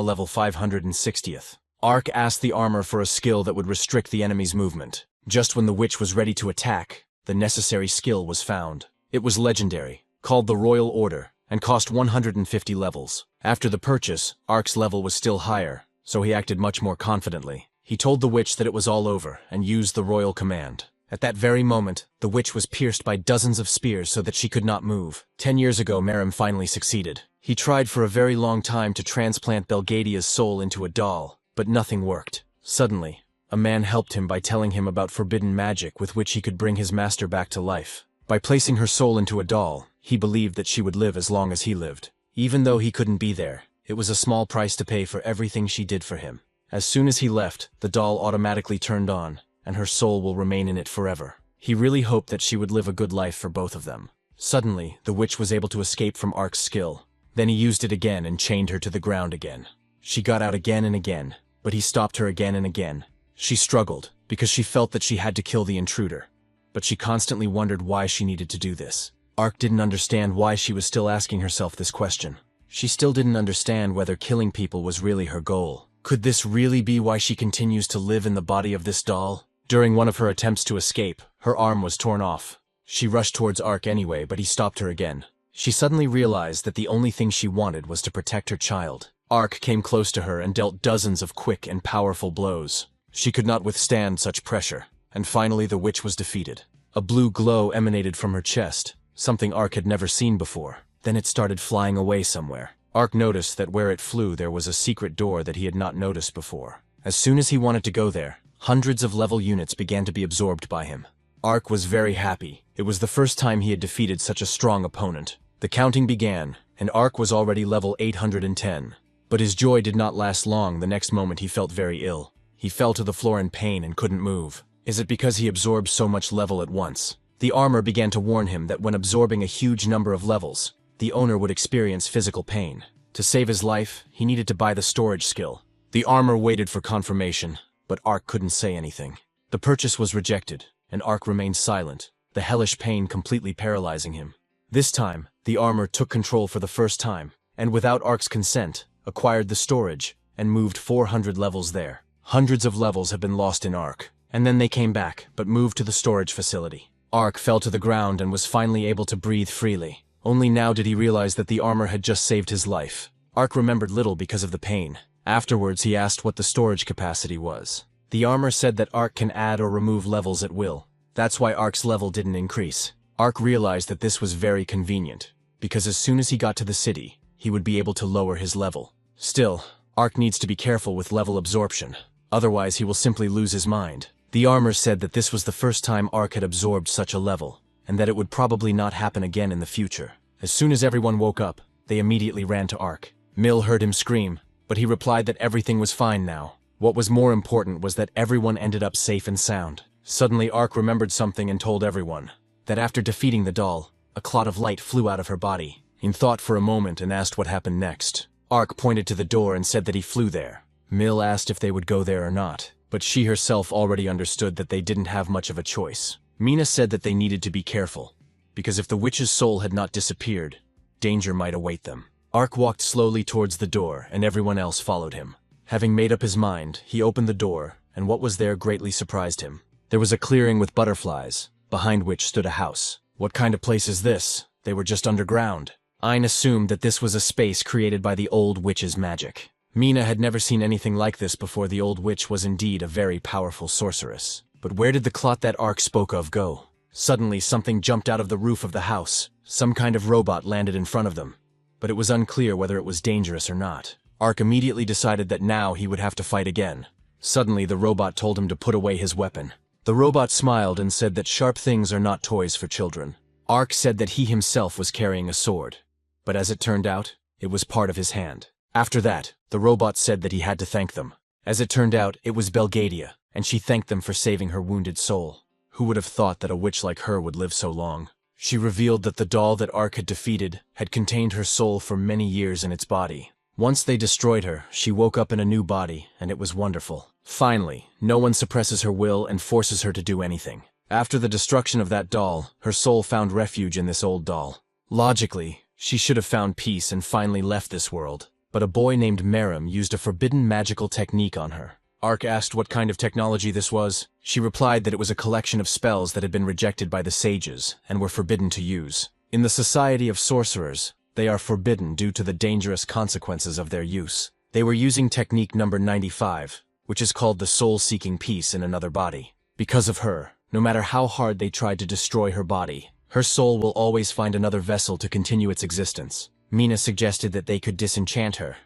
level 560th. Ark asked the armor for a skill that would restrict the enemy's movement. Just when the witch was ready to attack, the necessary skill was found. It was legendary, called the Royal Order, and cost 150 levels. After the purchase, Ark's level was still higher, so he acted much more confidently. He told the witch that it was all over and used the royal command. At that very moment, the witch was pierced by dozens of spears so that she could not move. 10 years ago, Merim finally succeeded. He tried for a very long time to transplant Belgadia's soul into a doll, but nothing worked. Suddenly, a man helped him by telling him about forbidden magic with which he could bring his master back to life. By placing her soul into a doll, he believed that she would live as long as he lived. Even though he couldn't be there, it was a small price to pay for everything she did for him. As soon as he left, the doll automatically turned on, and her soul will remain in it forever. He really hoped that she would live a good life for both of them. Suddenly, the witch was able to escape from Ark's skill. Then he used it again and chained her to the ground again. She got out again and again, but he stopped her again and again. She struggled, because she felt that she had to kill the intruder. But she constantly wondered why she needed to do this. Ark didn't understand why she was still asking herself this question. She still didn't understand whether killing people was really her goal. Could this really be why she continues to live in the body of this doll? During one of her attempts to escape, her arm was torn off. She rushed towards Ark anyway, but he stopped her again. She suddenly realized that the only thing she wanted was to protect her child. Ark came close to her and dealt dozens of quick and powerful blows. She could not withstand such pressure, and finally the witch was defeated. A blue glow emanated from her chest, something Ark had never seen before. Then it started flying away somewhere. Ark noticed that where it flew there was a secret door that he had not noticed before. As soon as he wanted to go there, hundreds of level units began to be absorbed by him. Ark was very happy. It was the first time he had defeated such a strong opponent. The counting began, and Ark was already level 810. But his joy did not last long. The next moment he felt very ill. He fell to the floor in pain and couldn't move. Is it because he absorbed so much level at once? The armor began to warn him that when absorbing a huge number of levels, the owner would experience physical pain. To save his life, he needed to buy the storage skill. The armor waited for confirmation, but Ark couldn't say anything. The purchase was rejected, and Ark remained silent, the hellish pain completely paralyzing him. This time, the armor took control for the first time, and without Ark's consent, acquired the storage, and moved 400 levels there. Hundreds of levels have been lost in Ark, and then they came back, but moved to the storage facility. Ark fell to the ground and was finally able to breathe freely. Only now did he realize that the armor had just saved his life. Ark remembered little because of the pain. Afterwards, he asked what the storage capacity was. The armor said that Ark can add or remove levels at will. That's why Ark's level didn't increase. Ark realized that this was very convenient, because as soon as he got to the city, he would be able to lower his level. Still, Ark needs to be careful with level absorption, otherwise he will simply lose his mind. The armor said that this was the first time Ark had absorbed such a level, and that it would probably not happen again in the future. As soon as everyone woke up, they immediately ran to Ark. Mill heard him scream, but he replied that everything was fine now. What was more important was that everyone ended up safe and sound. Suddenly Ark remembered something and told everyone that after defeating the doll, a clot of light flew out of her body. He thought for a moment and asked what happened next. Ark pointed to the door and said that he flew there. Mill asked if they would go there or not, but she herself already understood that they didn't have much of a choice. Mina said that they needed to be careful, because if the witch's soul had not disappeared, danger might await them. Ark walked slowly towards the door, and everyone else followed him. Having made up his mind, he opened the door, and what was there greatly surprised him. There was a clearing with butterflies, behind which stood a house. What kind of place is this? They were just underground. Ayn assumed that this was a space created by the old witch's magic. Mina had never seen anything like this before. The old witch was indeed a very powerful sorceress. But where did the clot that Ark spoke of go? Suddenly something jumped out of the roof of the house. Some kind of robot landed in front of them, but it was unclear whether it was dangerous or not. Ark immediately decided that now he would have to fight again. Suddenly the robot told him to put away his weapon. The robot smiled and said that sharp things are not toys for children. Ark said that he himself was carrying a sword, but as it turned out, it was part of his hand. After that, the robot said that he had to thank them. As it turned out, it was Belgadia, and she thanked them for saving her wounded soul. Who would have thought that a witch like her would live so long? She revealed that the doll that Ark had defeated had contained her soul for many years in its body. Once they destroyed her, she woke up in a new body, and it was wonderful. Finally, no one suppresses her will and forces her to do anything. After the destruction of that doll, her soul found refuge in this old doll. Logically, she should have found peace and finally left this world. But a boy named Merim used a forbidden magical technique on her. Ark asked what kind of technology this was. She replied that it was a collection of spells that had been rejected by the sages and were forbidden to use. In the society of sorcerers, they are forbidden due to the dangerous consequences of their use. They were using technique number 95, which is called the soul seeking peace in another body. Because of her, no matter how hard they tried to destroy her body, her soul will always find another vessel to continue its existence. Mina suggested that they could disenchant her,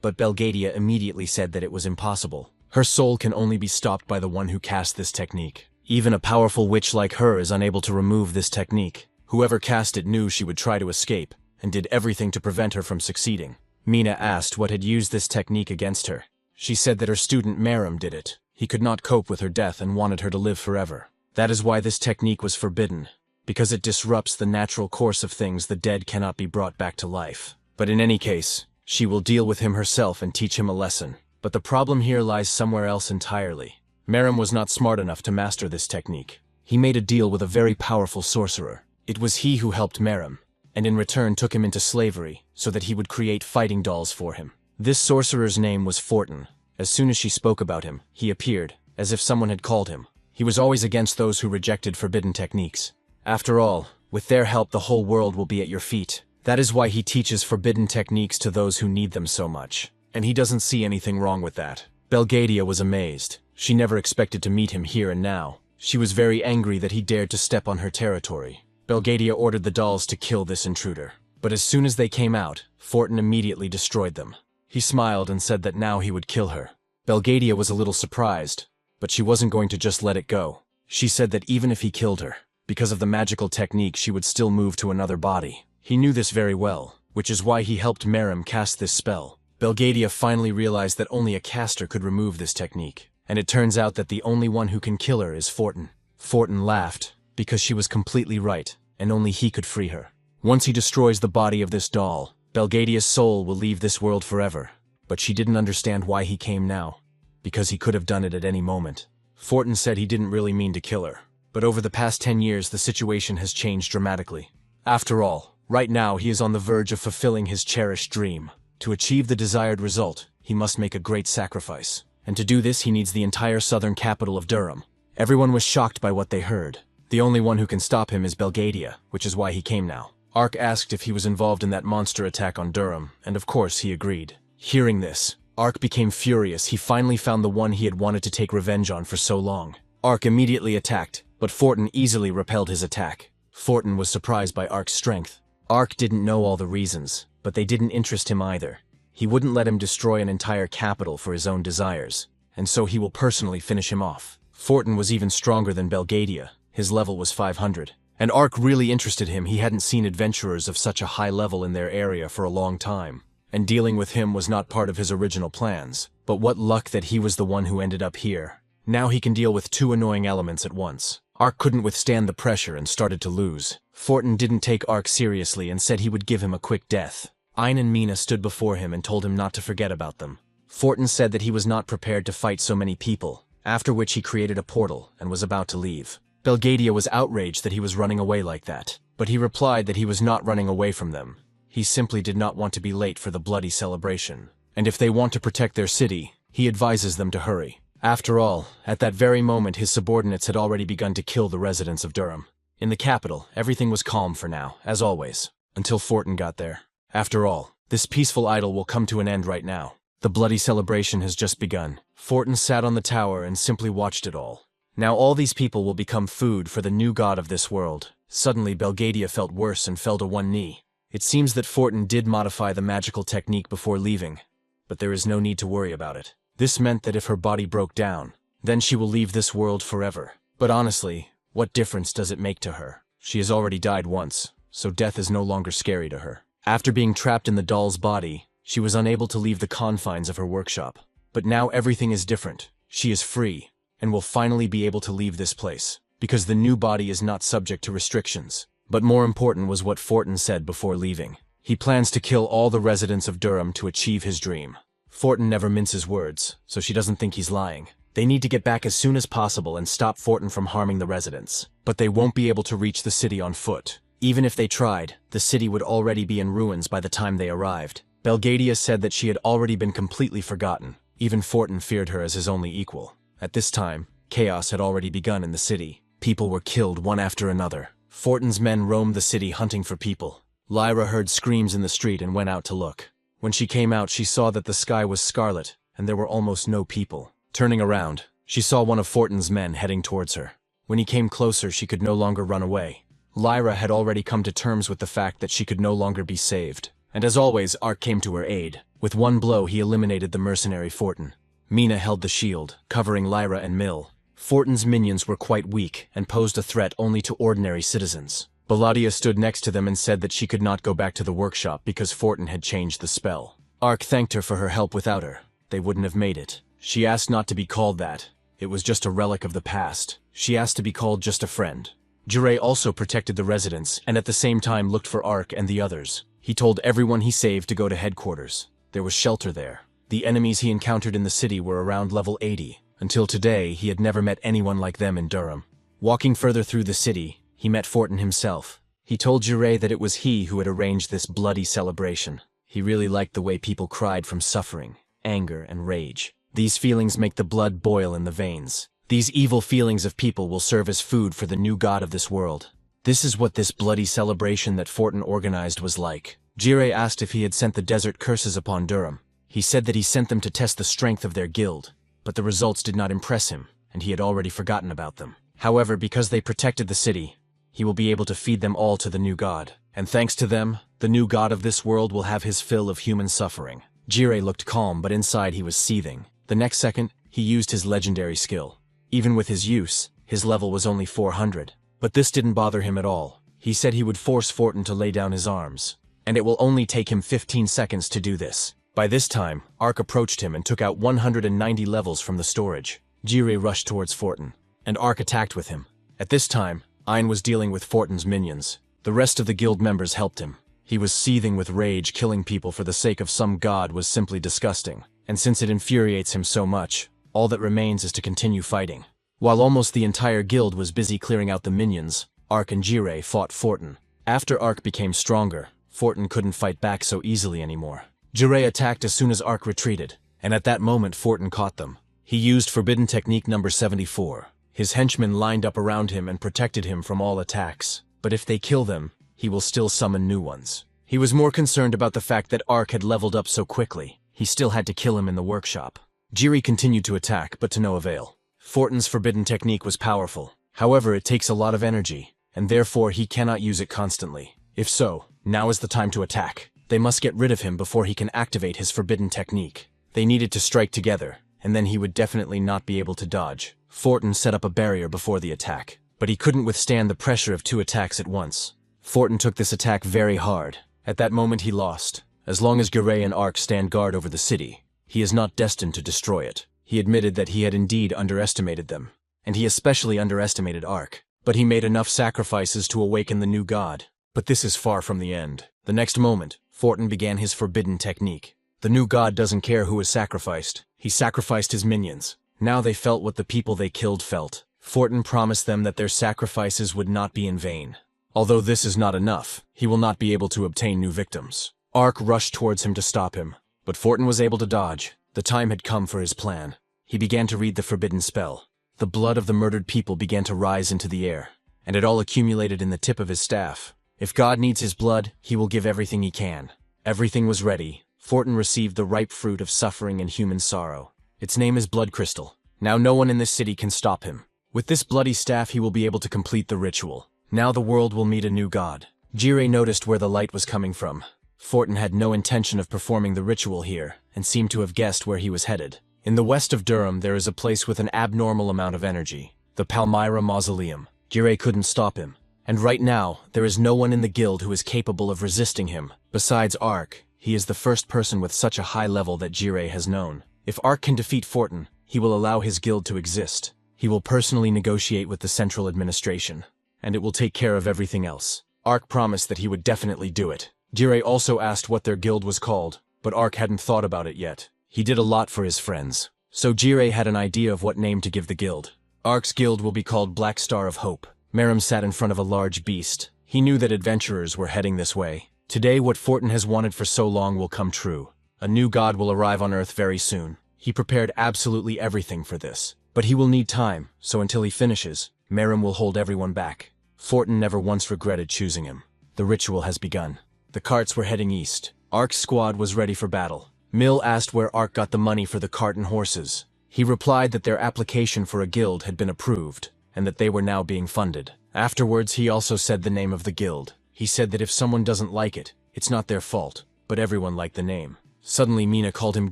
but Belgadia immediately said that it was impossible. Her soul can only be stopped by the one who cast this technique. Even a powerful witch like her is unable to remove this technique. Whoever cast it knew she would try to escape, and did everything to prevent her from succeeding. Mina asked what had used this technique against her. She said that her student Merim did it. He could not cope with her death and wanted her to live forever. That is why this technique was forbidden, because it disrupts the natural course of things. The dead cannot be brought back to life. But in any case, she will deal with him herself and teach him a lesson. But the problem here lies somewhere else entirely. Merim was not smart enough to master this technique. He made a deal with a very powerful sorcerer. It was he who helped Merim, and in return took him into slavery so that he would create fighting dolls for him. This sorcerer's name was Fortin. As soon as she spoke about him, he appeared, as if someone had called him. He was always against those who rejected forbidden techniques. After all, with their help the whole world will be at your feet. That is why he teaches forbidden techniques to those who need them so much. And he doesn't see anything wrong with that. Belgadia was amazed. She never expected to meet him here and now. She was very angry that he dared to step on her territory. Belgadia ordered the dolls to kill this intruder. But as soon as they came out, Fortin immediately destroyed them. He smiled and said that now he would kill her. Belgadia was a little surprised, but she wasn't going to just let it go. She said that even if he killed her, because of the magical technique, she would still move to another body. He knew this very well, which is why he helped Merim cast this spell. Belgadia finally realized that only a caster could remove this technique, and it turns out that the only one who can kill her is Fortin. Fortin laughed, because she was completely right, and only he could free her. Once he destroys the body of this doll, Belgadia's soul will leave this world forever. But she didn't understand why he came now, because he could have done it at any moment. Fortin said he didn't really mean to kill her, but over the past 10 years the situation has changed dramatically. After all, right now he is on the verge of fulfilling his cherished dream. To achieve the desired result, he must make a great sacrifice. And to do this he needs the entire southern capital of Durham. Everyone was shocked by what they heard. The only one who can stop him is Belgadia, which is why he came now. Ark asked if he was involved in that monster attack on Durham, and of course he agreed. Hearing this, Ark became furious. He finally found the one he had wanted to take revenge on for so long. Ark immediately attacked, but Fortin easily repelled his attack. Fortin was surprised by Ark's strength. Ark didn't know all the reasons, but they didn't interest him either. He wouldn't let him destroy an entire capital for his own desires, and so he will personally finish him off. Fortin was even stronger than Belgadia. His level was 500. And Ark really interested him. He hadn't seen adventurers of such a high level in their area for a long time, and dealing with him was not part of his original plans. But what luck that he was the one who ended up here. Now he can deal with two annoying elements at once. Ark couldn't withstand the pressure and started to lose. Fortin didn't take Ark seriously and said he would give him a quick death. Ein and Mina stood before him and told him not to forget about them. Fortin said that he was not prepared to fight so many people, after which he created a portal and was about to leave. Belgadia was outraged that he was running away like that, but he replied that he was not running away from them. He simply did not want to be late for the bloody celebration. And if they want to protect their city, he advises them to hurry. After all, at that very moment his subordinates had already begun to kill the residents of Durham. In the capital, everything was calm for now, as always, until Fortin got there. After all, this peaceful idyll will come to an end right now. The bloody celebration has just begun. Fortin sat on the tower and simply watched it all. Now all these people will become food for the new god of this world. Suddenly Belgadia felt worse and fell to one knee. It seems that Fortin did modify the magical technique before leaving, but there is no need to worry about it. This meant that if her body broke down, then she will leave this world forever. But honestly, what difference does it make to her? She has already died once, so death is no longer scary to her. After being trapped in the doll's body, she was unable to leave the confines of her workshop. But now everything is different. She is free, and will finally be able to leave this place, because the new body is not subject to restrictions. But more important was what Fortin said before leaving. He plans to kill all the residents of Durham to achieve his dream. Fortin never minces words, so she doesn't think he's lying. They need to get back as soon as possible and stop Fortin from harming the residents. But they won't be able to reach the city on foot. Even if they tried, the city would already be in ruins by the time they arrived. Belgadia said that she had already been completely forgotten. Even Fortin feared her as his only equal. At this time, chaos had already begun in the city. People were killed one after another. Fortin's men roamed the city hunting for people. Lyra heard screams in the street and went out to look. When she came out, she saw that the sky was scarlet, and there were almost no people. Turning around, she saw one of Fortin's men heading towards her. When he came closer, she could no longer run away. Lyra had already come to terms with the fact that she could no longer be saved. And as always, Ark came to her aid. With one blow, he eliminated the mercenary Fortin. Mina held the shield, covering Lyra and Mill. Fortin's minions were quite weak and posed a threat only to ordinary citizens. Belgadia stood next to them and said that she could not go back to the workshop because Fortin had changed the spell. Ark thanked her for her help. Without her, they wouldn't have made it. She asked not to be called that. It was just a relic of the past. She asked to be called just a friend. Jure also protected the residents and at the same time looked for Ark and the others. He told everyone he saved to go to headquarters. There was shelter there. The enemies he encountered in the city were around level 80. Until today, he had never met anyone like them in Durham. Walking further through the city, he met Fortin himself. He told Jure that it was he who had arranged this bloody celebration. He really liked the way people cried from suffering, anger, and rage. These feelings make the blood boil in the veins. These evil feelings of people will serve as food for the new god of this world. This is what this bloody celebration that Fortin organized was like. Jire asked if he had sent the desert curses upon Durham. He said that he sent them to test the strength of their guild, but the results did not impress him, and he had already forgotten about them. However, because they protected the city, he will be able to feed them all to the new god. And thanks to them, the new god of this world will have his fill of human suffering. Jire looked calm, but inside he was seething. The next second, he used his legendary skill. Even with his use, his level was only 400. But this didn't bother him at all. He said he would force Fortin to lay down his arms, and it will only take him 15 seconds to do this. By this time, Ark approached him and took out 190 levels from the storage. Jire rushed towards Fortin, and Ark attacked with him. At this time, Ein was dealing with Fortin's minions. The rest of the guild members helped him. He was seething with rage. Killing people for the sake of some god was simply disgusting. And since it infuriates him so much, all that remains is to continue fighting. While almost the entire guild was busy clearing out the minions, Ark and Jire fought Fortin. After Ark became stronger, Fortin couldn't fight back so easily anymore. Jire attacked as soon as Ark retreated, and at that moment Fortin caught them. He used forbidden technique number 74. His henchmen lined up around him and protected him from all attacks. But if they kill them, he will still summon new ones. He was more concerned about the fact that Ark had leveled up so quickly. He still had to kill him in the workshop. Jire continued to attack, but to no avail. Fortin's forbidden technique was powerful. However, it takes a lot of energy, and therefore he cannot use it constantly. If so, now is the time to attack. They must get rid of him before he can activate his forbidden technique. They needed to strike together, and then he would definitely not be able to dodge. Fortin set up a barrier before the attack, but he couldn't withstand the pressure of 2 attacks at once. Fortin took this attack very hard. At that moment he lost. As long as Gray and Ark stand guard over the city, he is not destined to destroy it. He admitted that he had indeed underestimated them, and he especially underestimated Ark. But he made enough sacrifices to awaken the new god. But this is far from the end. The next moment, Fortin began his forbidden technique. The new god doesn't care who is sacrificed. He sacrificed his minions. Now they felt what the people they killed felt. Fortin promised them that their sacrifices would not be in vain. Although this is not enough, he will not be able to obtain new victims. Ark rushed towards him to stop him, but Fortin was able to dodge. The time had come for his plan. He began to read the forbidden spell. The blood of the murdered people began to rise into the air, and it all accumulated in the tip of his staff. If God needs his blood, he will give everything he can. Everything was ready. Fortin received the ripe fruit of suffering and human sorrow. Its name is Blood Crystal. Now no one in this city can stop him. With this bloody staff he will be able to complete the ritual. Now the world will meet a new god. Jirei noticed where the light was coming from. Fortin had no intention of performing the ritual here, and seemed to have guessed where he was headed. In the west of Durham there is a place with an abnormal amount of energy. The Palmyra Mausoleum. Jirei couldn't stop him. And right now, there is no one in the guild who is capable of resisting him. Besides Ark, he is the first person with such a high level that Jirei has known. If Ark can defeat Fortin, he will allow his guild to exist. He will personally negotiate with the central administration, and it will take care of everything else. Ark promised that he would definitely do it. Jirei also asked what their guild was called, but Ark hadn't thought about it yet. He did a lot for his friends, so Jirei had an idea of what name to give the guild. Ark's guild will be called Black Star of Hope. Meram sat in front of a large beast. He knew that adventurers were heading this way. Today what Fortin has wanted for so long will come true. A new god will arrive on Earth very soon. He prepared absolutely everything for this. But he will need time, so until he finishes, Meram will hold everyone back. Fortin never once regretted choosing him. The ritual has begun. The carts were heading east. Ark's squad was ready for battle. Mill asked where Ark got the money for the cart and horses. He replied that their application for a guild had been approved, and that they were now being funded. Afterwards, he also said the name of the guild. He said that if someone doesn't like it, it's not their fault, but everyone liked the name. Suddenly Mina called him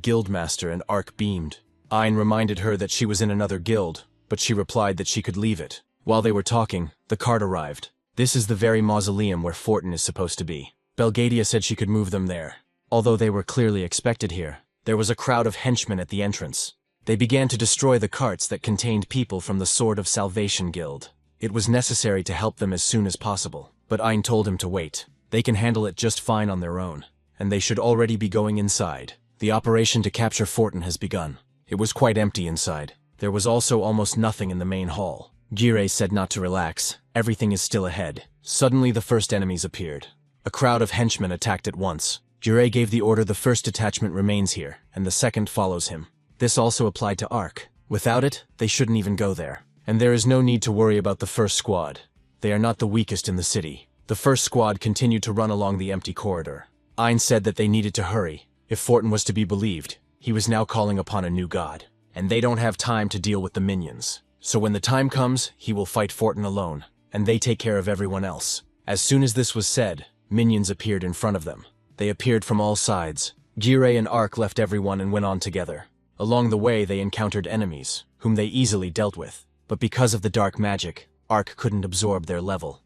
Guildmaster and Ark beamed. Ayn reminded her that she was in another guild, but she replied that she could leave it. While they were talking, the cart arrived. This is the very mausoleum where Fortin is supposed to be. Belgadia said she could move them there. Although they were clearly expected here, there was a crowd of henchmen at the entrance. They began to destroy the carts that contained people from the Sword of Salvation Guild. It was necessary to help them as soon as possible, but Ayn told him to wait. They can handle it just fine on their own, and they should already be going inside. The operation to capture Fortin has begun. It was quite empty inside. There was also almost nothing in the main hall. Jirei said not to relax. Everything is still ahead. Suddenly the first enemies appeared. A crowd of henchmen attacked at once. Jirei gave the order the first detachment remains here, and the second follows him. This also applied to Ark. Without it, they shouldn't even go there. And there is no need to worry about the first squad. They are not the weakest in the city. The first squad continued to run along the empty corridor. Ayn said that they needed to hurry. If Fortin was to be believed, he was now calling upon a new god. And they don't have time to deal with the minions. So when the time comes, he will fight Fortin alone, and they take care of everyone else. As soon as this was said, minions appeared in front of them. They appeared from all sides. Jirei and Ark left everyone and went on together. Along the way they encountered enemies, whom they easily dealt with. But because of the dark magic, Ark couldn't absorb their level.